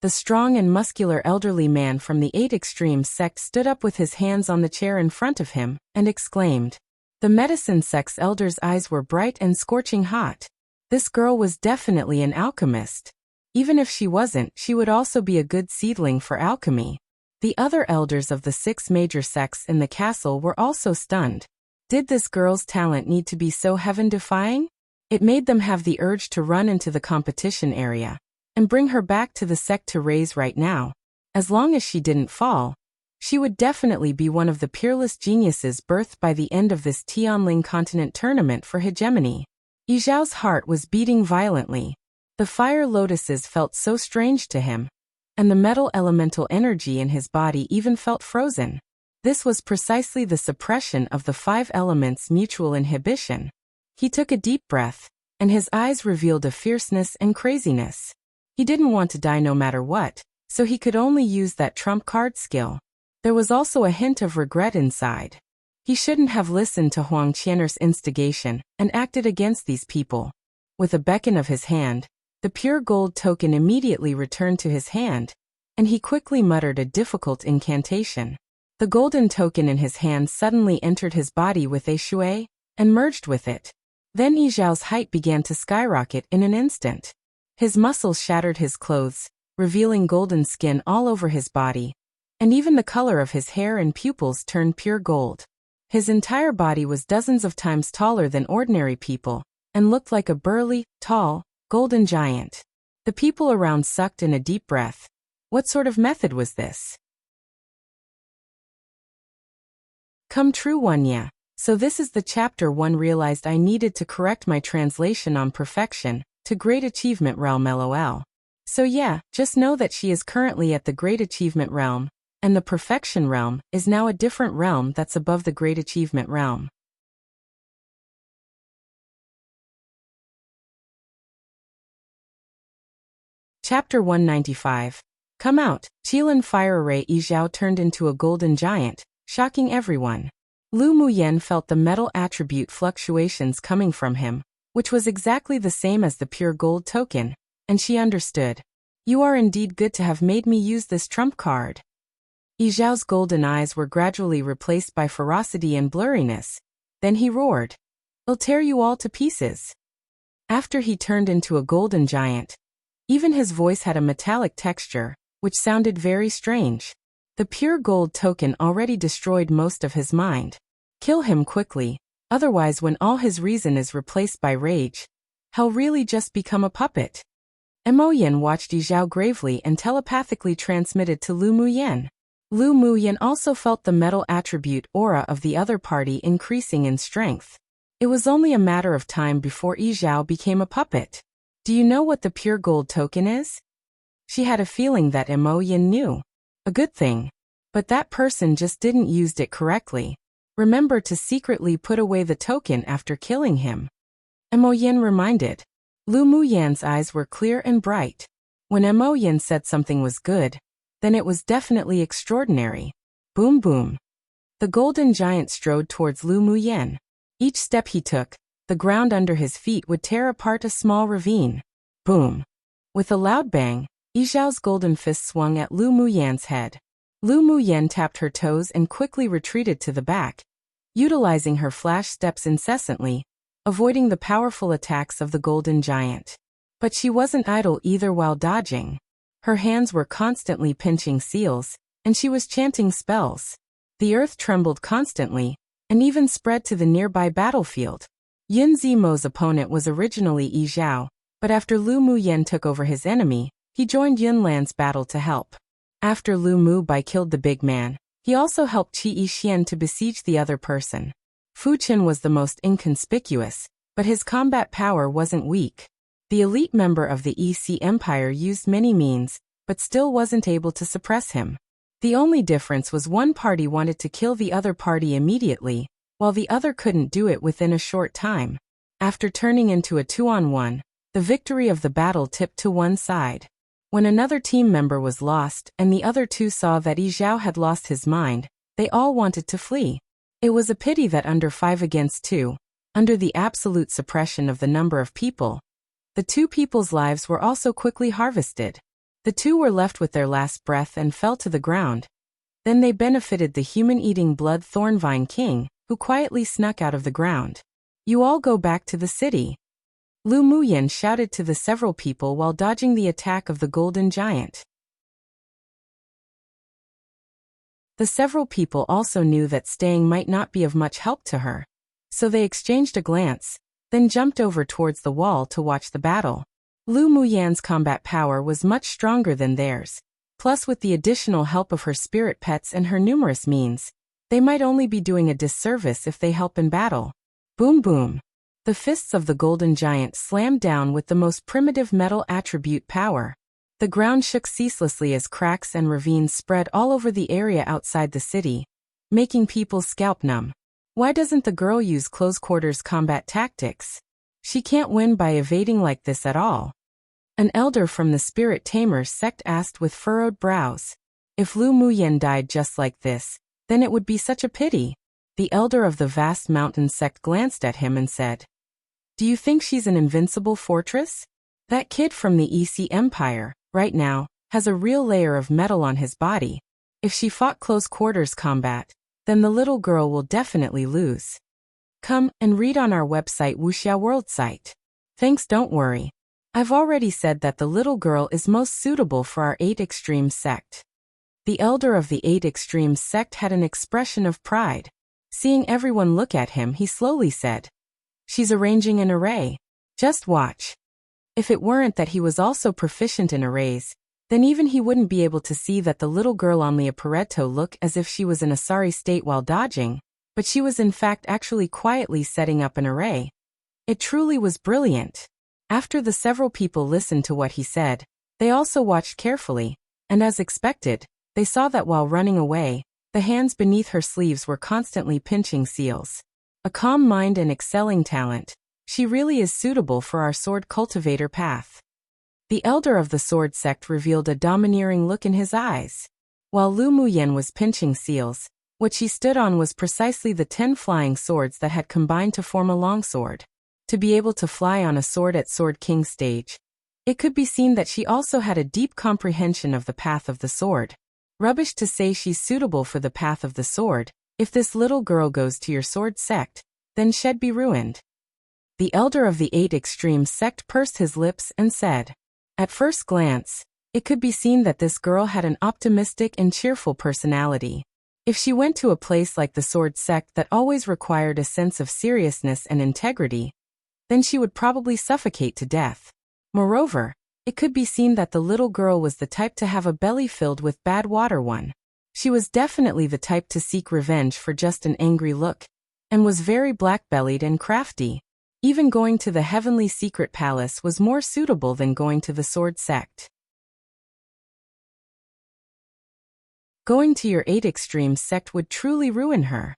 The strong and muscular elderly man from the 8 Extremes sect stood up with his hands on the chair in front of him, and exclaimed. The medicine sect's elder's eyes were bright and scorching hot. This girl was definitely an alchemist. Even if she wasn't, she would also be a good seedling for alchemy. The other elders of the 6 major sects in the castle were also stunned. Did this girl's talent need to be so heaven-defying? It made them have the urge to run into the competition area and bring her back to the sect to raise right now. As long as she didn't fall, she would definitely be one of the peerless geniuses birthed by the end of this Tianling continent tournament for hegemony. Yi Zhao's heart was beating violently. The fire lotuses felt so strange to him, and the metal elemental energy in his body even felt frozen. This was precisely the suppression of the 5 elements' mutual inhibition. He took a deep breath, and his eyes revealed a fierceness and craziness. He didn't want to die no matter what, so he could only use that trump card skill. There was also a hint of regret inside. He shouldn't have listened to Huang Qian'er's instigation and acted against these people. With a beckon of his hand, the pure gold token immediately returned to his hand, and he quickly muttered a difficult incantation. The golden token in his hand suddenly entered his body with a shui, and merged with it. Then Yi Zhao's height began to skyrocket in an instant. His muscles shattered his clothes, revealing golden skin all over his body, and even the color of his hair and pupils turned pure gold. His entire body was dozens of times taller than ordinary people, and looked like a burly, tall, golden giant. The people around sucked in a deep breath. What sort of method was this? Come true one, yeah. So this is the chapter 1 realized I needed to correct my translation on perfection to Great Achievement Realm LOL. So yeah, just know that she is currently at the Great Achievement Realm, and the Perfection Realm is now a different realm that's above the Great Achievement Realm. Chapter 195. Come out. Qilin Fire Ray Yi Zhao turned into a golden giant, shocking everyone. Lu Muyan felt the metal attribute fluctuations coming from him, which was exactly the same as the pure gold token, and she understood. You are indeed good to have made me use this trump card. Yi Zhao's golden eyes were gradually replaced by ferocity and blurriness. Then he roared. I'll tear you all to pieces. After he turned into a golden giant, even his voice had a metallic texture, which sounded very strange. The pure gold token already destroyed most of his mind. Kill him quickly. Otherwise, when all his reason is replaced by rage, he'll really just become a puppet. Emoyan watched Yi Zhao gravely and telepathically transmitted to Lu Muyan. Lu Muyan also felt the metal attribute aura of the other party increasing in strength. It was only a matter of time before Yi Zhao became a puppet. Do you know what the pure gold token is? She had a feeling that Emoyan knew. A good thing. But that person just didn't use it correctly. Remember to secretly put away the token after killing him. Emoyan reminded. Lu Muyan's eyes were clear and bright. When Emoyan said something was good, then it was definitely extraordinary. Boom boom. The golden giant strode towards Lu Muyan. Each step he took, the ground under his feet would tear apart a small ravine. Boom. With a loud bang, Yi Zhao's golden fist swung at Lu Muyan's head. Lu Muyan tapped her toes and quickly retreated to the back, utilizing her flash steps incessantly, avoiding the powerful attacks of the golden giant. But she wasn't idle either while dodging. Her hands were constantly pinching seals, and she was chanting spells. The earth trembled constantly, and even spread to the nearby battlefield. Yun Zimo's opponent was originally Yi Zhao, but after Lu Muyan took over his enemy, he joined Yunlan's battle to help. After Lu Mubai killed the big man, he also helped Qi Yixian to besiege the other person. Fu Qin was the most inconspicuous, but his combat power wasn't weak. The elite member of the EC Empire used many means, but still wasn't able to suppress him. The only difference was one party wanted to kill the other party immediately, while the other couldn't do it within a short time. After turning into a 2-on-1, the victory of the battle tipped to one side. When another team member was lost and the other two saw that Yi Zhao had lost his mind, they all wanted to flee. It was a pity that under 5 against 2, under the absolute suppression of the number of people, the two people's lives were also quickly harvested. The two were left with their last breath and fell to the ground. Then they benefited the human-eating blood Thornvine King, who quietly snuck out of the ground. "You all go back to the city," Lu Muyan shouted to the several people while dodging the attack of the golden giant. The several people also knew that staying might not be of much help to her, so they exchanged a glance, then jumped over towards the wall to watch the battle. Lu Muyan's combat power was much stronger than theirs, plus with the additional help of her spirit pets and her numerous means, they might only be doing a disservice if they help in battle. Boom boom. The fists of the golden giant slammed down with the most primitive metal attribute power. The ground shook ceaselessly as cracks and ravines spread all over the area outside the city, making people scalp numb. Why doesn't the girl use close quarters combat tactics? She can't win by evading like this at all. An elder from the Spirit Tamers sect asked with furrowed brows. If Lu Muyan died just like this, then it would be such a pity. The elder of the vast mountain sect glanced at him and said, "Do you think she's an invincible fortress? That kid from the EC Empire, right now, has a real layer of metal on his body. If she fought close quarters combat, then the little girl will definitely lose. Come and read on our website Wuxia World site. Thanks, don't worry. I've already said that the little girl is most suitable for our 8 Extremes sect." The elder of the 8 Extremes sect had an expression of pride. Seeing everyone look at him, he slowly said, "She's arranging an array. Just watch." If it weren't that he was also proficient in arrays, then even he wouldn't be able to see that the little girl on the Pareto looked as if she was in a sorry state while dodging, but she was in fact actually quietly setting up an array. It truly was brilliant. After the several people listened to what he said, they also watched carefully, and as expected, they saw that while running away, the hands beneath her sleeves were constantly pinching seals. A calm mind and excelling talent, she really is suitable for our sword cultivator path. The elder of the sword sect revealed a domineering look in his eyes. While Lu Muyan was pinching seals, what she stood on was precisely the 10 flying swords that had combined to form a longsword. To be able to fly on a sword at Sword King stage, it could be seen that she also had a deep comprehension of the path of the sword. Rubbish to say she's suitable for the path of the sword. If this little girl goes to your sword sect, then she'd be ruined. The elder of the 8 Extremes sect pursed his lips and said, "At first glance, it could be seen that this girl had an optimistic and cheerful personality. If she went to a place like the sword sect that always required a sense of seriousness and integrity, then she would probably suffocate to death. Moreover, it could be seen that the little girl was the type to have a belly filled with bad water. She was definitely the type to seek revenge for just an angry look, and was very black-bellied and crafty. Even going to the Heavenly Secret Palace was more suitable than going to the sword sect. Going to your 8 Extremes sect would truly ruin her."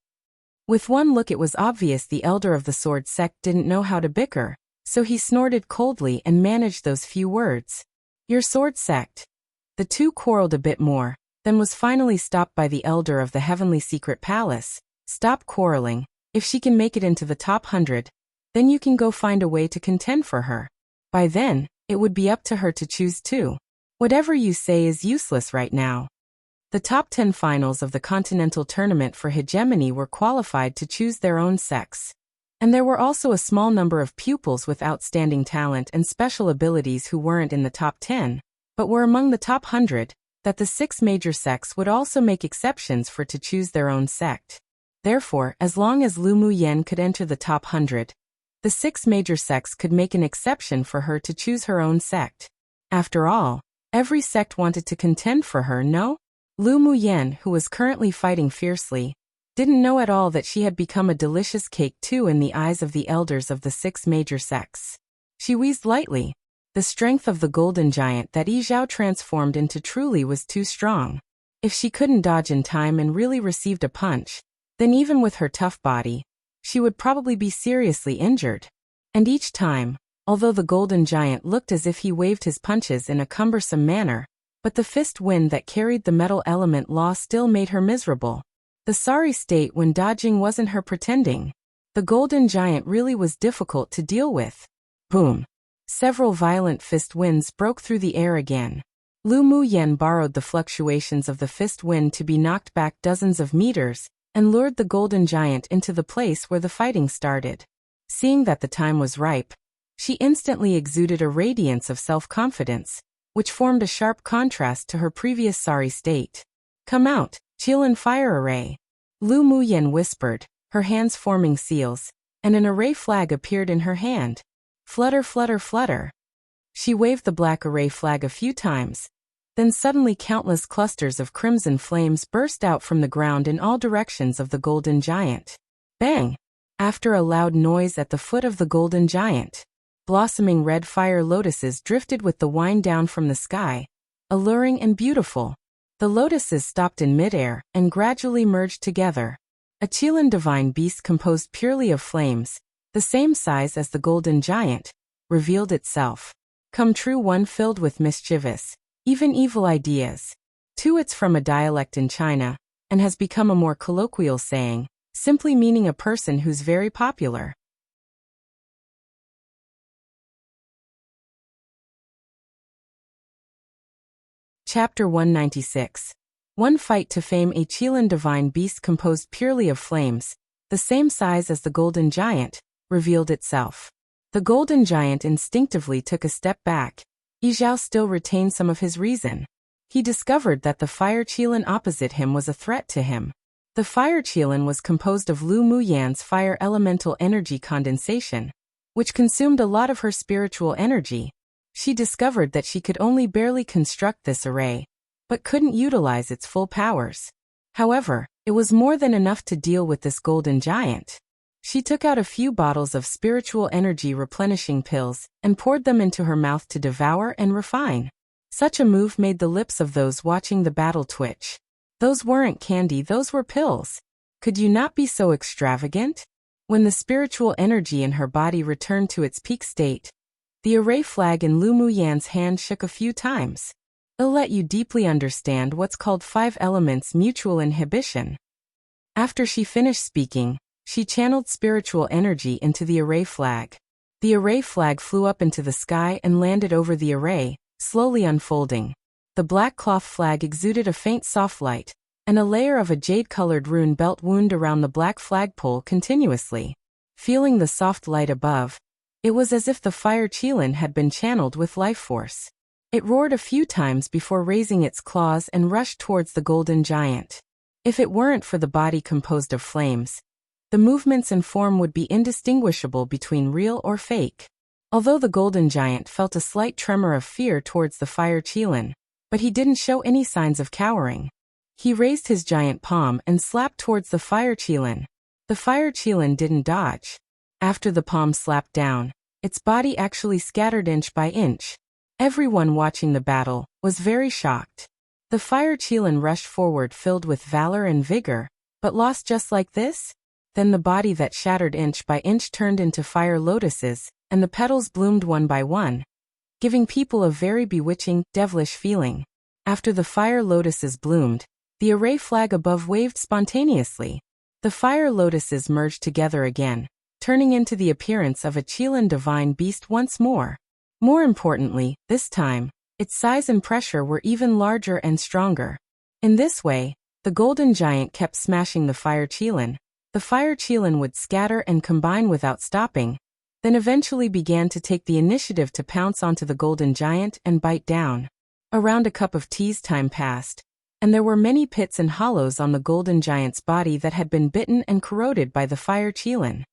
With one look it was obvious the elder of the sword sect didn't know how to bicker, so he snorted coldly and managed those few words. "Your sword sect." The two quarreled a bit more, then was finally stopped by the elder of the Heavenly Secret Palace. "Stop quarreling. If she can make it into the top 100, then you can go find a way to contend for her. By then, it would be up to her to choose too. Whatever you say is useless right now." The top 10 finals of the Continental Tournament for Hegemony were qualified to choose their own sects. And there were also a small number of pupils with outstanding talent and special abilities who weren't in the top 10, but were among the top 100, that the 6 major sects would also make exceptions for to choose their own sect. Therefore, as long as Lu Muyan could enter the top 100, the 6 major sects could make an exception for her to choose her own sect. After all, every sect wanted to contend for her, no? Lu Muyan, who was currently fighting fiercely, didn't know at all that she had become a delicious cake too in the eyes of the elders of the 6 major sects. She wheezed lightly. The strength of the golden giant that Yi Zhao transformed into truly was too strong. If she couldn't dodge in time and really received a punch, then even with her tough body, she would probably be seriously injured. And each time, although the golden giant looked as if he waved his punches in a cumbersome manner, but the fist wind that carried the metal element law still made her miserable. The sorry state when dodging wasn't her pretending. The golden giant really was difficult to deal with. Boom! Several violent fist winds broke through the air again. Lu Muyan borrowed the fluctuations of the fist wind to be knocked back dozens of meters, and lured the golden giant into the place where the fighting started. Seeing that the time was ripe, she instantly exuded a radiance of self-confidence, which formed a sharp contrast to her previous sorry state. "Come out, Qilin fire array," Lu Muyan whispered, her hands forming seals, and an array flag appeared in her hand. Flutter, flutter, flutter. She waved the black array flag a few times. Then suddenly countless clusters of crimson flames burst out from the ground in all directions of the golden giant. Bang! After a loud noise at the foot of the golden giant, blossoming red fire lotuses drifted with the wind down from the sky, alluring and beautiful. The lotuses stopped in midair and gradually merged together. A Qilin divine beast composed purely of flames, the same size as the golden giant, revealed itself. Come true, one filled with mischievous, even evil ideas. 2. It's from a dialect in China, and has become a more colloquial saying, simply meaning a person who's very popular. Chapter 196. One fight to fame. A Qilin divine beast composed purely of flames, the same size as the golden giant, revealed itself. The golden giant instinctively took a step back. Yi Zhao still retained some of his reason. He discovered that the fire Qilin opposite him was a threat to him. The fire Qilin was composed of Lu Muyan's fire elemental energy condensation, which consumed a lot of her spiritual energy. She discovered that she could only barely construct this array, but couldn't utilize its full powers. However, it was more than enough to deal with this golden giant. She took out a few bottles of spiritual energy replenishing pills and poured them into her mouth to devour and refine. Such a move made the lips of those watching the battle twitch. Those weren't candy, those were pills. Could you not be so extravagant? When the spiritual energy in her body returned to its peak state, the array flag in Lu Muyan's hand shook a few times. It'll let you deeply understand what's called 5 elements mutual inhibition. After she finished speaking, she channeled spiritual energy into the array flag. The array flag flew up into the sky and landed over the array, slowly unfolding. The black cloth flag exuded a faint soft light, and a layer of a jade-colored rune belt wound around the black flagpole continuously. Feeling the soft light above, it was as if the fire Qilin had been channeled with life force. It roared a few times before raising its claws and rushed towards the golden giant. If it weren't for the body composed of flames, the movements and form would be indistinguishable between real or fake. Although the golden giant felt a slight tremor of fear towards the fire Qilin, but he didn't show any signs of cowering. He raised his giant palm and slapped towards the fire Qilin. The fire Qilin didn't dodge. After the palm slapped down, its body actually scattered inch by inch. Everyone watching the battle was very shocked. The fire Qilin rushed forward filled with valor and vigor, but lost just like this? Then the body that shattered inch by inch turned into fire lotuses, and the petals bloomed one by one, giving people a very bewitching, devilish feeling. After the fire lotuses bloomed, the array flag above waved spontaneously. The fire lotuses merged together again, turning into the appearance of a Qilin divine beast once more. More importantly, this time, its size and pressure were even larger and stronger. In this way, the golden giant kept smashing the fire Qilin. The fire Qilin would scatter and combine without stopping, then eventually began to take the initiative to pounce onto the golden giant and bite down. Around a cup of tea's time passed, and there were many pits and hollows on the golden giant's body that had been bitten and corroded by the fire Qilin.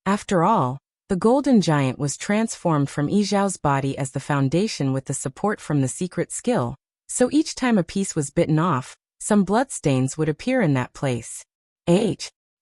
After all, the golden giant was transformed from Yi Zhao's body as the foundation with the support from the secret skill, so each time a piece was bitten off, some bloodstains would appear in that place.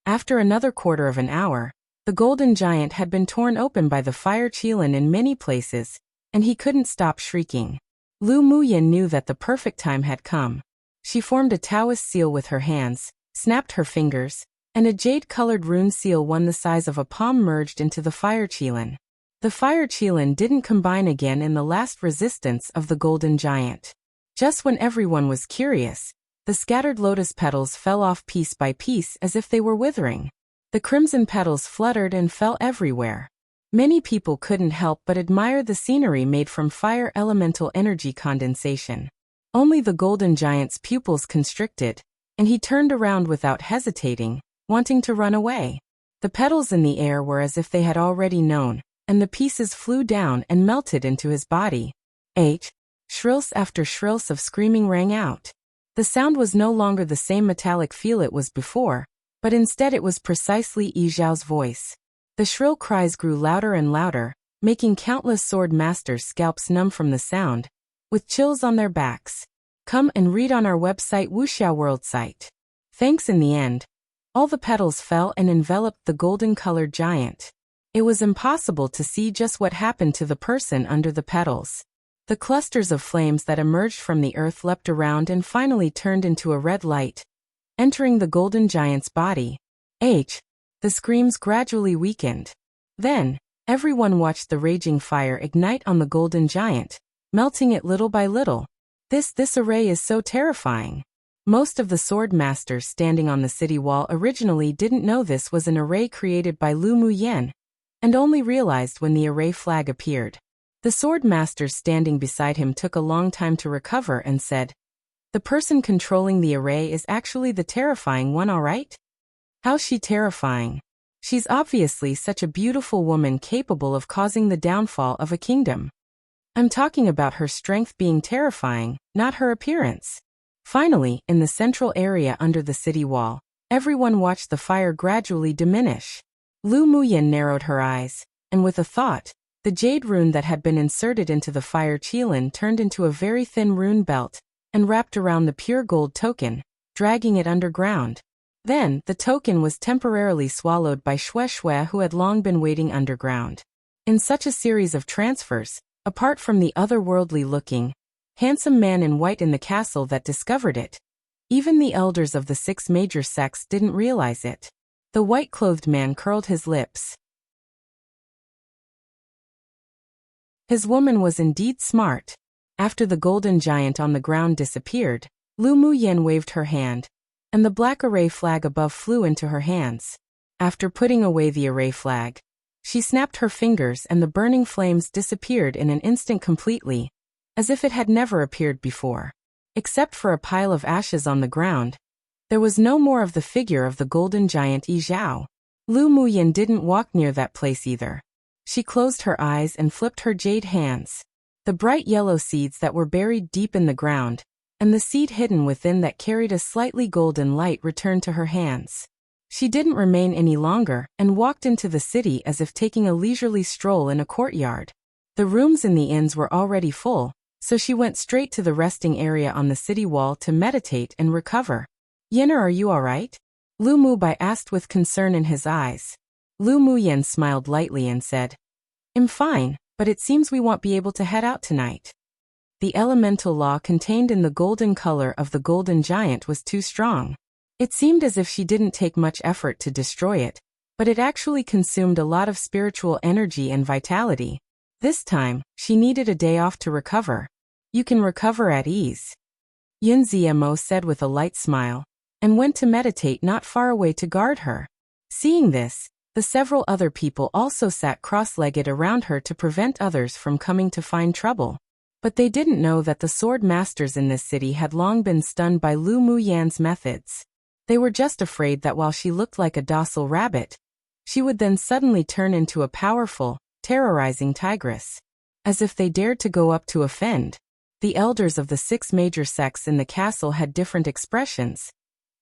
After another quarter of an hour, the The golden giant had been torn open by the fire Qilin in many places, and he couldn't stop shrieking. Lu Muyin knew that the perfect time had come. She formed a Taoist seal with her hands, snapped her fingers, and a jade-colored rune seal one the size of a palm merged into the fire Qilin. The fire Qilin didn't combine again in the last resistance of the golden giant. Just when everyone was curious, the scattered lotus petals fell off piece by piece as if they were withering. The crimson petals fluttered and fell everywhere. Many people couldn't help but admire the scenery made from fire elemental energy condensation. Only the golden giant's pupils constricted, and he turned around without hesitating, wanting to run away. The petals in the air were as if they had already known, and the pieces flew down and melted into his body. Shrills after shrills of screaming rang out. The sound was no longer the same metallic feel it was before, but instead it was precisely Yi Zhao's voice. The shrill cries grew louder and louder, making countless sword masters' scalps numb from the sound, with chills on their backs. Come and read on our website Wuxia World site. Thanks. In the end, all the petals fell and enveloped the golden-colored giant. It was impossible to see just what happened to the person under the petals. The clusters of flames that emerged from the earth leapt around and finally turned into a red light, entering the golden giant's body. The screams gradually weakened. Then, everyone watched the raging fire ignite on the golden giant, melting it little by little. This array is so terrifying. Most of the sword masters standing on the city wall originally didn't know this was an array created by Lu Muyin, and only realized when the array flag appeared. The sword masters standing beside him took a long time to recover and said, "The person controlling the array is actually the terrifying one, all right? How's she terrifying? She's obviously such a beautiful woman capable of causing the downfall of a kingdom. I'm talking about her strength being terrifying, not her appearance." Finally, in the central area under the city wall, everyone watched the fire gradually diminish. Lu Muyin narrowed her eyes, and with a thought, the jade rune that had been inserted into the fire Qilin turned into a very thin rune belt and wrapped around the pure gold token, dragging it underground. Then, the token was temporarily swallowed by Shui, who had long been waiting underground. In such a series of transfers, apart from the otherworldly-looking, handsome man in white in the castle that discovered it, even the elders of the 6 major sects didn't realize it. The white-clothed man curled his lips. His woman was indeed smart. After the golden giant on the ground disappeared, Lu Muyin waved her hand, and the black array flag above flew into her hands. After putting away the array flag, she snapped her fingers and the burning flames disappeared in an instant completely, as if it had never appeared before. Except for a pile of ashes on the ground, there was no more of the figure of the golden giant Yi Zhao. Lu Muyin didn't walk near that place either. She closed her eyes and flipped her jade hands. The bright yellow seeds that were buried deep in the ground, and the seed hidden within that carried a slightly golden light returned to her hands. She didn't remain any longer and walked into the city as if taking a leisurely stroll in a courtyard. The rooms in the inns were already full, so she went straight to the resting area on the city wall to meditate and recover. "Yenner, are you all right?" Lu Mubai asked with concern in his eyes. Lu Muyin smiled lightly and said, "I'm fine, but it seems we won't be able to head out tonight." The elemental law contained in the golden color of the golden giant was too strong. It seemed as if she didn't take much effort to destroy it, but it actually consumed a lot of spiritual energy and vitality. This time, she needed a day off to recover. "You can recover at ease," Yun Ziemo said with a light smile, and went to meditate not far away to guard her. Seeing this, the several other people also sat cross-legged around her to prevent others from coming to find trouble. But they didn't know that the sword masters in this city had long been stunned by Lu Muyin's methods. They were just afraid that while she looked like a docile rabbit, she would then suddenly turn into a powerful, terrorizing tigress. As if they dared to go up to offend. The elders of the 6 major sects in the castle had different expressions,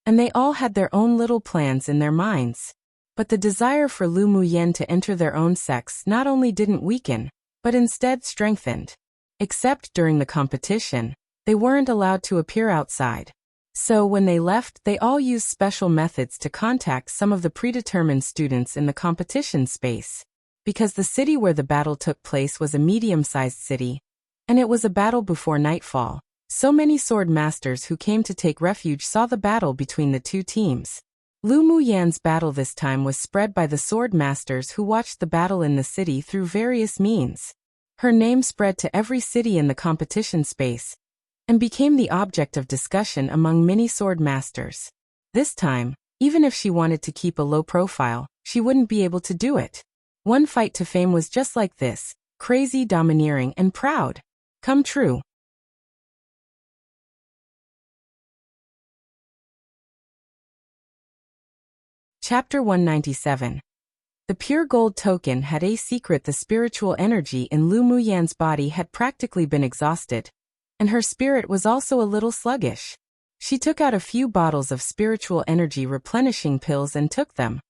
and they all had their own little plans in their minds. But the desire for Lu Muyin to enter their own sects not only didn't weaken, but instead strengthened. Except during the competition, they weren't allowed to appear outside. So when they left, they all used special methods to contact some of the predetermined students in the competition space. Because the city where the battle took place was a medium-sized city, and it was a battle before nightfall, so many sword masters who came to take refuge saw the battle between the two teams. Lu Muyan's battle this time was spread by the sword masters who watched the battle in the city through various means. Her name spread to every city in the competition space, and became the object of discussion among many sword masters. This time, even if she wanted to keep a low profile, she wouldn't be able to do it. One fight to fame was just like this, crazy, domineering, and proud. Come true. Chapter 197. The pure gold token had a secret. The spiritual energy in Lu Muyan's body had practically been exhausted, and her spirit was also a little sluggish. She took out a few bottles of spiritual energy replenishing pills and took them,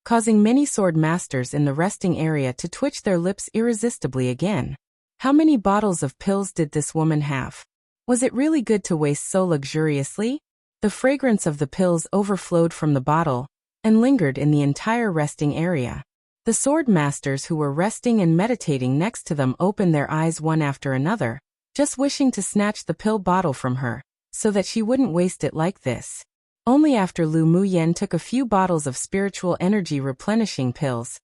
causing many sword masters in the resting area to twitch their lips irresistibly again. How many bottles of pills did this woman have? Was it really good to waste so luxuriously? The fragrance of the pills overflowed from the bottle and lingered in the entire resting area. The sword masters who were resting and meditating next to them opened their eyes one after another, just wishing to snatch the pill bottle from her, so that she wouldn't waste it like this. Only after Lu Muyan took a few bottles of spiritual energy replenishing pills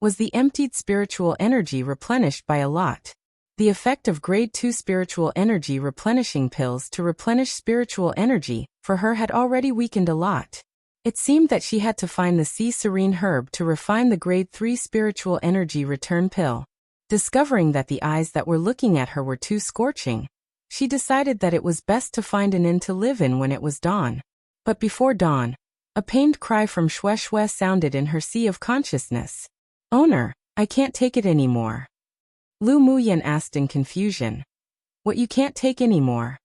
was the emptied spiritual energy replenished by a lot. The effect of grade 2 spiritual energy replenishing pills to replenish spiritual energy for her had already weakened a lot. It seemed that she had to find the sea serene herb to refine the grade 3 spiritual energy return pill. Discovering that the eyes that were looking at her were too scorching, she decided that it was best to find an inn to live in when it was dawn. But before dawn, a pained cry from Xue Xue sounded in her sea of consciousness. "Owner, I can't take it anymore." Lu Muyan asked in confusion. "What, you can't take anymore?"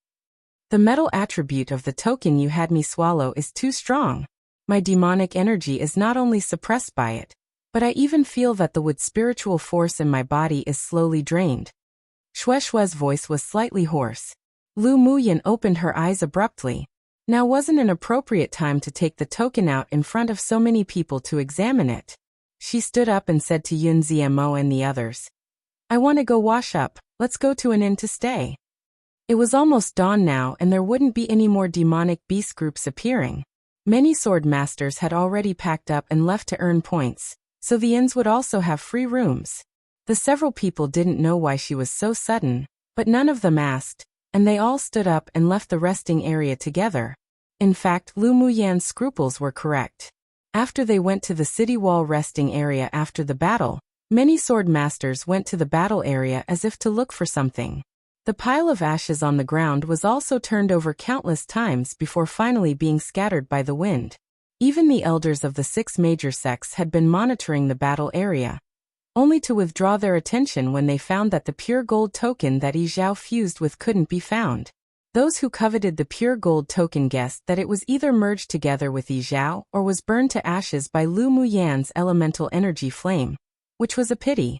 "The metal attribute of the token you had me swallow is too strong. My demonic energy is not only suppressed by it, but I even feel that the wood spiritual force in my body is slowly drained." Xue Xue's voice was slightly hoarse. Lu Muyan opened her eyes abruptly. Now wasn't an appropriate time to take the token out in front of so many people to examine it. She stood up and said to Yun Ziemo and the others, "I want to go wash up, let's go to an inn to stay." It was almost dawn now and there wouldn't be any more demonic beast groups appearing. Many sword masters had already packed up and left to earn points, so the inns would also have free rooms. The several people didn't know why she was so sudden, but none of them asked, and they all stood up and left the resting area together. In fact, Lu Muyan's scruples were correct. After they went to the city wall resting area after the battle, many sword masters went to the battle area as if to look for something. The pile of ashes on the ground was also turned over countless times before finally being scattered by the wind. Even the elders of the 6 major sects had been monitoring the battle area, only to withdraw their attention when they found that the pure gold token that Yi Zhao fused with couldn't be found. Those who coveted the pure gold token guessed that it was either merged together with Yi Zhao or was burned to ashes by Lu Muyan's elemental energy flame, which was a pity.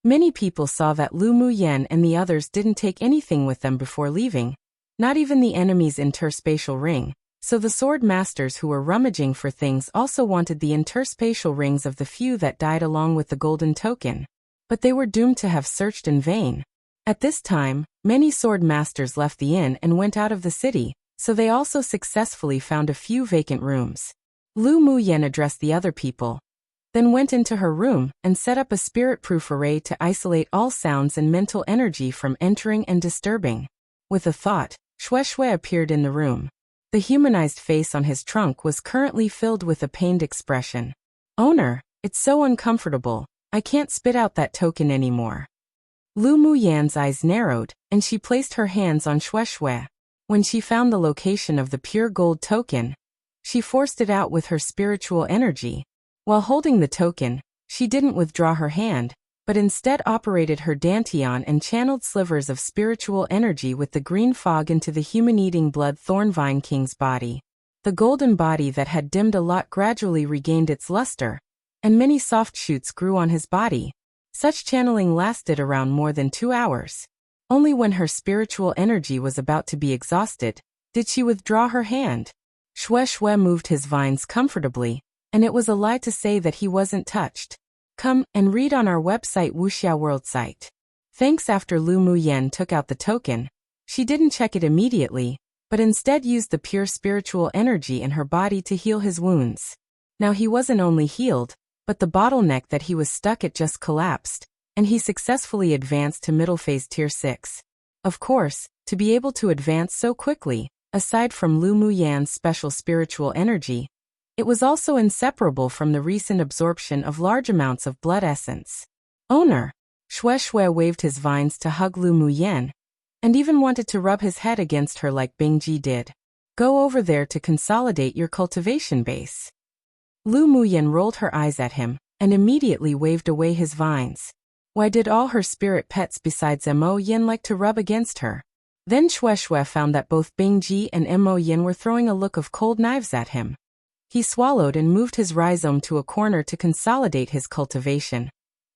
Many people saw that Lu Muyan and the others didn't take anything with them before leaving, not even the enemy's interspatial ring, so the sword masters who were rummaging for things also wanted the interspatial rings of the few that died along with the golden token. But they were doomed to have searched in vain. At this time, many sword masters left the inn and went out of the city, so they also successfully found a few vacant rooms. Lu Muyan addressed the other people, then went into her room and set up a spirit-proof array to isolate all sounds and mental energy from entering and disturbing. With a thought, Xue Xue appeared in the room. The humanized face on his trunk was currently filled with a pained expression. "Owner, it's so uncomfortable, I can't spit out that token anymore." Lu Muyan's eyes narrowed, and she placed her hands on Xue Xue. When she found the location of the pure gold token, she forced it out with her spiritual energy. While holding the token, she didn't withdraw her hand, but instead operated her dantian and channeled slivers of spiritual energy with the green fog into the human-eating blood Thornvine King's body. The golden body that had dimmed a lot gradually regained its luster, and many soft shoots grew on his body. Such channeling lasted around more than 2 hours. Only when her spiritual energy was about to be exhausted, did she withdraw her hand. Shui moved his vines comfortably, and it was a lie to say that he wasn't touched. Come and read on our website Wuxia World site. Thanks. After Lu Muyan took out the token, she didn't check it immediately, but instead used the pure spiritual energy in her body to heal his wounds. Now he wasn't only healed, but the bottleneck that he was stuck at just collapsed, and he successfully advanced to middle phase tier 6. Of course, to be able to advance so quickly, aside from Lu Muyan's special spiritual energy, it was also inseparable from the recent absorption of large amounts of blood essence. Owner. Shui waved his vines to hug Lu Muyan, and even wanted to rub his head against her like Bingji did. Go over there to consolidate your cultivation base. Lu Muyan rolled her eyes at him, and immediately waved away his vines. Why did all her spirit pets besides Mo Yin like to rub against her? Then Shui found that both Bingji and Mo Yin were throwing a look of cold knives at him. He swallowed and moved his rhizome to a corner to consolidate his cultivation,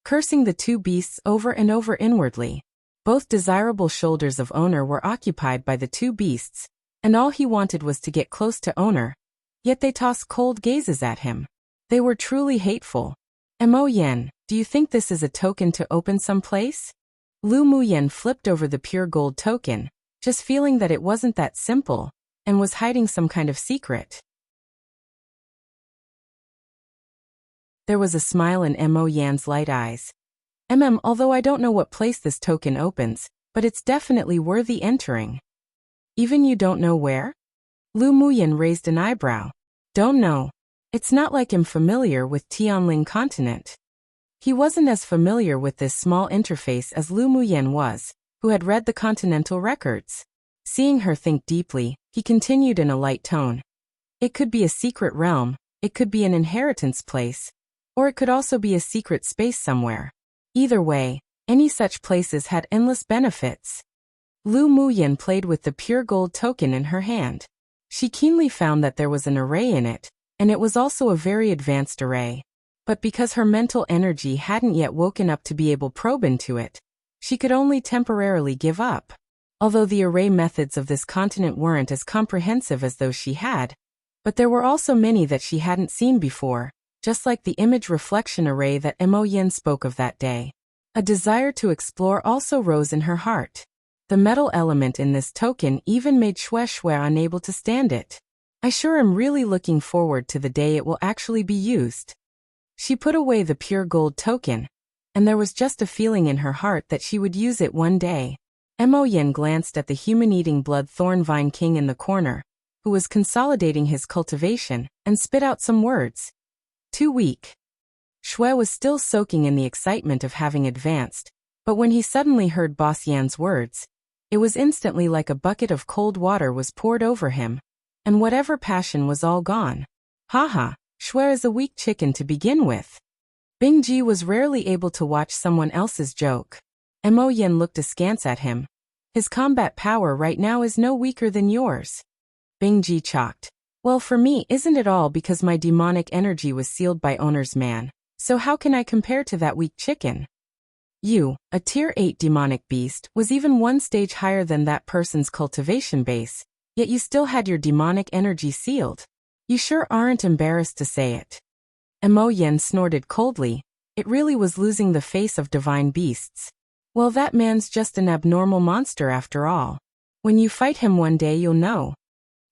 cursing the two beasts over and over inwardly. Both desirable shoulders of Owner were occupied by the two beasts, and all he wanted was to get close to Owner, yet they tossed cold gazes at him. They were truly hateful. Mo Yen, do you think this is a token to open some place? Lu Muyan flipped over the pure gold token, just feeling that it wasn't that simple, and was hiding some kind of secret. There was a smile in Mo Yan's light eyes. Although I don't know what place this token opens, but it's definitely worthy entering. Even you don't know where? Lu Muyan raised an eyebrow. Don't know. It's not like I'm familiar with Tianling continent. He wasn't as familiar with this small interface as Lu Muyan was, who had read the continental records. Seeing her think deeply, he continued in a light tone. It could be a secret realm, it could be an inheritance place, or it could also be a secret space somewhere. Either way, any such places had endless benefits. Lu Muyan played with the pure gold token in her hand. She keenly found that there was an array in it, and it was also a very advanced array. But because her mental energy hadn't yet woken up to be able to probe into it, she could only temporarily give up. Although the array methods of this continent weren't as comprehensive as those she had, but there were also many that she hadn't seen before, just like the image reflection array that Mo Yin spoke of that day. A desire to explore also rose in her heart. The metal element in this token even made Shui unable to stand it. I sure am really looking forward to the day it will actually be used. She put away the pure gold token, and there was just a feeling in her heart that she would use it one day. Mo Yin glanced at the human-eating blood thorn vine king in the corner, who was consolidating his cultivation, and spit out some words. Too weak. Shui was still soaking in the excitement of having advanced, but when he suddenly heard Boss Yan's words, it was instantly like a bucket of cold water was poured over him, and whatever passion was all gone. Haha, Shui is a weak chicken to begin with. Bingji was rarely able to watch someone else's joke. Mo Yin looked askance at him. His combat power right now is no weaker than yours. Bingji chalked. Well, for me, isn't it all because my demonic energy was sealed by Owner's man, so how can I compare to that weak chicken? You, a tier 8 demonic beast, was even one stage higher than that person's cultivation base, yet you still had your demonic energy sealed. You sure aren't embarrassed to say it. Mo Yin snorted coldly. It really was losing the face of divine beasts. Well, that man's just an abnormal monster after all. When you fight him one day you'll know.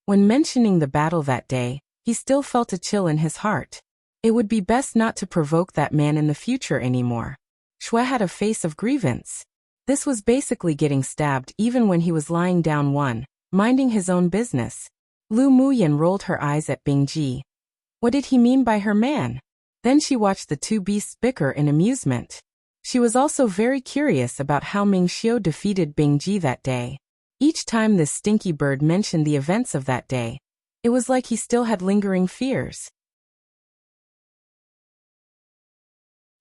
When mentioning the battle that day, he still felt a chill in his heart. It would be best not to provoke that man in the future anymore. Shui had a face of grievance. This was basically getting stabbed even when he was lying down minding his own business. Lu Muyan rolled her eyes at Bingji. What did he mean by her man? Then she watched the two beasts bicker in amusement. She was also very curious about how Ming Xiu defeated Bingji that day. Each time this stinky bird mentioned the events of that day, it was like he still had lingering fears.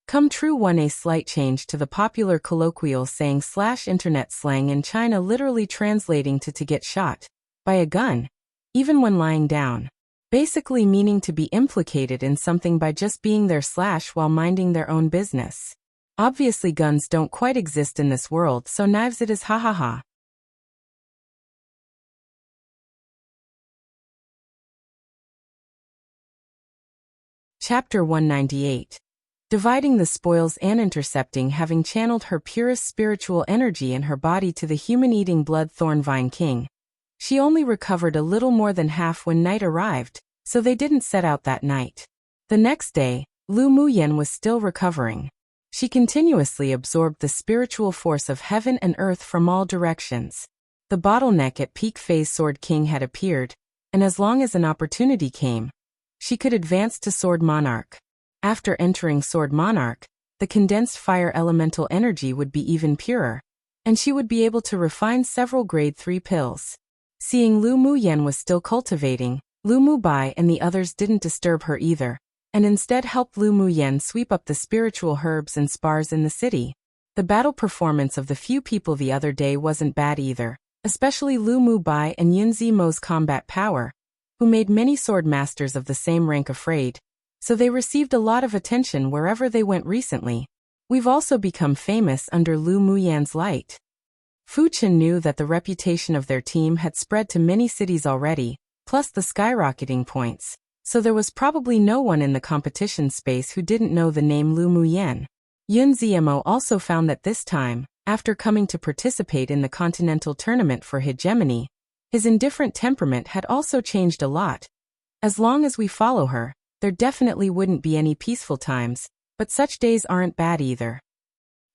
Come true. A slight change to the popular colloquial saying / internet slang in China, literally translating to get shot by a gun, even when lying down. Basically meaning to be implicated in something by just being there / while minding their own business. Obviously guns don't quite exist in this world, so knives it is, hahaha. Chapter 198. Dividing the spoils and intercepting. Having channeled her purest spiritual energy in her body to the human-eating blood thornvine king, she only recovered a little more than half when night arrived, so they didn't set out that night. The next day, Lu Muyen was still recovering. She continuously absorbed the spiritual force of heaven and earth from all directions. The bottleneck at peak phase Sword King had appeared, and as long as an opportunity came, she could advance to Sword Monarch. After entering Sword Monarch, the condensed fire elemental energy would be even purer, and she would be able to refine several grade 3 pills. Seeing Lu Muyen was still cultivating, Lu Mubai and the others didn't disturb her either, and instead helped Lu Muyen sweep up the spiritual herbs and spars in the city. The battle performance of the few people the other day wasn't bad either, especially Lu Mubai and Yun Zimo's combat power, who made many sword masters of the same rank afraid, so they received a lot of attention wherever they went recently. We've also become famous under Lu Muyen's light. Fu Chen knew that the reputation of their team had spread to many cities already, plus the skyrocketing points, so there was probably no one in the competition space who didn't know the name Lu Muyen. Yun Zimo also found that this time, after coming to participate in the continental tournament for hegemony, his indifferent temperament had also changed a lot. As long as we follow her, there definitely wouldn't be any peaceful times, but such days aren't bad either.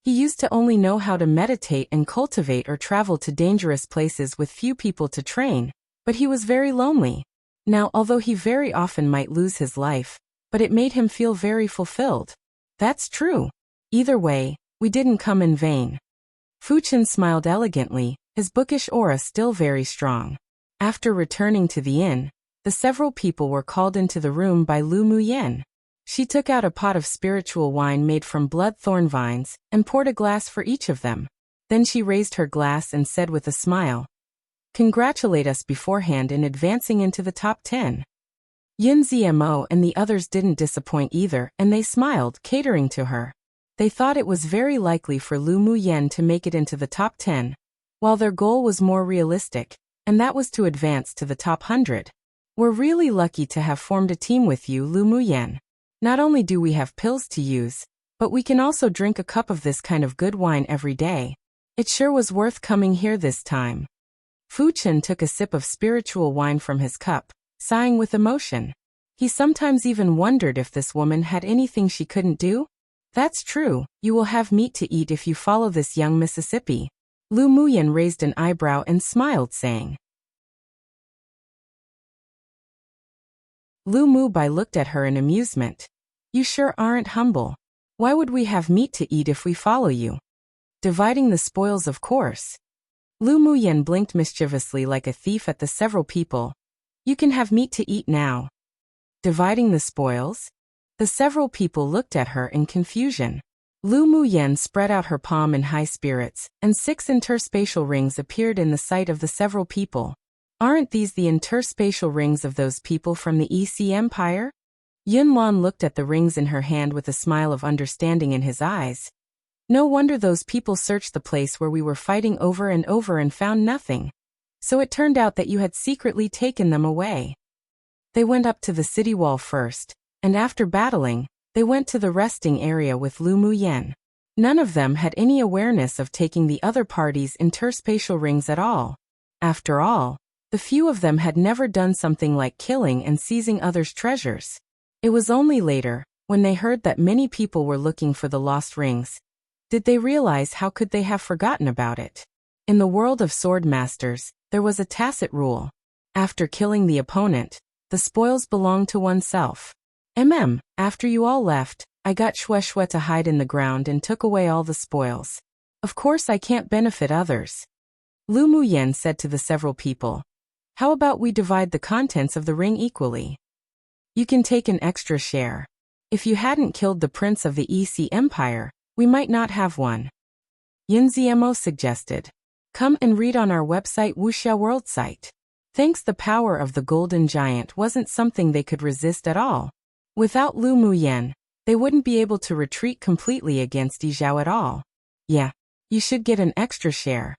He used to only know how to meditate and cultivate or travel to dangerous places with few people to train, but he was very lonely. Now, although he very often might lose his life, but it made him feel very fulfilled. That's true. Either way, we didn't come in vain. Fu Chen smiled elegantly, his bookish aura still very strong. After returning to the inn, the several people were called into the room by Lu Muyen. She took out a pot of spiritual wine made from blood thorn vines and poured a glass for each of them. Then she raised her glass and said with a smile, "Congratulate us beforehand in advancing into the top 10. Yun Zmo and the others didn't disappoint either, and they smiled, catering to her. They thought it was very likely for Lu Muyen to make it into the top 10, while their goal was more realistic, and that was to advance to the top 100. We're really lucky to have formed a team with you, Lu Muyen. Not only do we have pills to use, but we can also drink a cup of this kind of good wine every day. It sure was worth coming here this time." Fu Chen took a sip of spiritual wine from his cup, sighing with emotion. He sometimes even wondered if this woman had anything she couldn't do. "That's true, you will have meat to eat if you follow this young Mississippi." Lu Muyen raised an eyebrow and smiled, saying. Lu Mubai looked at her in amusement. "You sure aren't humble. Why would we have meat to eat if we follow you?" "Dividing the spoils, of course." Lu Muyen blinked mischievously like a thief at the several people. "You can have meat to eat now." "Dividing the spoils?" The several people looked at her in confusion. Lu Muyen spread out her palm in high spirits, and 6 interspatial rings appeared in the sight of the several people. "Aren't these the interspatial rings of those people from the EC Empire?" Yun Lan looked at the rings in her hand with a smile of understanding in his eyes. "No wonder those people searched the place where we were fighting over and over and found nothing. So it turned out that you had secretly taken them away." They went up to the city wall first, and after battling, they went to the resting area with Lu Muyen. None of them had any awareness of taking the other party's interspatial rings at all. After all, the few of them had never done something like killing and seizing others' treasures. It was only later, when they heard that many people were looking for the lost rings, did they realize how could they have forgotten about it. In the world of sword masters, there was a tacit rule. After killing the opponent, the spoils belonged to oneself. After you all left, I got Shue to hide in the ground and took away all the spoils. Of course I can't benefit others. Lu Muyen said to the several people, "How about we divide the contents of the ring equally? You can take an extra share. If you hadn't killed the prince of the EC Empire, we might not have one." Yun Zmo suggested. "Come and read on our website Wuxia World site." Thanks, the power of the golden giant wasn't something they could resist at all. Without Lu Muyen, They wouldn't be able to retreat completely against Yi Zhao at all. Yeah, you should get an extra share.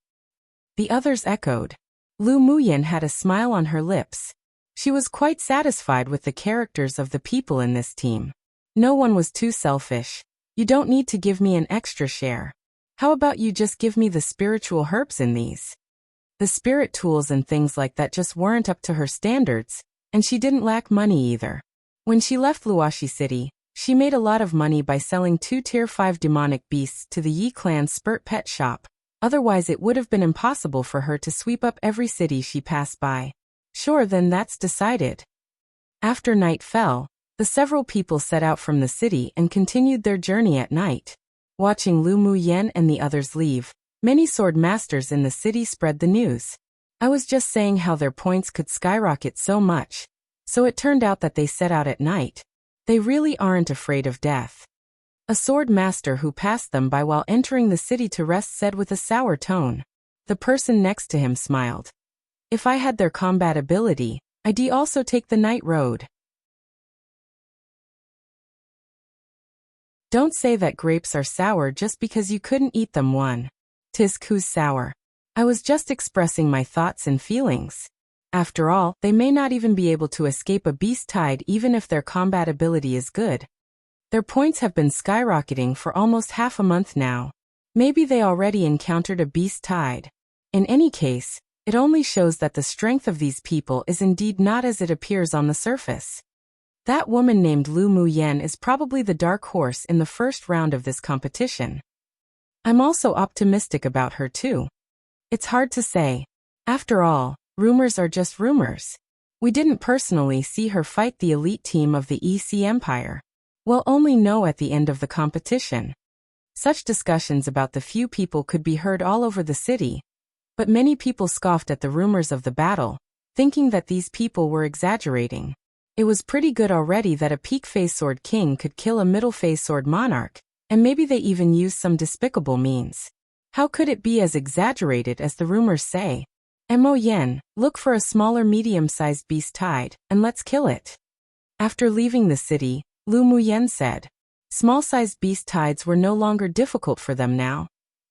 The others echoed. Lu Muyan had a smile on her lips. She was quite satisfied with the characters of the people in this team. No one was too selfish. You don't need to give me an extra share. How about you just give me the spiritual herbs in these? The spirit tools and things like that just weren't up to her standards, and she didn't lack money either. When she left Luoxi City, she made a lot of money by selling 2 Tier 5 demonic beasts to the Yi clan Spurt pet shop. Otherwise it would have been impossible for her to sweep up every city she passed by. Sure, then that's decided. After night fell, the several people set out from the city and continued their journey at night. Watching Lu Muyan and the others leave, many sword masters in the city spread the news. I was just saying how their points could skyrocket so much. So it turned out that they set out at night. They really aren't afraid of death. A sword master who passed them by while entering the city to rest said with a sour tone. The person next to him smiled. If I had their combat ability, I'd also take the night road. Don't say that grapes are sour just because you couldn't eat them. One. Tisk, who's sour? I was just expressing my thoughts and feelings. After all, they may not even be able to escape a beast tide even if their combat ability is good. Their points have been skyrocketing for almost half a month now. Maybe they already encountered a beast tide. In any case, it only shows that the strength of these people is indeed not as it appears on the surface. That woman named Lu Muyan is probably the dark horse in the first round of this competition. I'm also optimistic about her too. It's hard to say. After all, rumors are just rumors. We didn't personally see her fight the elite team of the EC Empire. We'll only know at the end of the competition. Such discussions about the few people could be heard all over the city, but many people scoffed at the rumors of the battle, thinking that these people were exaggerating. It was pretty good already that a peak phase sword king could kill a middle phase sword monarch, and maybe they even used some despicable means. How could it be as exaggerated as the rumors say? Mo Yen, look for a smaller medium-sized beast tide, and let's kill it. After leaving the city, Lu Muyan said. Small-sized beast tides were no longer difficult for them now,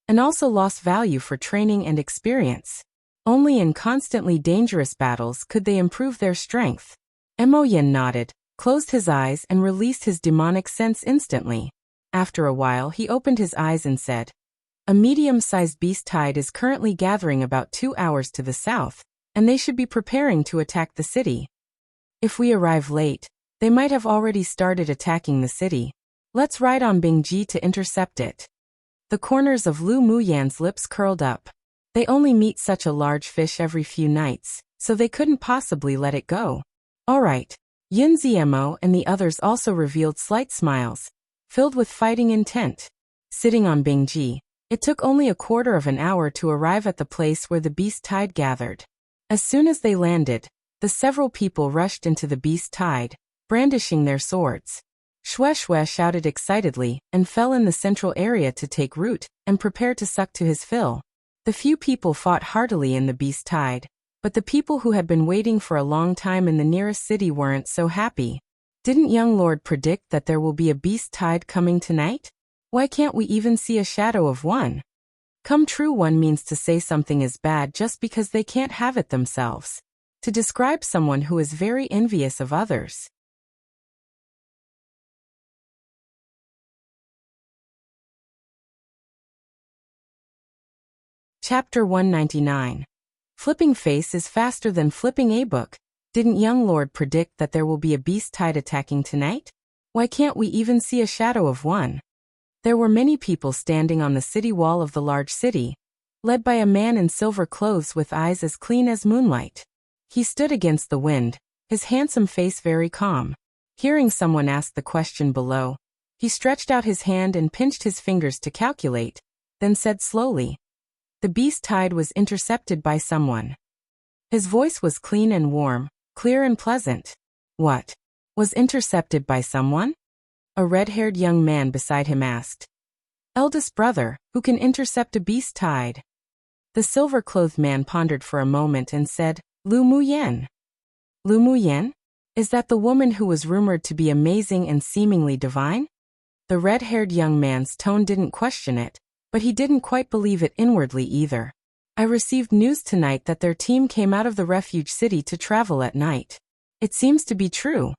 and also lost value for training and experience. Only in constantly dangerous battles could they improve their strength. Mo Yen nodded, closed his eyes and released his demonic sense instantly. After a while he opened his eyes and said, a medium-sized beast tide is currently gathering about 2 hours to the south, and they should be preparing to attack the city. If we arrive late, they might have already started attacking the city. Let's ride on Bingji to intercept it. The corners of Lu Muyan's lips curled up. They only meet such a large fish every few nights, so they couldn't possibly let it go. All right. Yun Ziemo and the others also revealed slight smiles, filled with fighting intent. Sitting on Bingji, it took only a quarter of an hour to arrive at the place where the beast tide gathered. As soon as they landed, the several people rushed into the beast tide, brandishing their swords. Shue Shue shouted excitedly and fell in the central area to take root and prepare to suck to his fill. The few people fought heartily in the beast tide, but the people who had been waiting for a long time in the nearest city weren't so happy. Didn't young lord predict that there will be a beast tide coming tonight? Why can't we even see a shadow of one? Come true one means to say something is bad just because they can't have it themselves. To describe someone who is very envious of others. Chapter 199. Flipping face is faster than flipping a book. Didn't young lord predict that there will be a beast tide attacking tonight? Why can't we even see a shadow of one? There were many people standing on the city wall of the large city, led by a man in silver clothes with eyes as clean as moonlight. He stood against the wind, his handsome face very calm. Hearing someone ask the question below, he stretched out his hand and pinched his fingers to calculate, then said slowly, the beast tide was intercepted by someone. His voice was clean and warm, clear and pleasant. What? Was intercepted by someone? A red-haired young man beside him asked. Eldest brother, who can intercept a beast tide? The silver-clothed man pondered for a moment and said, Lu Muyan. Lu Muyan? Is that the woman who was rumored to be amazing and seemingly divine? The red-haired young man's tone didn't question it, but he didn't quite believe it inwardly either. I received news tonight that their team came out of the refuge city to travel at night. It seems to be true.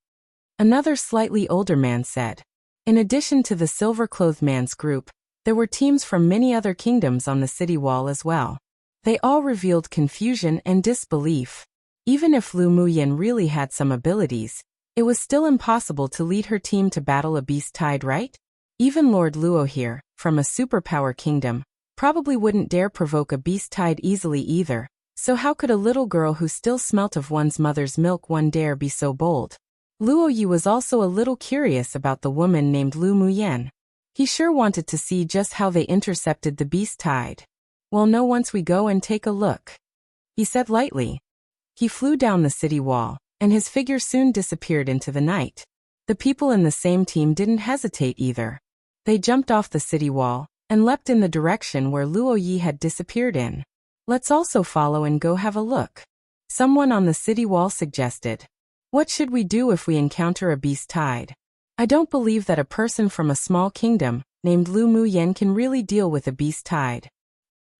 Another slightly older man said. In addition to the silver-clothed man's group, there were teams from many other kingdoms on the city wall as well. They all revealed confusion and disbelief. Even if Lu Muyan really had some abilities, it was still impossible to lead her team to battle a beast tide, right? Even Lord Luo here, from a superpower kingdom, probably wouldn't dare provoke a beast tide easily either, so how could a little girl who still smelt of one's mother's milk one dare be so bold? Luo Yi was also a little curious about the woman named Lu Muyan. He sure wanted to see just how they intercepted the beast tide. "Well, no, once we go and take a look," he said lightly. He flew down the city wall, and his figure soon disappeared into the night. The people in the same team didn't hesitate either. They jumped off the city wall and leapt in the direction where Luo Yi had disappeared in. "Let's also follow and go have a look," someone on the city wall suggested. "What should we do if we encounter a beast tide? I don't believe that a person from a small kingdom named Lu Muyan can really deal with a beast tide,"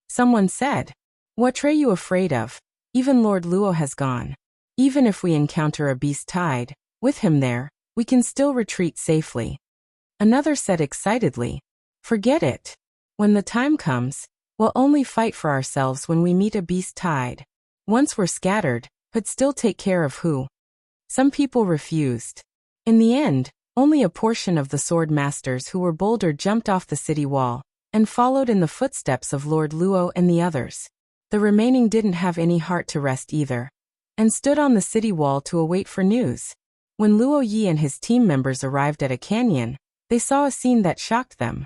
someone said. "What are you afraid of? Even Lord Luo has gone. Even if we encounter a beast tide, with him there, we can still retreat safely," another said excitedly. "Forget it. When the time comes, we'll only fight for ourselves when we meet a beast tide. Once we're scattered, but still take care of who?" Some people refused. In the end, only a portion of the sword masters who were bolder jumped off the city wall and followed in the footsteps of Lord Luo and the others. The remaining didn't have any heart to rest either, and stood on the city wall to await for news. When Luo Yi and his team members arrived at a canyon, they saw a scene that shocked them.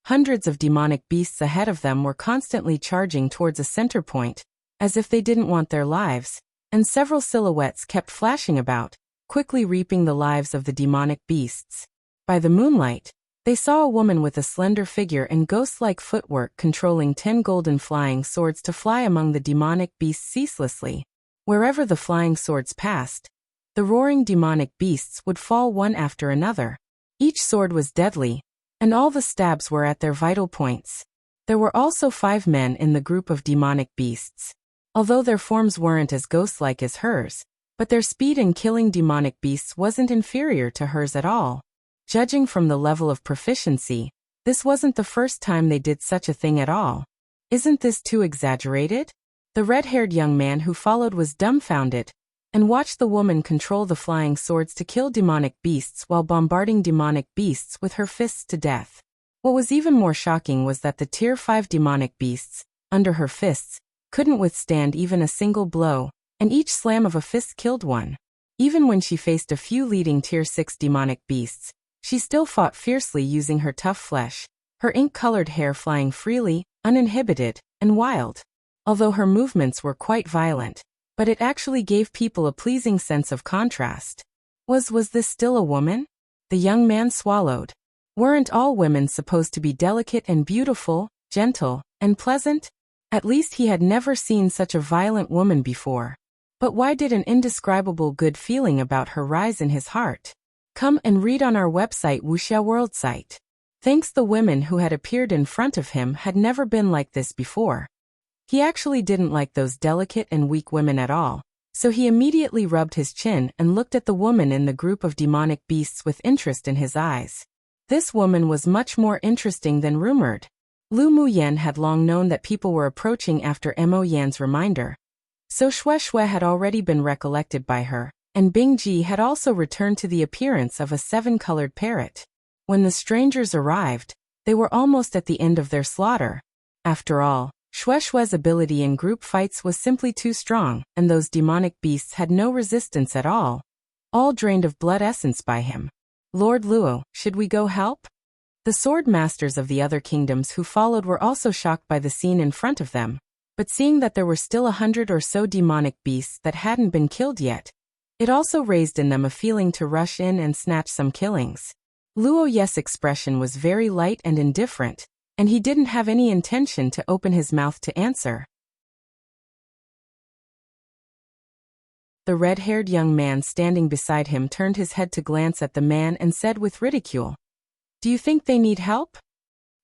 Hundreds of demonic beasts ahead of them were constantly charging towards a center point, as if they didn't want their lives, and several silhouettes kept flashing about, quickly reaping the lives of the demonic beasts. By the moonlight, they saw a woman with a slender figure and ghost-like footwork controlling 10 golden flying swords to fly among the demonic beasts ceaselessly. Wherever the flying swords passed, the roaring demonic beasts would fall one after another. Each sword was deadly, and all the stabs were at their vital points. There were also 5 men in the group of demonic beasts. Although their forms weren't as ghost-like as hers, but their speed in killing demonic beasts wasn't inferior to hers at all. Judging from the level of proficiency, this wasn't the first time they did such a thing at all. Isn't this too exaggerated? The red-haired young man who followed was dumbfounded, and watched the woman control the flying swords to kill demonic beasts while bombarding demonic beasts with her fists to death. What was even more shocking was that the Tier 5 demonic beasts, under her fists, couldn't withstand even a single blow, and each slam of a fist killed one. Even when she faced a few leading Tier 6 demonic beasts, she still fought fiercely using her tough flesh, her ink-colored hair flying freely, uninhibited, and wild. Although her movements were quite violent, but it actually gave people a pleasing sense of contrast. Was this still a woman? The young man swallowed. Weren't all women supposed to be delicate and beautiful, gentle, and pleasant? At least he had never seen such a violent woman before. But why did an indescribable good feeling about her rise in his heart? Come and read on our website Wuxia World site. Thanks, the women who had appeared in front of him had never been like this before. He actually didn't like those delicate and weak women at all, so he immediately rubbed his chin and looked at the woman in the group of demonic beasts with interest in his eyes. This woman was much more interesting than rumored. Lu Muyan had long known that people were approaching after Mo Yan's reminder, so Xue Xue had already been recollected by her, and Bing Ji had also returned to the appearance of a 7-colored parrot. When the strangers arrived, they were almost at the end of their slaughter. After all, Xue Xue's ability in group fights was simply too strong, and those demonic beasts had no resistance at all drained of blood essence by him. "Lord Luo, should we go help?" The sword masters of the other kingdoms who followed were also shocked by the scene in front of them, but seeing that there were still 100 or so demonic beasts that hadn't been killed yet, it also raised in them a feeling to rush in and snatch some killings. Luo Yi's expression was very light and indifferent, and he didn't have any intention to open his mouth to answer. The red-haired young man standing beside him turned his head to glance at the man and said with ridicule, "Do you think they need help?"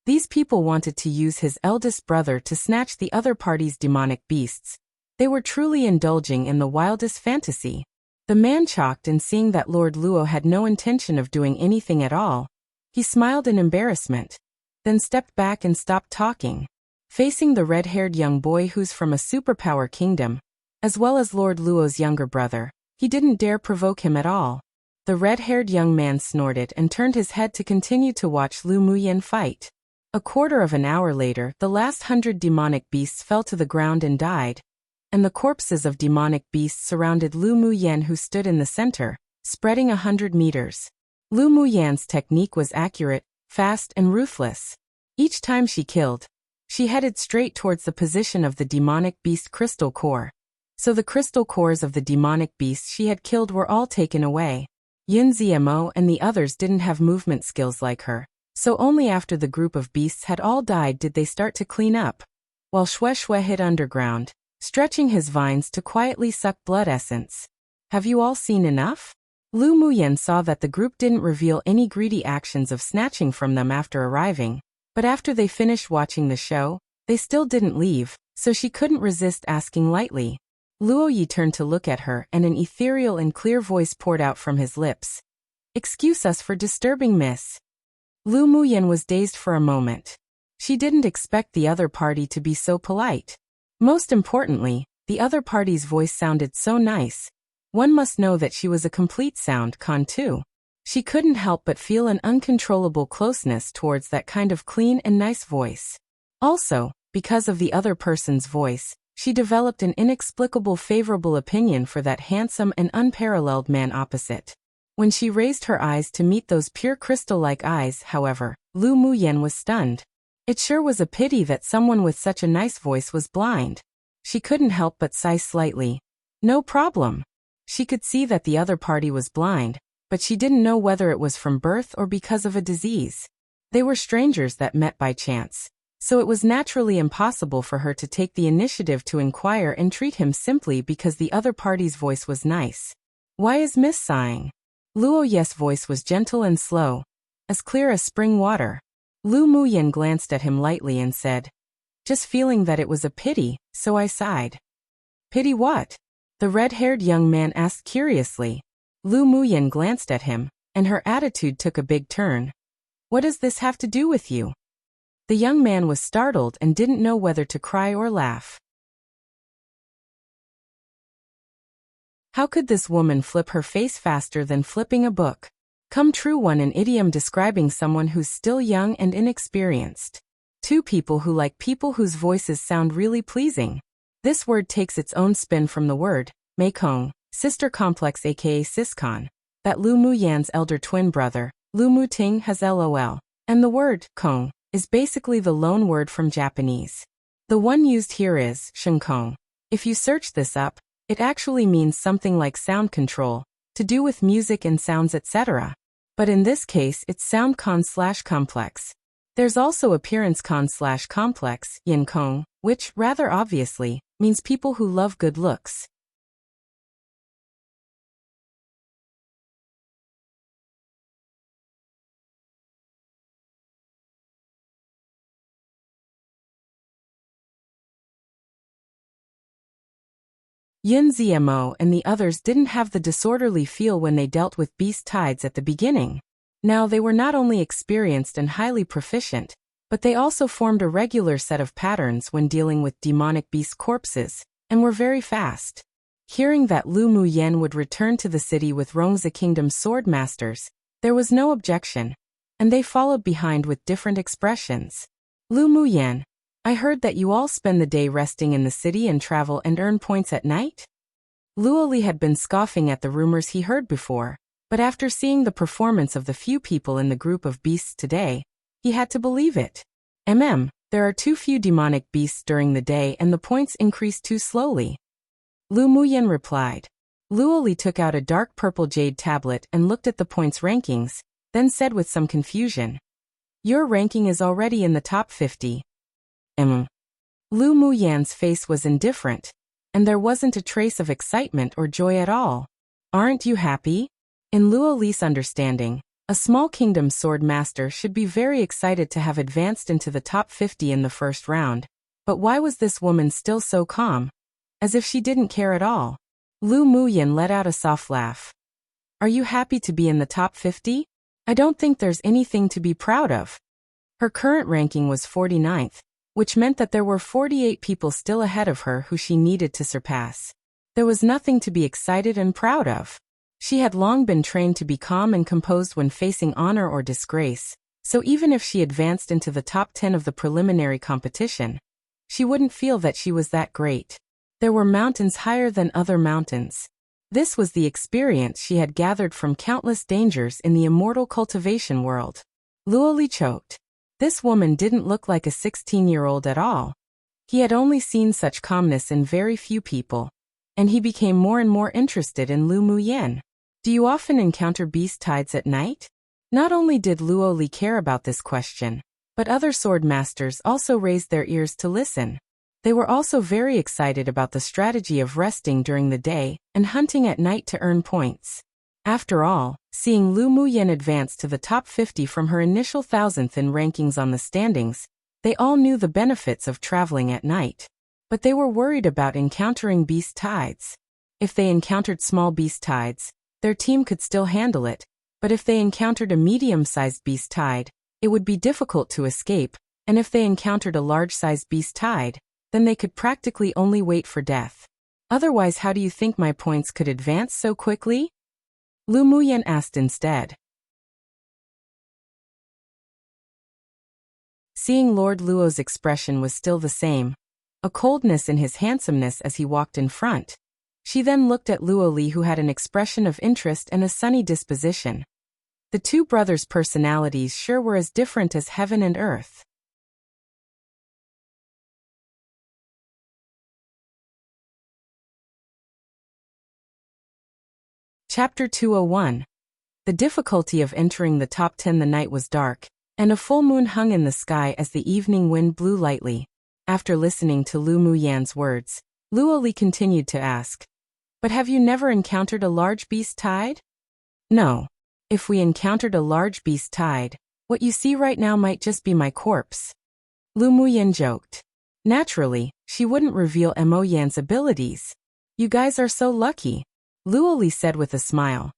These people wanted to use his eldest brother to snatch the other party's demonic beasts. They were truly indulging in the wildest fantasy. The man shocked in seeing that Lord Luo had no intention of doing anything at all. He smiled in embarrassment, then stepped back and stopped talking. Facing the red-haired young boy who's from a superpower kingdom, as well as Lord Luo's younger brother, he didn't dare provoke him at all. The red-haired young man snorted and turned his head to continue to watch Lu Muyan fight. A quarter of an hour later, the last 100 demonic beasts fell to the ground and died, and the corpses of demonic beasts surrounded Lu Muyan, who stood in the center, spreading 100 meters. Lu Muyan's technique was accurate, fast, and ruthless. Each time she killed, she headed straight towards the position of the demonic beast crystal core. So the crystal cores of the demonic beasts she had killed were all taken away. Yin Zmo and the others didn't have movement skills like her, so only after the group of beasts had all died did they start to clean up. While Xue Xue hid underground, stretching his vines to quietly suck blood essence. "Have you all seen enough?" Lu Muyan saw that the group didn't reveal any greedy actions of snatching from them after arriving, but after they finished watching the show, they still didn't leave, so she couldn't resist asking lightly. Luo Yi turned to look at her and an ethereal and clear voice poured out from his lips. "Excuse us for disturbing, miss." Lu Muyan was dazed for a moment. She didn't expect the other party to be so polite. Most importantly, the other party's voice sounded so nice. One must know that she was a complete sound con too. She couldn't help but feel an uncontrollable closeness towards that kind of clean and nice voice. Also, because of the other person's voice, she developed an inexplicable favorable opinion for that handsome and unparalleled man opposite. When she raised her eyes to meet those pure crystal-like eyes, however, Lu Muyan was stunned. It sure was a pity that someone with such a nice voice was blind. She couldn't help but sigh slightly. No problem. She could see that the other party was blind, but she didn't know whether it was from birth or because of a disease. They were strangers that met by chance, so it was naturally impossible for her to take the initiative to inquire and treat him simply because the other party's voice was nice. "Why is Miss sighing?" Luo Ye's voice was gentle and slow, as clear as spring water. Lu Muyan glanced at him lightly and said, "Just feeling that it was a pity, so I sighed." "Pity what?" the red-haired young man asked curiously. Lu Muyan glanced at him, and her attitude took a big turn. "What does this have to do with you?" The young man was startled and didn't know whether to cry or laugh. How could this woman flip her face faster than flipping a book? Come true, one an idiom describing someone who's still young and inexperienced. Two people who like people whose voices sound really pleasing. This word takes its own spin from the word, Meikong, sister complex aka Siscon, that Lu Muyan's elder twin brother, Lu Muting has LOL. And the word, Kong, is basically the loan word from Japanese. The one used here is, Shinkong. If you search this up, it actually means something like sound control, to do with music and sounds etc. But in this case it's sound con/complex. There's also appearance con/complex, yin kong, which, rather obviously, means people who love good looks. Yin Zmo and the others didn't have the disorderly feel when they dealt with beast tides at the beginning. Now they were not only experienced and highly proficient, but they also formed a regular set of patterns when dealing with demonic beast corpses, and were very fast. Hearing that Lu Muyan would return to the city with Rongzi Kingdom's sword masters, there was no objection, and they followed behind with different expressions. "Lu Muyan, I heard that you all spend the day resting in the city and travel and earn points at night?" Luoli had been scoffing at the rumors he heard before, but after seeing the performance of the few people in the group of beasts today, he had to believe it. There are too few demonic beasts during the day and the points increase too slowly. Lu Muyan replied. Luoli took out a dark purple jade tablet and looked at the points rankings, then said with some confusion, "Your ranking is already in the top 50. Lu Muyan's face was indifferent, and there wasn't a trace of excitement or joy at all. Aren't you happy? In Luo Li's understanding, a small kingdom sword master should be very excited to have advanced into the top 50 in the first round. But why was this woman still so calm? As if she didn't care at all. Lu Muyan let out a soft laugh. Are you happy to be in the top 50? I don't think there's anything to be proud of. Her current ranking was 49th, which meant that there were 48 people still ahead of her who she needed to surpass. There was nothing to be excited and proud of. She had long been trained to be calm and composed when facing honor or disgrace, so even if she advanced into the top 10 of the preliminary competition, she wouldn't feel that she was that great. There were mountains higher than other mountains. This was the experience she had gathered from countless dangers in the immortal cultivation world. Luo Li choked. This woman didn't look like a 16-year-old at all. He had only seen such calmness in very few people, and he became more and more interested in Lu Muyan. Do you often encounter beast tides at night? Not only did Luo Li care about this question, but other sword masters also raised their ears to listen. They were also very excited about the strategy of resting during the day and hunting at night to earn points. After all, seeing Lu Muyan advance to the top 50 from her initial 1000th in rankings on the standings, they all knew the benefits of traveling at night. But they were worried about encountering beast tides. If they encountered small beast tides, their team could still handle it, but if they encountered a medium-sized beast tide, it would be difficult to escape, and if they encountered a large-sized beast tide, then they could practically only wait for death. Otherwise, how do you think my points could advance so quickly? Lu Muyan asked instead. Seeing Lord Luo's expression was still the same, a coldness in his handsomeness as he walked in front. She then looked at Luo Li, who had an expression of interest and a sunny disposition. The two brothers' personalities sure were as different as heaven and earth. Chapter 201. The difficulty of entering the top 10. The night was dark, and a full moon hung in the sky as the evening wind blew lightly. After listening to Lu Muyan's words, Luo Li continued to ask, "But have you never encountered a large beast tide?" "No. If we encountered a large beast tide, what you see right now might just be my corpse." Lu Muyan joked. Naturally, she wouldn't reveal Mo Yan's abilities. "You guys are so lucky," Luo Li said with a smile.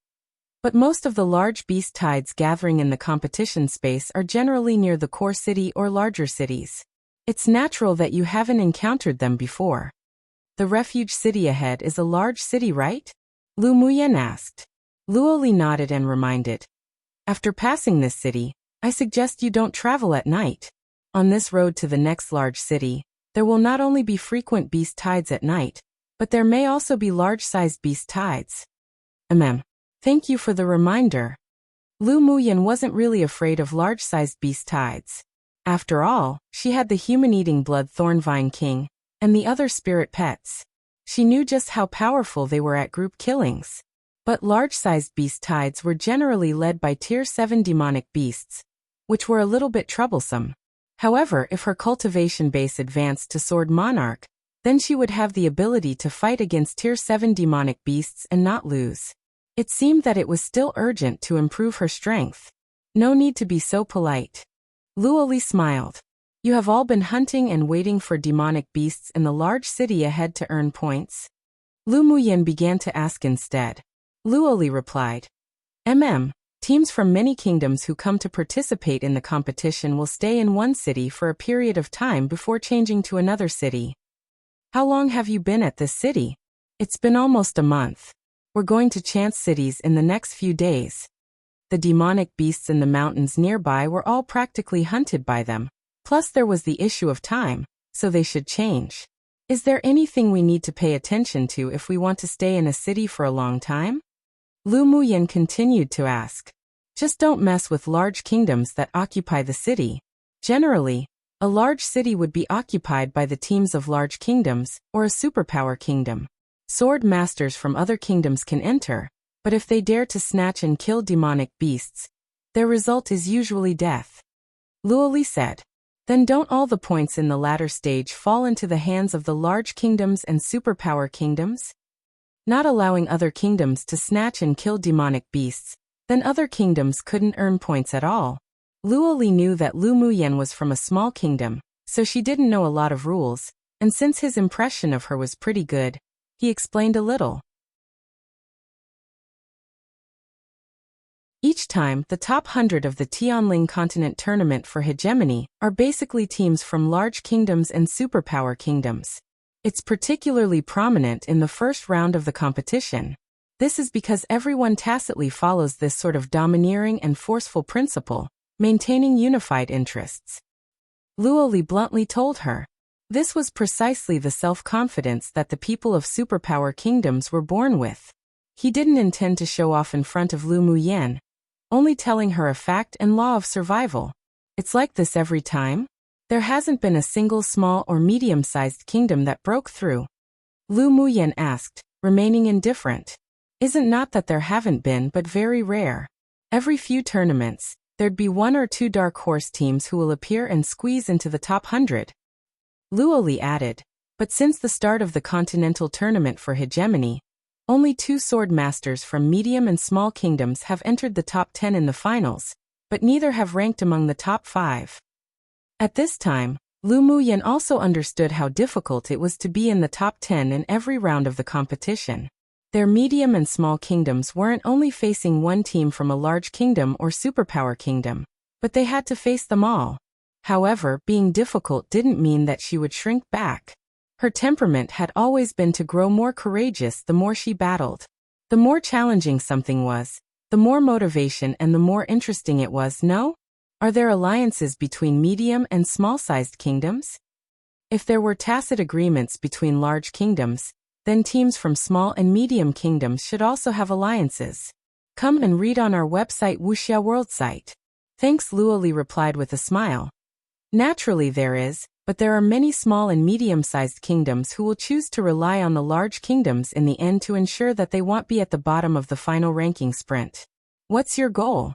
But most of the large beast tides gathering in the competition space are generally near the core city or larger cities. It's natural that you haven't encountered them before. The refuge city ahead is a large city, right? Lu Muyan asked. Luo Li nodded and reminded. After passing this city, I suggest you don't travel at night. On this road to the next large city, there will not only be frequent beast tides at night, but there may also be large-sized beast tides. Thank you for the reminder. Lu Muyan wasn't really afraid of large-sized beast tides. After all, she had the human-eating blood Thornvine King and the other spirit pets. She knew just how powerful they were at group killings. But large-sized beast tides were generally led by Tier 7 demonic beasts, which were a little bit troublesome. However, if her cultivation base advanced to Sword Monarch, then she would have the ability to fight against Tier 7 demonic beasts and not lose. It seemed that it was still urgent to improve her strength. No need to be so polite. Luo Li smiled. You have all been hunting and waiting for demonic beasts in the large city ahead to earn points? Lu Muyan began to ask instead. Luo Li replied. Teams from many kingdoms who come to participate in the competition will stay in one city for a period of time before changing to another city. How long have you been at this city? It's been almost a month. We're going to chance cities in the next few days. The demonic beasts in the mountains nearby were all practically hunted by them. Plus there was the issue of time, so they should change. Is there anything we need to pay attention to if we want to stay in a city for a long time? Lu Muyan continued to ask. Just don't mess with large kingdoms that occupy the city. Generally, a large city would be occupied by the teams of large kingdoms or a superpower kingdom. Sword masters from other kingdoms can enter, but if they dare to snatch and kill demonic beasts, their result is usually death. Luo Li said. Then don't all the points in the latter stage fall into the hands of the large kingdoms and superpower kingdoms? Not allowing other kingdoms to snatch and kill demonic beasts, then other kingdoms couldn't earn points at all. Luoli knew that Lu Muyan was from a small kingdom, so she didn't know a lot of rules, and since his impression of her was pretty good, he explained a little. Each time, the top 100 of the Tianling Continent Tournament for Hegemony are basically teams from large kingdoms and superpower kingdoms. It's particularly prominent in the first round of the competition. This is because everyone tacitly follows this sort of domineering and forceful principle, maintaining unified interests. Luoli bluntly told her. This was precisely the self-confidence that the people of superpower kingdoms were born with. He didn't intend to show off in front of Lu Muyan, only telling her a fact and law of survival. It's like this every time? There hasn't been a single small or medium-sized kingdom that broke through. Lu Muyan asked, remaining indifferent. Isn't not that there haven't been, but very rare. Every few tournaments, there'd be one or two dark horse teams who will appear and squeeze into the top 100. Luoli added, but since the start of the Continental Tournament for Hegemony, only 2 sword masters from medium and small kingdoms have entered the top 10 in the finals, but neither have ranked among the top 5. At this time, Lu Muyan also understood how difficult it was to be in the top 10 in every round of the competition. Their medium and small kingdoms weren't only facing one team from a large kingdom or superpower kingdom, but they had to face them all. However, being difficult didn't mean that she would shrink back. Her temperament had always been to grow more courageous the more she battled. The more challenging something was, the more motivation and the more interesting it was, no? Are there alliances between medium and small-sized kingdoms? If there were tacit agreements between large kingdoms, then teams from small and medium kingdoms should also have alliances. Come and read on our website Wuxia World site. Thanks, Luoli replied with a smile. Naturally there is, but there are many small and medium-sized kingdoms who will choose to rely on the large kingdoms in the end to ensure that they won't be at the bottom of the final ranking sprint. What's your goal?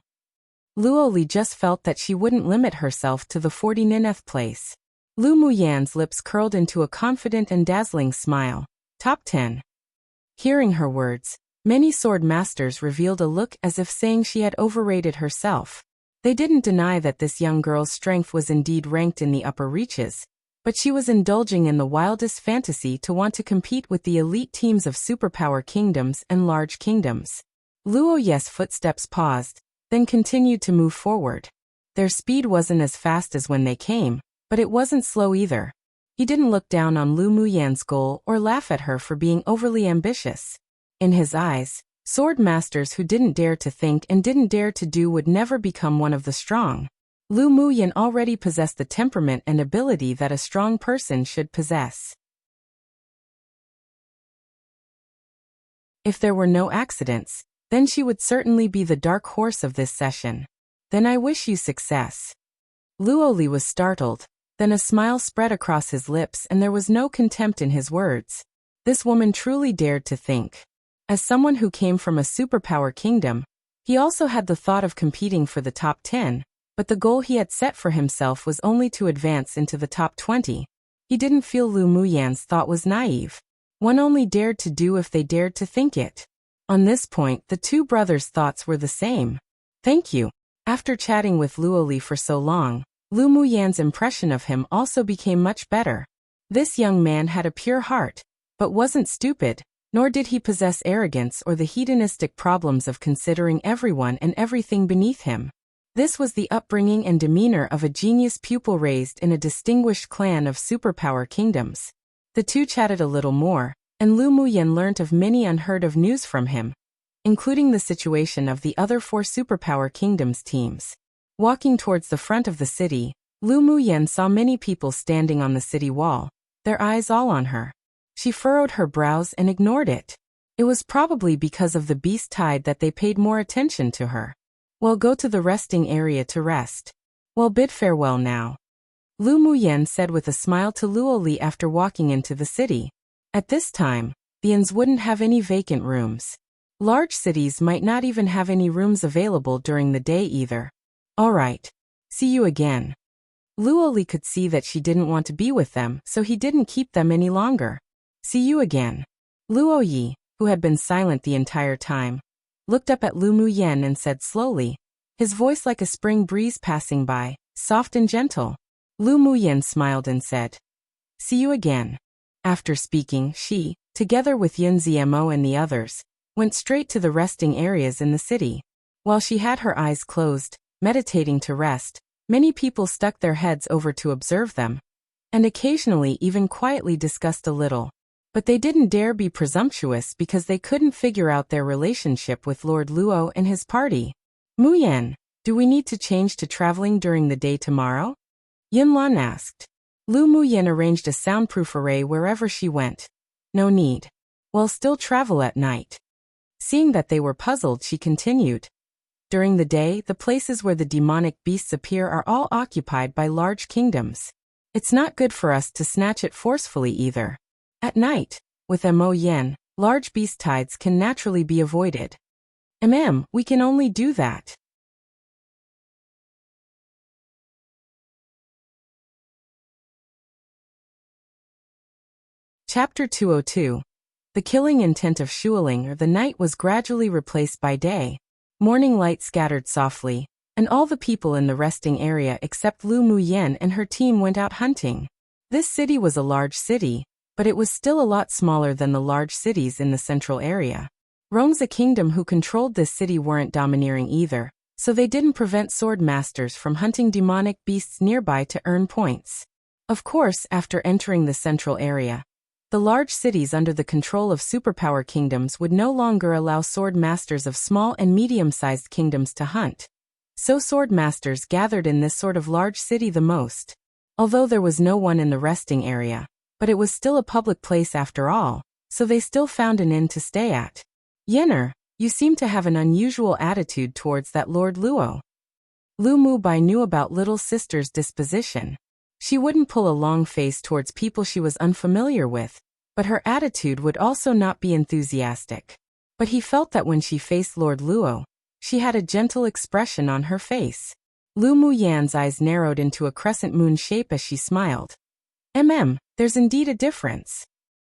Luoli just felt that she wouldn't limit herself to the 49th place. Lu Muyan's lips curled into a confident and dazzling smile. Top 10. Hearing her words, many sword masters revealed a look as if saying she had overrated herself. They didn't deny that this young girl's strength was indeed ranked in the upper reaches, but she was indulging in the wildest fantasy to want to compete with the elite teams of superpower kingdoms and large kingdoms. Luoye's footsteps paused, then continued to move forward. Their speed wasn't as fast as when they came, but it wasn't slow either. He didn't look down on Lu Muyan's goal or laugh at her for being overly ambitious. In his eyes, sword masters who didn't dare to think and didn't dare to do would never become one of the strong. Lu Muyan already possessed the temperament and ability that a strong person should possess. If there were no accidents, then she would certainly be the dark horse of this session. Then I wish you success. Luoli was startled, then a smile spread across his lips and there was no contempt in his words. This woman truly dared to think. As someone who came from a superpower kingdom, he also had the thought of competing for the top 10, but the goal he had set for himself was only to advance into the top 20. He didn't feel Lu Muyan's thought was naive. One only dared to do if they dared to think it. On this point, the two brothers' thoughts were the same. Thank you. After chatting with Luoli for so long, Lu Muyan's impression of him also became much better. This young man had a pure heart, but wasn't stupid, nor did he possess arrogance or the hedonistic problems of considering everyone and everything beneath him. This was the upbringing and demeanor of a genius pupil raised in a distinguished clan of superpower kingdoms. The two chatted a little more, and Lu Muyan learnt of many unheard-of news from him, including the situation of the other 4 superpower kingdoms teams. Walking towards the front of the city, Lu Muyan saw many people standing on the city wall, their eyes all on her. She furrowed her brows and ignored it. It was probably because of the beast tide that they paid more attention to her. Well, go to the resting area to rest. Well, bid farewell now. Lu Muyan said with a smile to Luoli after walking into the city. At this time, the inns wouldn't have any vacant rooms. Large cities might not even have any rooms available during the day either. All right. See you again. Luo Li could see that she didn't want to be with them, so he didn't keep them any longer. See you again. Luo Yi, who had been silent the entire time, looked up at Lu Muyen and said slowly, his voice like a spring breeze passing by, soft and gentle. Lu Muyen smiled and said, see you again. After speaking, she, together with Yun Zmo and the others, went straight to the resting areas in the city. While she had her eyes closed, meditating to rest, many people stuck their heads over to observe them, and occasionally even quietly discussed a little. But they didn't dare be presumptuous because they couldn't figure out their relationship with Lord Luo and his party. Muyen, do we need to change to traveling during the day tomorrow? Yinlan asked. Lu Muyen arranged a soundproof array wherever she went. No need. We'll still travel at night. Seeing that they were puzzled, she continued. During the day, the places where the demonic beasts appear are all occupied by large kingdoms. It's not good for us to snatch it forcefully either. At night, with Mo Yen, large beast tides can naturally be avoided. We can only do that. Chapter 202. The killing intent of Shualing. The night was gradually replaced by day. Morning light scattered softly, and all the people in the resting area except Lu Muyen and her team went out hunting. This city was a large city, but it was still a lot smaller than the large cities in the central area. Rong's kingdom who controlled this city weren't domineering either, so they didn't prevent sword masters from hunting demonic beasts nearby to earn points. Of course, after entering the central area, the large cities under the control of superpower kingdoms would no longer allow sword masters of small and medium-sized kingdoms to hunt. So sword masters gathered in this sort of large city the most. Although there was no one in the resting area, but it was still a public place after all, so they still found an inn to stay at. Yenner, you seem to have an unusual attitude towards that Lord Luo. Lu Mubai knew about little sister's disposition. She wouldn't pull a long face towards people she was unfamiliar with, but her attitude would also not be enthusiastic. But he felt that when she faced Lord Luo, she had a gentle expression on her face. Lu Muyan's eyes narrowed into a crescent moon shape as she smiled. There's indeed a difference.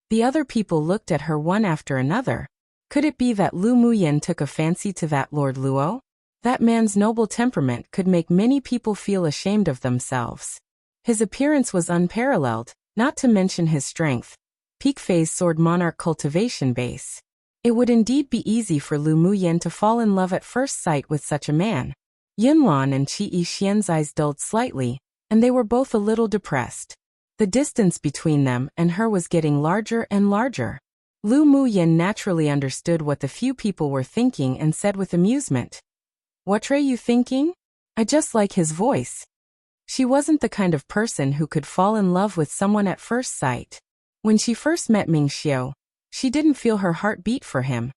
The other people looked at her one after another. Could it be that Lu Muyen took a fancy to that Lord Luo? That man's noble temperament could make many people feel ashamed of themselves. His appearance was unparalleled, not to mention his strength. Peak phase sword monarch cultivation base. It would indeed be easy for Lu Muyen to fall in love at first sight with such a man. Yinlan and Qi Yixian's eyes dulled slightly, and they were both a little depressed. The distance between them and her was getting larger and larger. Lu Muyen naturally understood what the few people were thinking and said with amusement. What are you thinking? I just like his voice. She wasn't the kind of person who could fall in love with someone at first sight. When she first met Ming Xiu, she didn't feel her heart beat for him,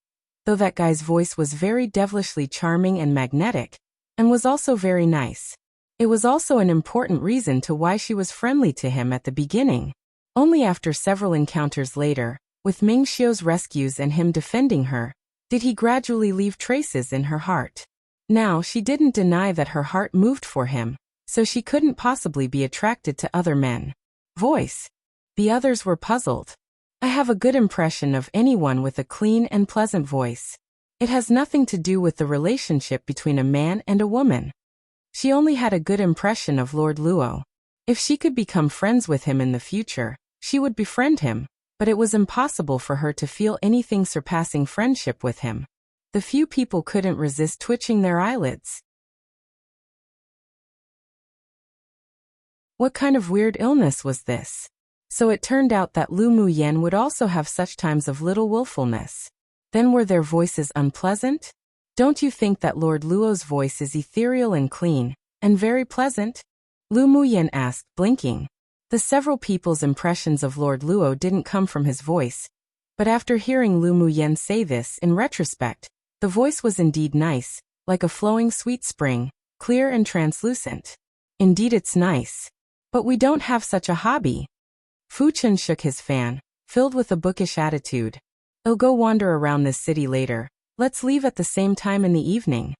though that guy's voice was very devilishly charming and magnetic, and was also very nice. It was also an important reason to why she was friendly to him at the beginning. Only after several encounters later, with Ming Xiu's rescues and him defending her, did he gradually leave traces in her heart. Now she didn't deny that her heart moved for him, so she couldn't possibly be attracted to other men. Voice. The others were puzzled. I have a good impression of anyone with a clean and pleasant voice. It has nothing to do with the relationship between a man and a woman. She only had a good impression of Lord Luo. If she could become friends with him in the future, she would befriend him, but it was impossible for her to feel anything surpassing friendship with him. The few people couldn't resist twitching their eyelids. What kind of weird illness was this? So it turned out that Lu Muyen would also have such times of little willfulness. Then were their voices unpleasant? Don't you think that Lord Luo's voice is ethereal and clean, and very pleasant? Lu Muyen asked, blinking. The several people's impressions of Lord Luo didn't come from his voice, but after hearing Lu Muyen say this in retrospect, the voice was indeed nice, like a flowing sweet spring, clear and translucent. Indeed it's nice. But we don't have such a hobby. Fu Chen shook his fan, filled with a bookish attitude. I'll go wander around this city later. Let's leave at the same time in the evening.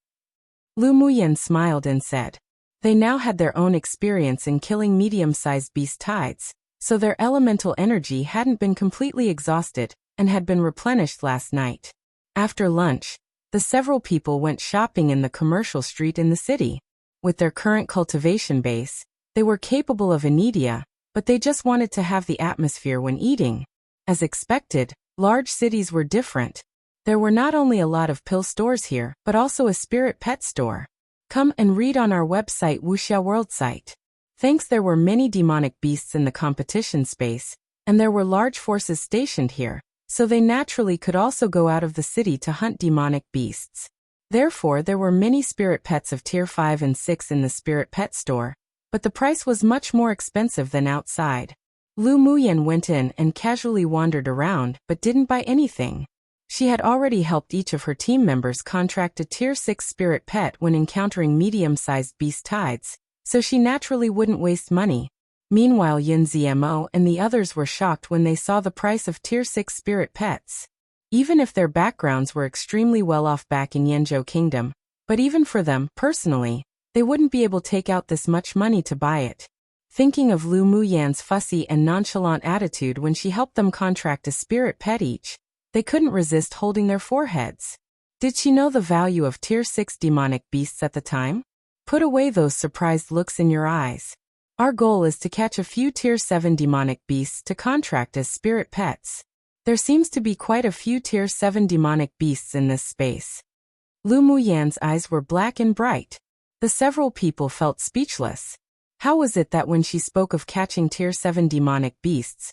Lu Muyen smiled and said. They now had their own experience in killing medium-sized beast tides, so their elemental energy hadn't been completely exhausted and had been replenished last night. After lunch, the several people went shopping in the commercial street in the city. With their current cultivation base, they were capable of inedia, but they just wanted to have the atmosphere when eating. As expected, large cities were different. There were not only a lot of pill stores here, but also a spirit pet store. Come and read on our website Wuxia World site. Thanks, there were many demonic beasts in the competition space, and there were large forces stationed here, so they naturally could also go out of the city to hunt demonic beasts. Therefore, there were many spirit pets of tier 5 and 6 in the spirit pet store, but the price was much more expensive than outside. Lu Muyan went in and casually wandered around, but didn't buy anything. She had already helped each of her team members contract a tier 6 spirit pet when encountering medium-sized beast tides, so she naturally wouldn't waste money. Meanwhile, Yin Zmo and the others were shocked when they saw the price of tier 6 spirit pets. Even if their backgrounds were extremely well off back in Yanzhou Kingdom, but even for them, personally, they wouldn't be able to take out this much money to buy it. Thinking of Lu Muyan's fussy and nonchalant attitude when she helped them contract a spirit pet each, they couldn't resist holding their foreheads. Did she know the value of tier 6 demonic beasts at the time? Put away those surprised looks in your eyes. Our goal is to catch a few tier 7 demonic beasts to contract as spirit pets. There seems to be quite a few tier 7 demonic beasts in this space. Lu Muyan's eyes were black and bright. The several people felt speechless. How was it that when she spoke of catching tier 7 demonic beasts,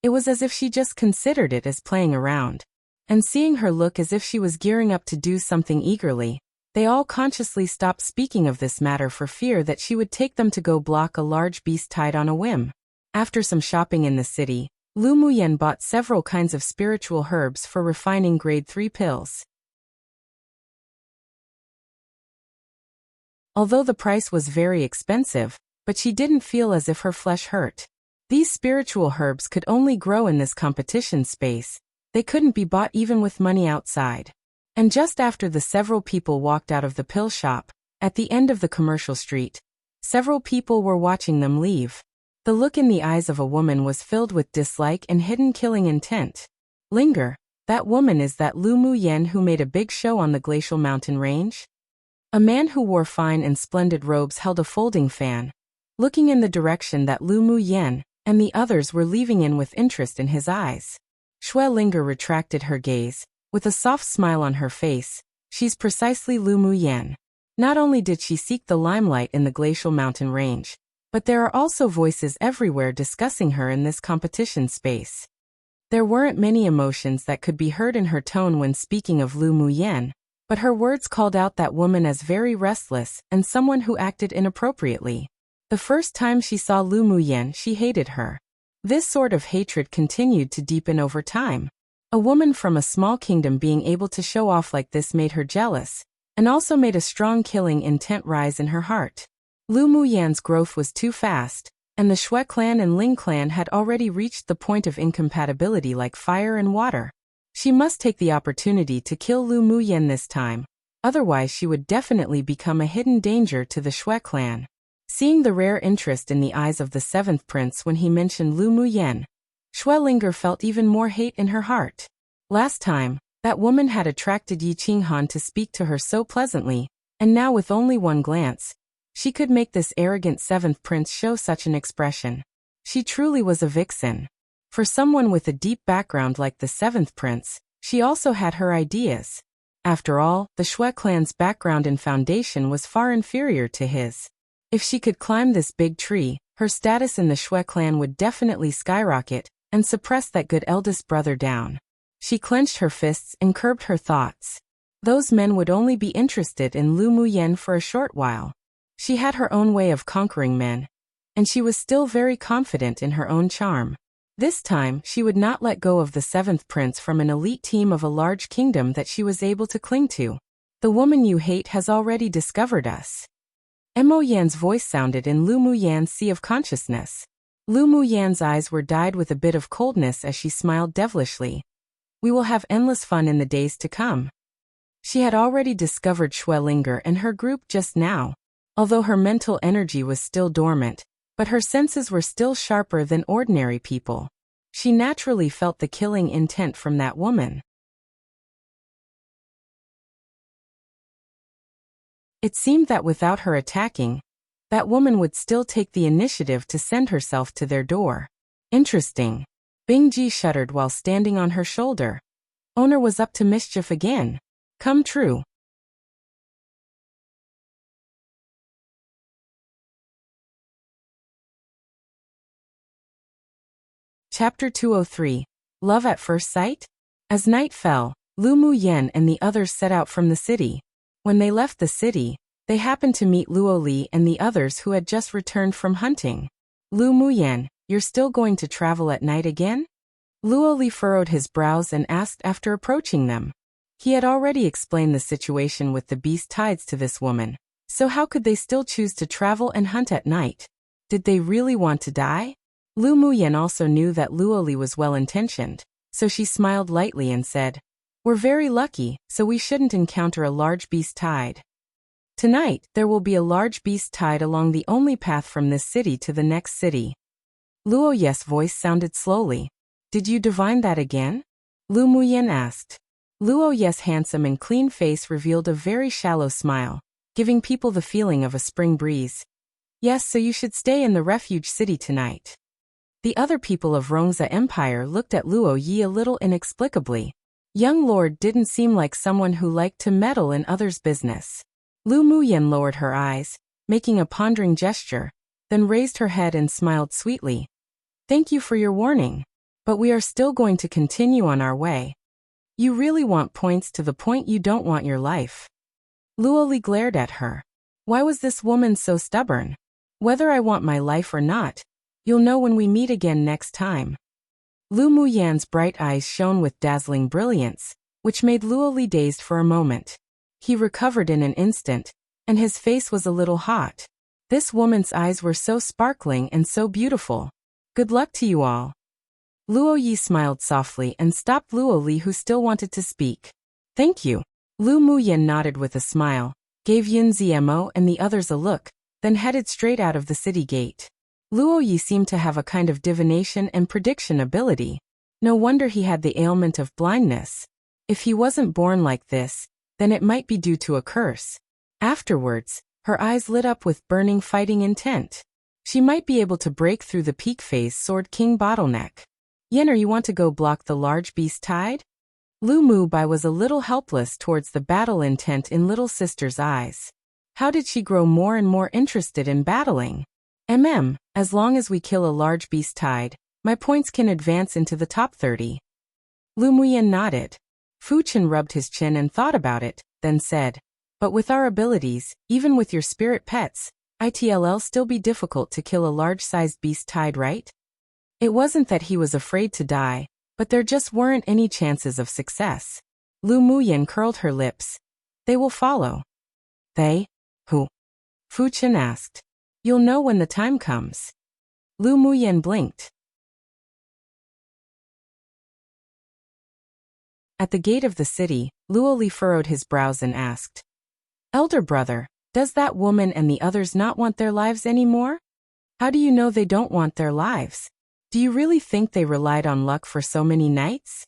it was as if she just considered it as playing around? And seeing her look as if she was gearing up to do something eagerly, they all consciously stopped speaking of this matter for fear that she would take them to go block a large beast tide on a whim. After some shopping in the city, Lu Muyan bought several kinds of spiritual herbs for refining grade 3 pills. Although the price was very expensive, but she didn't feel as if her flesh hurt. These spiritual herbs could only grow in this competition space. They couldn't be bought even with money outside. And just after the several people walked out of the pill shop, at the end of the commercial street, several people were watching them leave. The look in the eyes of a woman was filled with dislike and hidden killing intent. Linger, that woman is that Lu Muyan who made a big show on the glacial mountain range? A man who wore fine and splendid robes held a folding fan, looking in the direction that Lu Muyan and the others were leaving in with interest in his eyes. Shui Linger retracted her gaze, with a soft smile on her face. She's precisely Lu Muyan. Not only did she seek the limelight in the glacial mountain range, but there are also voices everywhere discussing her in this competition space. There weren't many emotions that could be heard in her tone when speaking of Lu Muyan, but her words called out that woman as very restless and someone who acted inappropriately. The first time she saw Lu Muyan, she hated her. This sort of hatred continued to deepen over time. A woman from a small kingdom being able to show off like this made her jealous, and also made a strong killing intent rise in her heart. Lu Muyan's growth was too fast, and the Shui clan and Ling clan had already reached the point of incompatibility like fire and water. She must take the opportunity to kill Lu Muyan this time, otherwise she would definitely become a hidden danger to the Shui clan. Seeing the rare interest in the eyes of the 7th prince when he mentioned Lu Muyan, Shui Linger felt even more hate in her heart. Last time, that woman had attracted Yi Qinghan to speak to her so pleasantly, and now with only one glance, she could make this arrogant 7th prince show such an expression. She truly was a vixen. For someone with a deep background like the 7th prince, she also had her ideas. After all, the Shui clan's background and foundation was far inferior to his. If she could climb this big tree, her status in the Shui clan would definitely skyrocket and suppress that good eldest brother down. She clenched her fists and curbed her thoughts. Those men would only be interested in Lu Muyan for a short while. She had her own way of conquering men, and she was still very confident in her own charm. This time, she would not let go of the 7th prince from an elite team of a large kingdom that she was able to cling to. The woman you hate has already discovered us. Mo Yan's voice sounded in Lu Muyan's sea of consciousness. Lu Muyan's eyes were dyed with a bit of coldness as she smiled devilishly. We will have endless fun in the days to come. She had already discovered Shui Linger and her group just now. although her mental energy was still dormant, but her senses were still sharper than ordinary people. She naturally felt the killing intent from that woman. It seemed that without her attacking, that woman would still take the initiative to send herself to their door. Interesting. Bingji shuddered while standing on her shoulder. Owner was up to mischief again. Come true. Chapter 203. Love at First Sight? As night fell, Lu Muyen and the others set out from the city. When they left the city, they happened to meet Luo Li and the others who had just returned from hunting. Lu Muyen, you're still going to travel at night again? Luo Li furrowed his brows and asked after approaching them. He had already explained the situation with the beast tides to this woman, so how could they still choose to travel and hunt at night? Did they really want to die? Lu Muyen also knew that Luo Li was well-intentioned, so she smiled lightly and said, "We're very lucky, so we shouldn't encounter a large beast tide. Tonight, there will be a large beast tide along the only path from this city to the next city." Luo Ye's voice sounded slowly. "Did you divine that again?" Lu Muyen asked. Luo Ye's handsome and clean face revealed a very shallow smile, giving people the feeling of a spring breeze. "Yes, so you should stay in the refuge city tonight." The other people of Rongza Empire looked at Luo Yi a little inexplicably. Young Lord didn't seem like someone who liked to meddle in others' business. Lu Muyen lowered her eyes, making a pondering gesture, then raised her head and smiled sweetly. "Thank you for your warning. But we are still going to continue on our way. You really want points to the point you don't want your life." Luo Li glared at her. Why was this woman so stubborn? "Whether I want my life or not, you'll know when we meet again next time." Lu Muyen's bright eyes shone with dazzling brilliance, which made Luo Li dazed for a moment. He recovered in an instant, and his face was a little hot. This woman's eyes were so sparkling and so beautiful. "Good luck to you all." Luo Yi smiled softly and stopped Luo Li, who still wanted to speak. "Thank you." Lu Muyen nodded with a smile, gave Yun Zmo and the others a look, then headed straight out of the city gate. Luo Yi seemed to have a kind of divination and prediction ability. No wonder he had the ailment of blindness. If he wasn't born like this, then it might be due to a curse. Afterwards, her eyes lit up with burning fighting intent. She might be able to break through the peak phase Sword King bottleneck. "Yenner, you want to go block the large beast tide?" Lu Mubai was a little helpless towards the battle intent in little sister's eyes. How did she grow more and more interested in battling? As long as we kill a large beast tide, my points can advance into the top 30. Lu Muyen nodded. Fu Chen rubbed his chin and thought about it, then said, "But with our abilities, even with your spirit pets, it'll still be difficult to kill a large-sized beast tide, right?" It wasn't that he was afraid to die, but there just weren't any chances of success. Lu Muyen curled her lips. "They will follow." "They? Who?" Fu Chen asked. "You'll know when the time comes." Lu Muyen blinked. At the gate of the city, Luo Li furrowed his brows and asked, "Elder brother, does that woman and the others not want their lives anymore? How do you know they don't want their lives? Do you really think they relied on luck for so many nights?"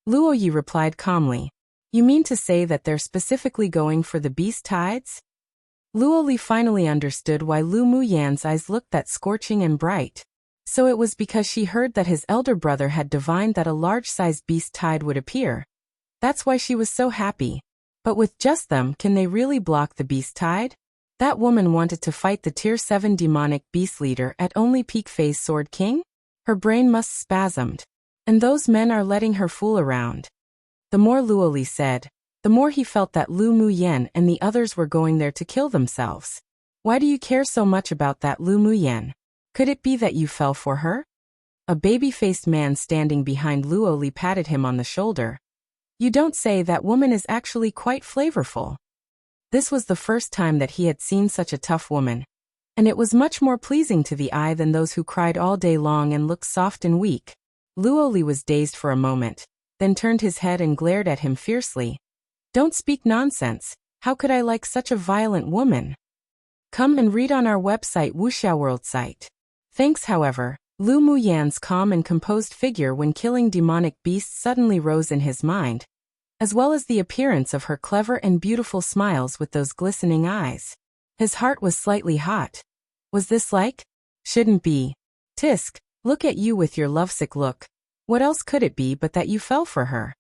Luo Yi replied calmly, "You mean to say that they're specifically going for the beast tides?" Luo Li finally understood why Lu Muyen's eyes looked that scorching and bright. So it was because she heard that his elder brother had divined that a large-sized beast tide would appear. That's why she was so happy. But with just them, can they really block the beast tide? That woman wanted to fight the Tier 7 demonic beast leader at only peak phase Sword King? Her brain must spasmed. And those men are letting her fool around. The more Luo Li said, the more he felt that Lu Muyen and the others were going there to kill themselves. "Why do you care so much about that Lu Muyen? Could it be that you fell for her?" A baby-faced man standing behind Luo Li patted him on the shoulder. "You don't say, that woman is actually quite flavorful." This was the first time that he had seen such a tough woman, and it was much more pleasing to the eye than those who cried all day long and looked soft and weak. Luo Li was dazed for a moment, then turned his head and glared at him fiercely. "Don't speak nonsense. How could I like such a violent woman?" Come and read on our website Wuxia World site. Thanks, however. Lu Muyan's calm and composed figure when killing demonic beasts suddenly rose in his mind, as well as the appearance of her clever and beautiful smiles with those glistening eyes. His heart was slightly hot. Was this like? Shouldn't be. Tisk, look at you with your lovesick look. What else could it be but that you fell for her?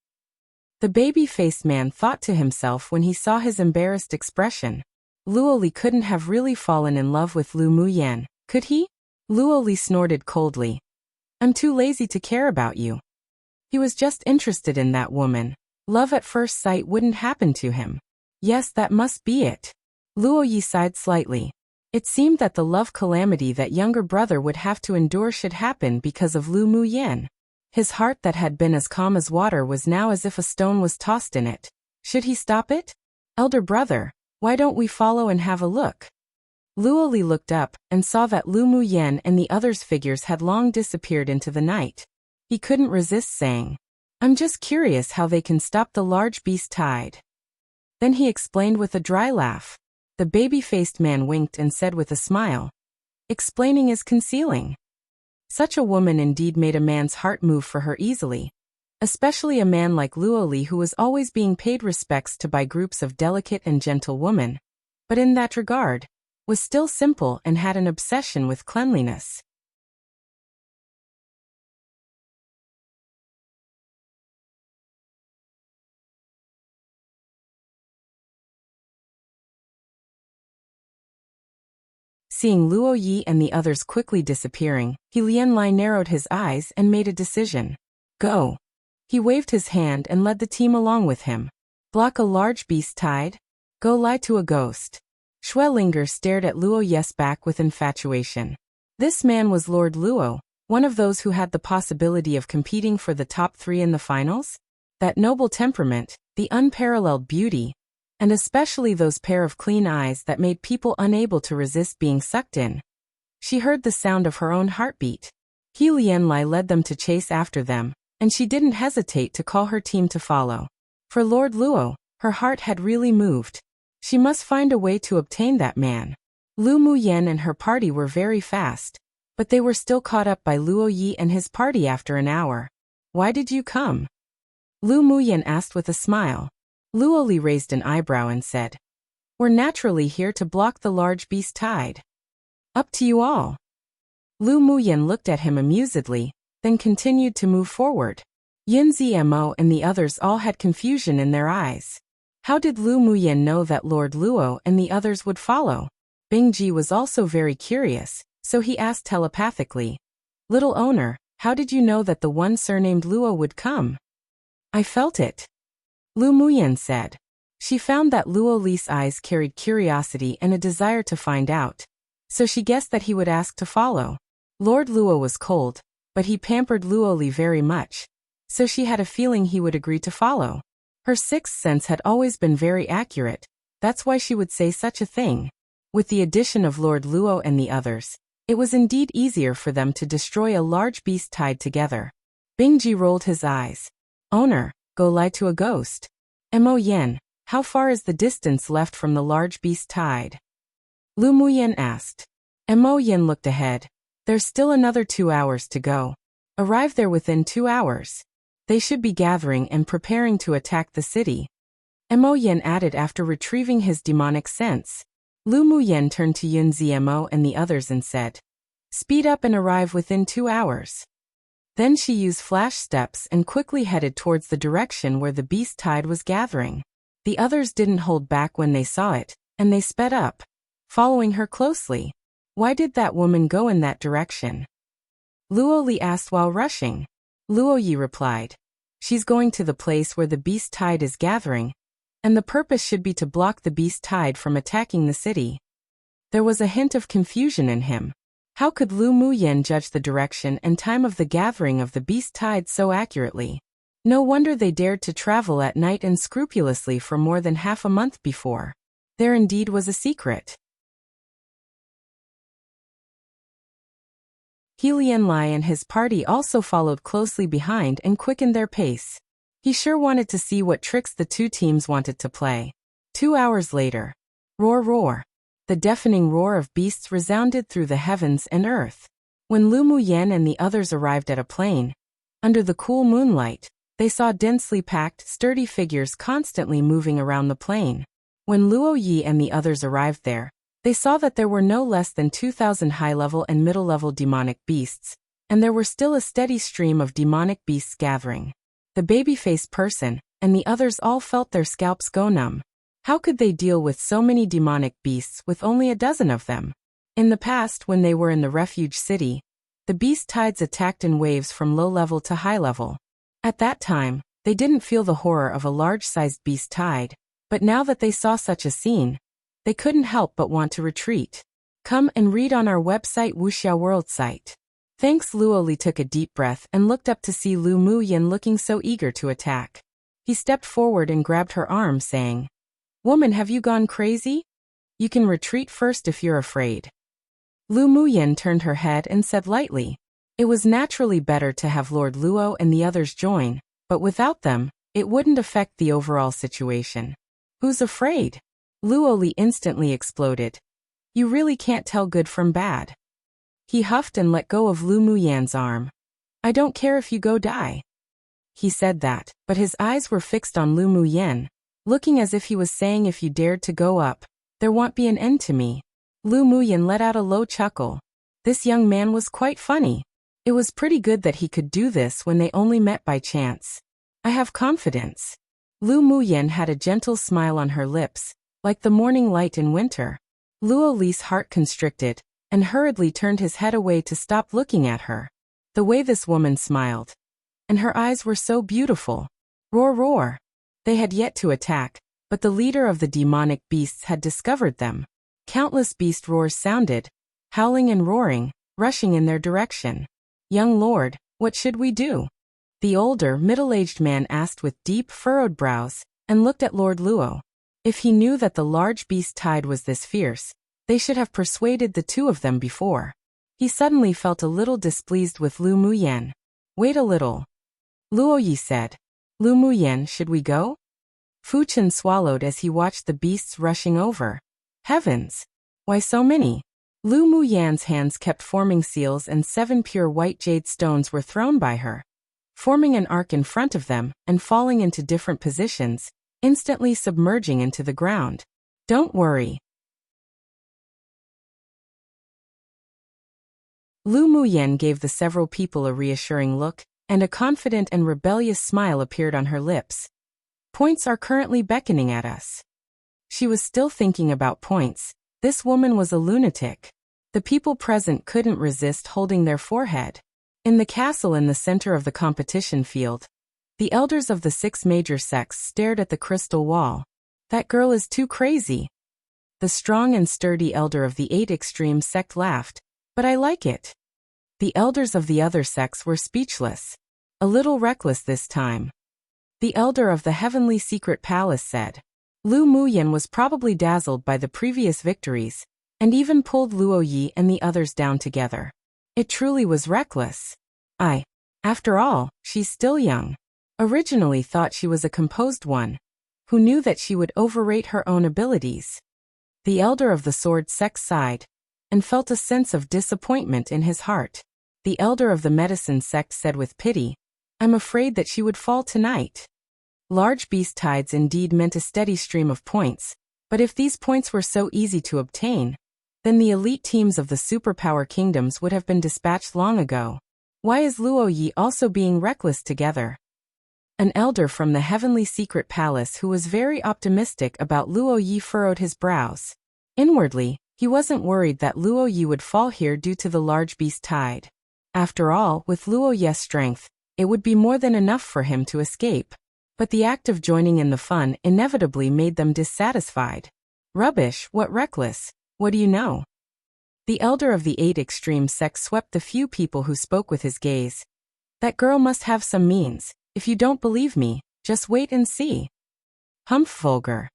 The baby-faced man thought to himself when he saw his embarrassed expression. Luoli couldn't have really fallen in love with Lu Muyan, could he? Luoli snorted coldly. I'm too lazy to care about you. He was just interested in that woman. Love at first sight wouldn't happen to him. Yes, that must be it. Luoyi sighed slightly. It seemed that the love calamity that younger brother would have to endure should happen because of Lu Muyan. His heart that had been as calm as water was now as if a stone was tossed in it. Should he stop it? Elder brother, why don't we follow and have a look? Luoli looked up and saw that Lu Muyan and the others' figures had long disappeared into the night. He couldn't resist saying, I'm just curious how they can stop the large beast tide. Then he explained with a dry laugh. The baby-faced man winked and said with a smile, explaining is concealing. Such a woman indeed made a man's heart move for her easily, especially a man like Luoli who was always being paid respects to by groups of delicate and gentle women, but in that regard, was still simple and had an obsession with cleanliness. Seeing Luo Yi and the others quickly disappearing, He Lianlai narrowed his eyes and made a decision. Go. He waved his hand and led the team along with him. Block a large beast tide? Go lie to a ghost. Schwellinger stared at Luo Yi's back with infatuation. This man was Lord Luo, one of those who had the possibility of competing for the top 3 in the finals. That noble temperament, the unparalleled beauty, and especially those pair of clean eyes that made people unable to resist being sucked in. She heard the sound of her own heartbeat. He Lianlai led them to chase after them, and she didn't hesitate to call her team to follow. For Lord Luo, her heart had really moved. She must find a way to obtain that man. Lu Muyan and her party were very fast, but they were still caught up by Luo Yi and his party after an hour. Why did you come? Lu Muyan asked with a smile. Luo Li raised an eyebrow and said, we're naturally here to block the large beast tide. Up to you all. Lu Muyan looked at him amusedly, then continued to move forward. Yun Zmo and the others all had confusion in their eyes. How did Lu Muyan know that Lord Luo and the others would follow? Bingji was also very curious, so he asked telepathically, Little owner, how did you know that the one surnamed Luo would come? I felt it. Lu Muyan said. She found that Luo Li's eyes carried curiosity and a desire to find out, so she guessed that he would ask to follow. Lord Luo was cold, but he pampered Luo Li very much, so she had a feeling he would agree to follow. Her sixth sense had always been very accurate, that's why she would say such a thing. With the addition of Lord Luo and the others, it was indeed easier for them to destroy a large beast tied together. Bingji rolled his eyes. Owner, go lie to a ghost. Mo Yen, how far is the distance left from the large beast tide? Lu Muyan asked. Mo Yen looked ahead. There's still another 2 hours to go. Arrive there within 2 hours. They should be gathering and preparing to attack the city. Mo Yen added after retrieving his demonic sense. Lu Muyan turned to Yun Zmo and the others and said, speed up and arrive within 2 hours. Then she used flash steps and quickly headed towards the direction where the beast tide was gathering. The others didn't hold back when they saw it, and they sped up, following her closely. Why did that woman go in that direction? Luo Li asked while rushing. Luo Yi replied, she's going to the place where the beast tide is gathering, and the purpose should be to block the beast tide from attacking the city. There was a hint of confusion in him. How could Lu Muyan judge the direction and time of the gathering of the beast tide so accurately? No wonder they dared to travel at night and scrupulously for more than half a month before. There indeed was a secret. He Lianlai and his party also followed closely behind and quickened their pace. He sure wanted to see what tricks the two teams wanted to play. 2 hours later. Roar roar. The deafening roar of beasts resounded through the heavens and earth. When Lu Muyen and the others arrived at a plain, under the cool moonlight, they saw densely packed, sturdy figures constantly moving around the plain. When Luo Yi and the others arrived there, they saw that there were no less than 2,000 high-level and middle-level demonic beasts, and there were still a steady stream of demonic beasts gathering. The baby-faced person and the others all felt their scalps go numb. How could they deal with so many demonic beasts with only a dozen of them? In the past, when they were in the refuge city, the beast tides attacked in waves from low level to high level. At that time, they didn't feel the horror of a large-sized beast tide, but now that they saw such a scene, they couldn't help but want to retreat. Come and read on our website Wuxia World site. Thanks. Luo Li took a deep breath and looked up to see Lu Muyen looking so eager to attack. He stepped forward and grabbed her arm, saying, "Woman, have you gone crazy? You can retreat first if you're afraid." Lu Muyen turned her head and said lightly, "It was naturally better to have Lord Luo and the others join, but without them, it wouldn't affect the overall situation." "Who's afraid?" Luo Li instantly exploded. "You really can't tell good from bad." He huffed and let go of Lu Muyen's arm. "I don't care if you go die." He said that, but his eyes were fixed on Lu Muyen, looking as if he was saying, "If you dared to go up, there won't be an end to me." Lu Muyen let out a low chuckle. This young man was quite funny. It was pretty good that he could do this when they only met by chance. "I have confidence." Lu Muyen had a gentle smile on her lips, like the morning light in winter. Luo Li's heart constricted, and hurriedly turned his head away to stop looking at her. The way this woman smiled. And her eyes were so beautiful. Roar, roar. They had yet to attack, but the leader of the demonic beasts had discovered them. Countless beast roars sounded, howling and roaring, rushing in their direction. "Young lord, what should we do?" The older, middle-aged man asked with deep, furrowed brows, and looked at Lord Luo. If he knew that the large beast tide was this fierce, they should have persuaded the two of them before. He suddenly felt a little displeased with Lu Muyen. "Wait a little," Luo Yi said. "Lu Muyen, should we go?" Fu Chen swallowed as he watched the beasts rushing over. Heavens! Why so many? Lu Muyen's hands kept forming seals, and 7 pure white jade stones were thrown by her, forming an arc in front of them and falling into different positions, instantly submerging into the ground. "Don't worry." Lu Muyen gave the several people a reassuring look, and a confident and rebellious smile appeared on her lips. "Points are currently beckoning at us." She was still thinking about points. This woman was a lunatic. The people present couldn't resist holding their forehead. In the castle in the center of the competition field, the elders of the 6 major sects stared at the crystal wall. "That girl is too crazy." The strong and sturdy elder of the 8 extreme sect laughed. "But I like it." The elders of the other sects were speechless. "A little reckless this time." The elder of the heavenly secret palace said. Lu Muyen was probably dazzled by the previous victories, and even pulled Luo Yi and the others down together. It truly was reckless. After all, she's still young. Originally thought she was a composed one, who knew that she would overrate her own abilities. The elder of the sword sect sighed, and felt a sense of disappointment in his heart. The elder of the medicine sect said with pity, "I'm afraid that she would fall tonight." Large beast tides indeed meant a steady stream of points, but if these points were so easy to obtain, then the elite teams of the superpower kingdoms would have been dispatched long ago. Why is Luo Yi also being reckless together? An elder from the heavenly secret palace who was very optimistic about Luo Yi furrowed his brows. Inwardly, he wasn't worried that Luo Yi would fall here due to the large beast tide. After all, with Luo Yi's strength, it would be more than enough for him to escape. But the act of joining in the fun inevitably made them dissatisfied. "Rubbish, what reckless, what do you know?" The elder of the 8 extreme sects swept the few people who spoke with his gaze. "That girl must have some means. If you don't believe me, just wait and see." "Humph, vulgar."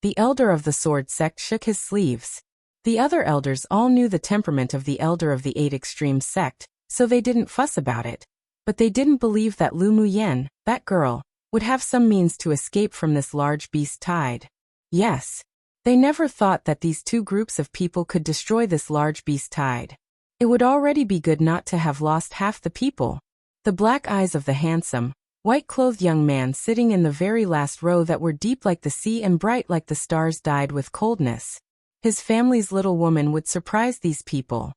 The elder of the sword sect shook his sleeves. The other elders all knew the temperament of the elder of the 8 extreme sect, so they didn't fuss about it. But they didn't believe that Lu Muyen, that girl, would have some means to escape from this large beast tide. Yes. They never thought that these two groups of people could destroy this large beast tide. It would already be good not to have lost half the people. The black eyes of the handsome, white-clothed young man sitting in the very last row that were deep like the sea and bright like the stars died with coldness. His family's little woman would surprise these people.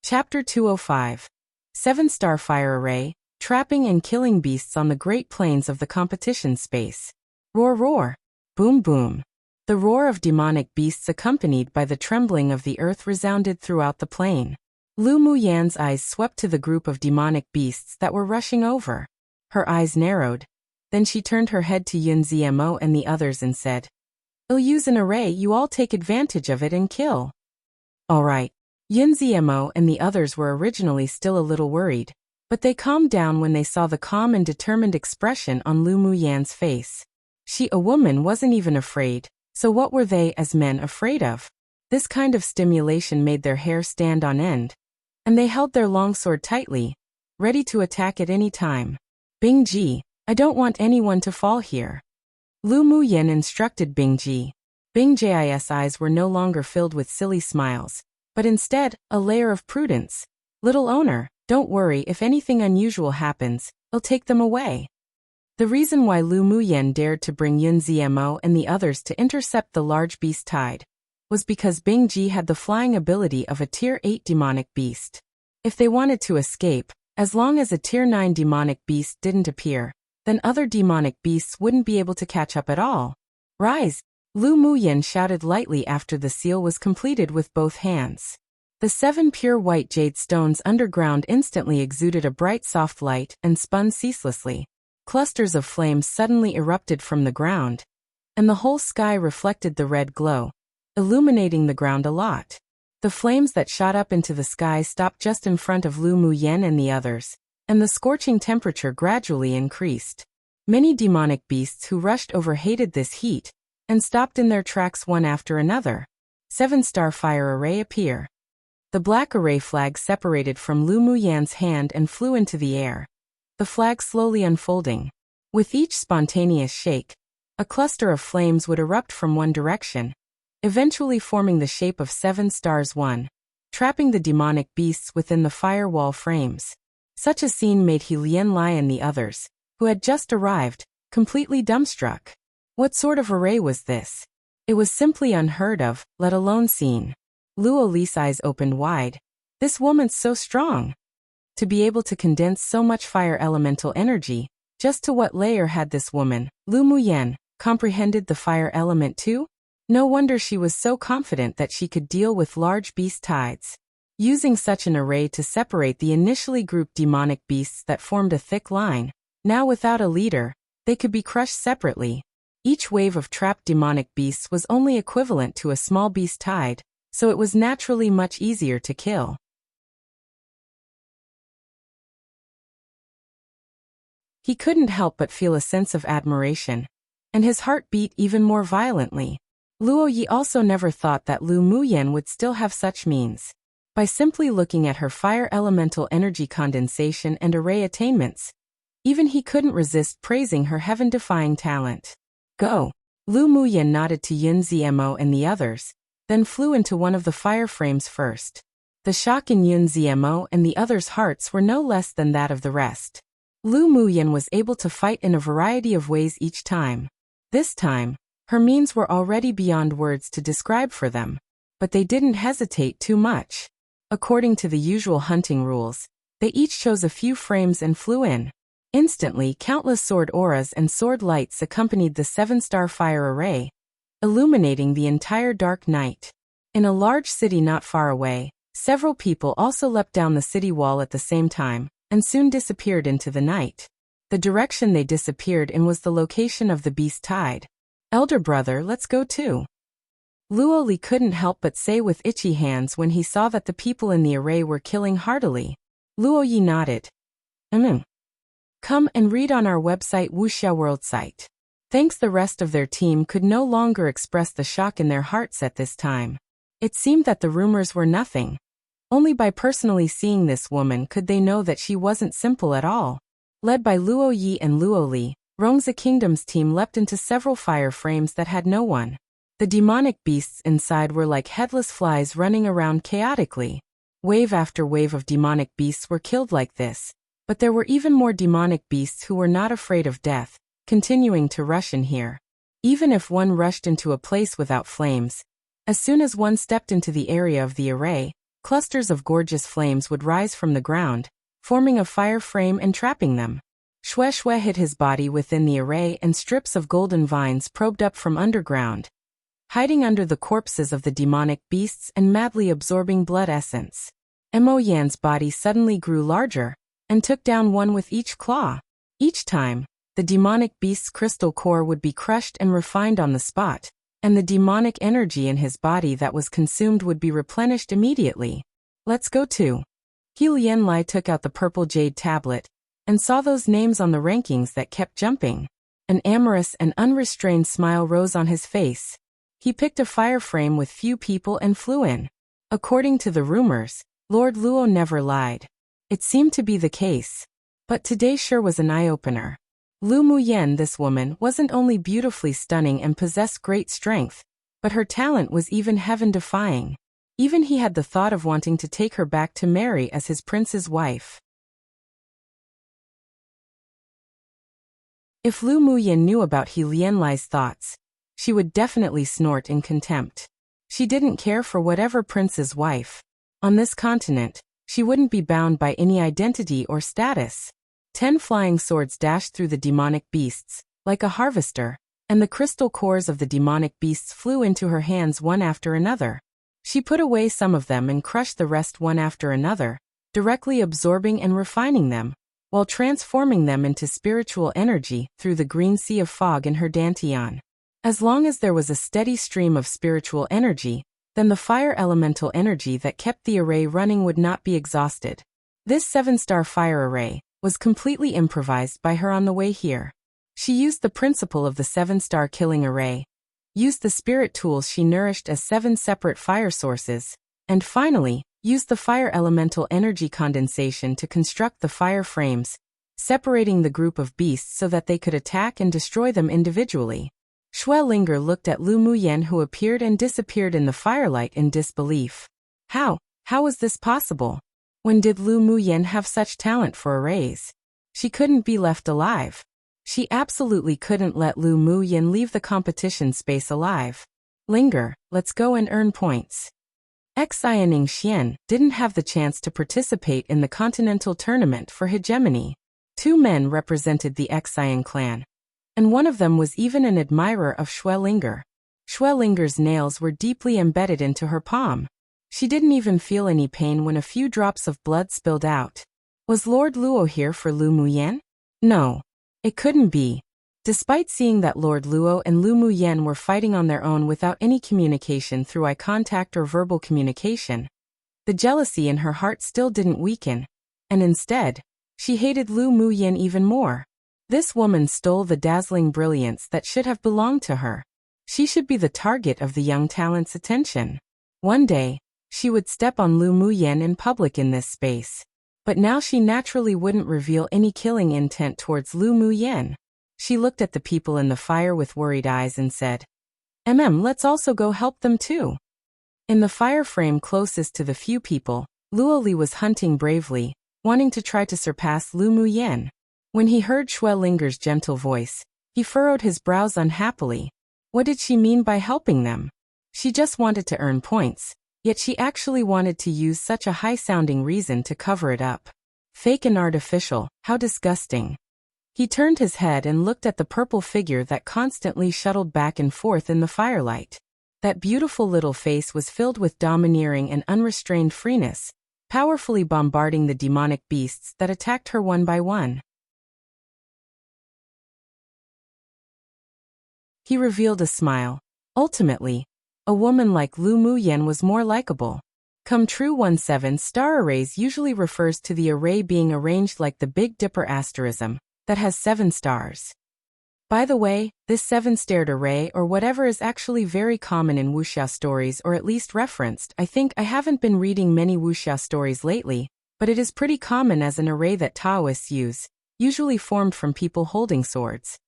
Chapter 205. 7-Star Fire Array, Trapping and Killing Beasts on the Great Plains of the Competition Space. Roar roar. Boom boom. The roar of demonic beasts accompanied by the trembling of the earth resounded throughout the plain. Lu Muyan's eyes swept to the group of demonic beasts that were rushing over. Her eyes narrowed. Then she turned her head to Yun Zmo and the others and said, "I'll use an array, you all take advantage of it and kill." All right. Yun Zmo and the others were originally still a little worried, but they calmed down when they saw the calm and determined expression on Lu Muyan's face. She, a woman, wasn't even afraid, so what were they as men afraid of? This kind of stimulation made their hair stand on end, and they held their longsword tightly, ready to attack at any time. Bingji, I don't want anyone to fall here. Lu Muyan instructed Bingji. Bingji's eyes were no longer filled with silly smiles, but instead, a layer of prudence. Little owner, don't worry, if anything unusual happens, I'll take them away. The reason why Lu Muyan dared to bring Yun Zmo and the others to intercept the large beast tide was because Bingji had the flying ability of a Tier 8 demonic beast. If they wanted to escape, as long as a Tier 9 demonic beast didn't appear, then other demonic beasts wouldn't be able to catch up at all. Rise! Lu Muyan shouted lightly after the seal was completed with both hands. The 7 pure white jade stones underground instantly exuded a bright soft light and spun ceaselessly. Clusters of flames suddenly erupted from the ground, and the whole sky reflected the red glow, illuminating the ground a lot. The flames that shot up into the sky stopped just in front of Lu Muyan and the others, and the scorching temperature gradually increased. Many demonic beasts who rushed over hated this heat, and stopped in their tracks one after another. 7-Star Fire Array appear. The black array flag separated from Lu Muyan's hand and flew into the air, the flag slowly unfolding. With each spontaneous shake, a cluster of flames would erupt from one direction, eventually forming the shape of 7 stars 1, trapping the demonic beasts within the firewall frames. Such a scene made He Lian Lai and the others, who had just arrived, completely dumbstruck. What sort of array was this? It was simply unheard of, let alone seen. Luo Li's eyes opened wide. This woman's so strong. To be able to condense so much fire elemental energy, just to what layer had this woman, Lu Muyan, comprehended the fire element too? No wonder she was so confident that she could deal with large beast tides. Using such an array to separate the initially grouped demonic beasts that formed a thick line, now without a leader, they could be crushed separately. Each wave of trapped demonic beasts was only equivalent to a small beast tide, so it was naturally much easier to kill. He couldn't help but feel a sense of admiration, and his heart beat even more violently. Luo Yi also never thought that Lu Muyan would still have such means. By simply looking at her fire elemental energy condensation and array attainments, even he couldn't resist praising her heaven-defying talent. Go! Lu Muyan nodded to Yun Zmo and the others, then flew into one of the fire frames first. The shock in Yun Zmo and the others' hearts were no less than that of the rest. Lu Muyan was able to fight in a variety of ways each time. This time, her means were already beyond words to describe for them, but they didn't hesitate too much. According to the usual hunting rules, they each chose a few frames and flew in. Instantly, countless sword auras and sword lights accompanied the 7-star fire array, illuminating the entire dark night. In a large city not far away, several people also leapt down the city wall at the same time, and soon disappeared into the night. The direction they disappeared in was the location of the beast tide. Elder brother, let's go too. Luo Li couldn't help but say with itchy hands when he saw that the people in the array were killing heartily. Luo Yi nodded. Come and read on our website Wuxia World site. Thanks. The rest of their team could no longer express the shock in their hearts at this time. It seemed that the rumors were nothing. Only by personally seeing this woman could they know that she wasn't simple at all. Led by Luo Yi and Luo Li, Rongzi Kingdom's team leapt into several fire frames that had no one. The demonic beasts inside were like headless flies running around chaotically. Wave after wave of demonic beasts were killed like this, but there were even more demonic beasts who were not afraid of death, continuing to rush in here. Even if one rushed into a place without flames, as soon as one stepped into the area of the array, clusters of gorgeous flames would rise from the ground, forming a fire frame and trapping them. Xue Xue hid his body within the array and strips of golden vines probed up from underground, hiding under the corpses of the demonic beasts and madly absorbing blood essence. Mo Yan's body suddenly grew larger, and took down one with each claw. Each time, the demonic beast's crystal core would be crushed and refined on the spot, and the demonic energy in his body that was consumed would be replenished immediately. Let's go to. He Lianlai took out the purple jade tablet, and saw those names on the rankings that kept jumping. An amorous and unrestrained smile rose on his face. He picked a fire frame with few people and flew in. According to the rumors, Lord Luo never lied. It seemed to be the case. But today sure was an eye-opener. Lu Muyen, this woman, wasn't only beautifully stunning and possessed great strength, but her talent was even heaven-defying. Even he had the thought of wanting to take her back to marry as his prince's wife. If Lu Muyen knew about He Lianlai's thoughts, she would definitely snort in contempt. She didn't care for whatever prince's wife. On this continent, she wouldn't be bound by any identity or status. 10 flying swords dashed through the demonic beasts, like a harvester, and the crystal cores of the demonic beasts flew into her hands one after another. She put away some of them and crushed the rest one after another, directly absorbing and refining them, while transforming them into spiritual energy through the green sea of fog in her dantian. As long as there was a steady stream of spiritual energy, then the fire elemental energy that kept the array running would not be exhausted. This 7-star fire array was completely improvised by her on the way here. She used the principle of the 7-star killing array, used the spirit tools she nourished as 7 separate fire sources, and finally, used the fire elemental energy condensation to construct the fire frames, separating the group of beasts so that they could attack and destroy them individually. Xue Linger looked at Lu Muyen, who appeared and disappeared in the firelight, in disbelief. How was this possible? When did Lu Muyen have such talent for arrays? She couldn't be left alive. She absolutely couldn't let Lu Muyen leave the competition space alive. Linger, let's go and earn points. Xianing Xian didn't have the chance to participate in the continental tournament for hegemony. 2 men represented the Xian clan, and one of them was even an admirer of Xue Linger. Xue Linger's nails were deeply embedded into her palm. She didn't even feel any pain when a few drops of blood spilled out. Was Lord Luo here for Lu Muyen? No. It couldn't be. Despite seeing that Lord Luo and Lu Muyen were fighting on their own without any communication through eye contact or verbal communication, the jealousy in her heart still didn't weaken, and instead, she hated Lu Muyen even more. This woman stole the dazzling brilliance that should have belonged to her. She should be the target of the young talent's attention. One day, she would step on Lu Muyen in public in this space. But now she naturally wouldn't reveal any killing intent towards Lu Muyen. She looked at the people in the fire with worried eyes and said, let's also go help them too. In the fire frame closest to the few people, Luo Li was hunting bravely, wanting to try to surpass Lu Muyen. When he heard Xue Linger's gentle voice, he furrowed his brows unhappily. What did she mean by helping them? She just wanted to earn points, yet she actually wanted to use such a high-sounding reason to cover it up. Fake and artificial, how disgusting. He turned his head and looked at the purple figure that constantly shuttled back and forth in the firelight. That beautiful little face was filled with domineering and unrestrained freeness, powerfully bombarding the demonic beasts that attacked her one by one. He revealed a smile. Ultimately, a woman like Lu Muyen was more likable. Come true. 7-star arrays usually refers to the array being arranged like the Big Dipper asterism, that has 7 stars. By the way, this seven-starred array or whatever is actually very common in wuxia stories, or at least referenced. I think I haven't been reading many wuxia stories lately, but it is pretty common as an array that Taoists use, usually formed from people holding swords.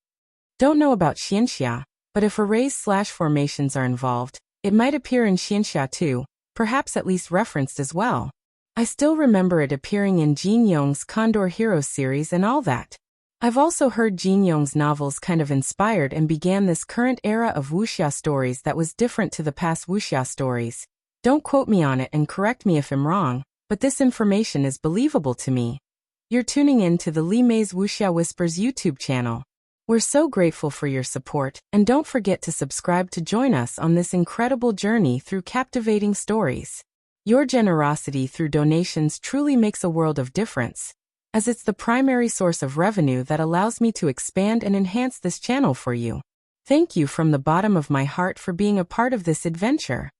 Don't know about xianxia, but if arrays/formations are involved, it might appear in xianxia too, perhaps at least referenced as well. I still remember it appearing in Jin Yong's Condor Heroes series and all that. I've also heard Jin Yong's novels kind of inspired and began this current era of wuxia stories that was different to the past wuxia stories. Don't quote me on it and correct me if I'm wrong, but this information is believable to me. You're tuning in to the Li Mei's Wuxia Whispers YouTube channel. We're so grateful for your support, and don't forget to subscribe to join us on this incredible journey through captivating stories. Your generosity through donations truly makes a world of difference, as it's the primary source of revenue that allows me to expand and enhance this channel for you. Thank you from the bottom of my heart for being a part of this adventure.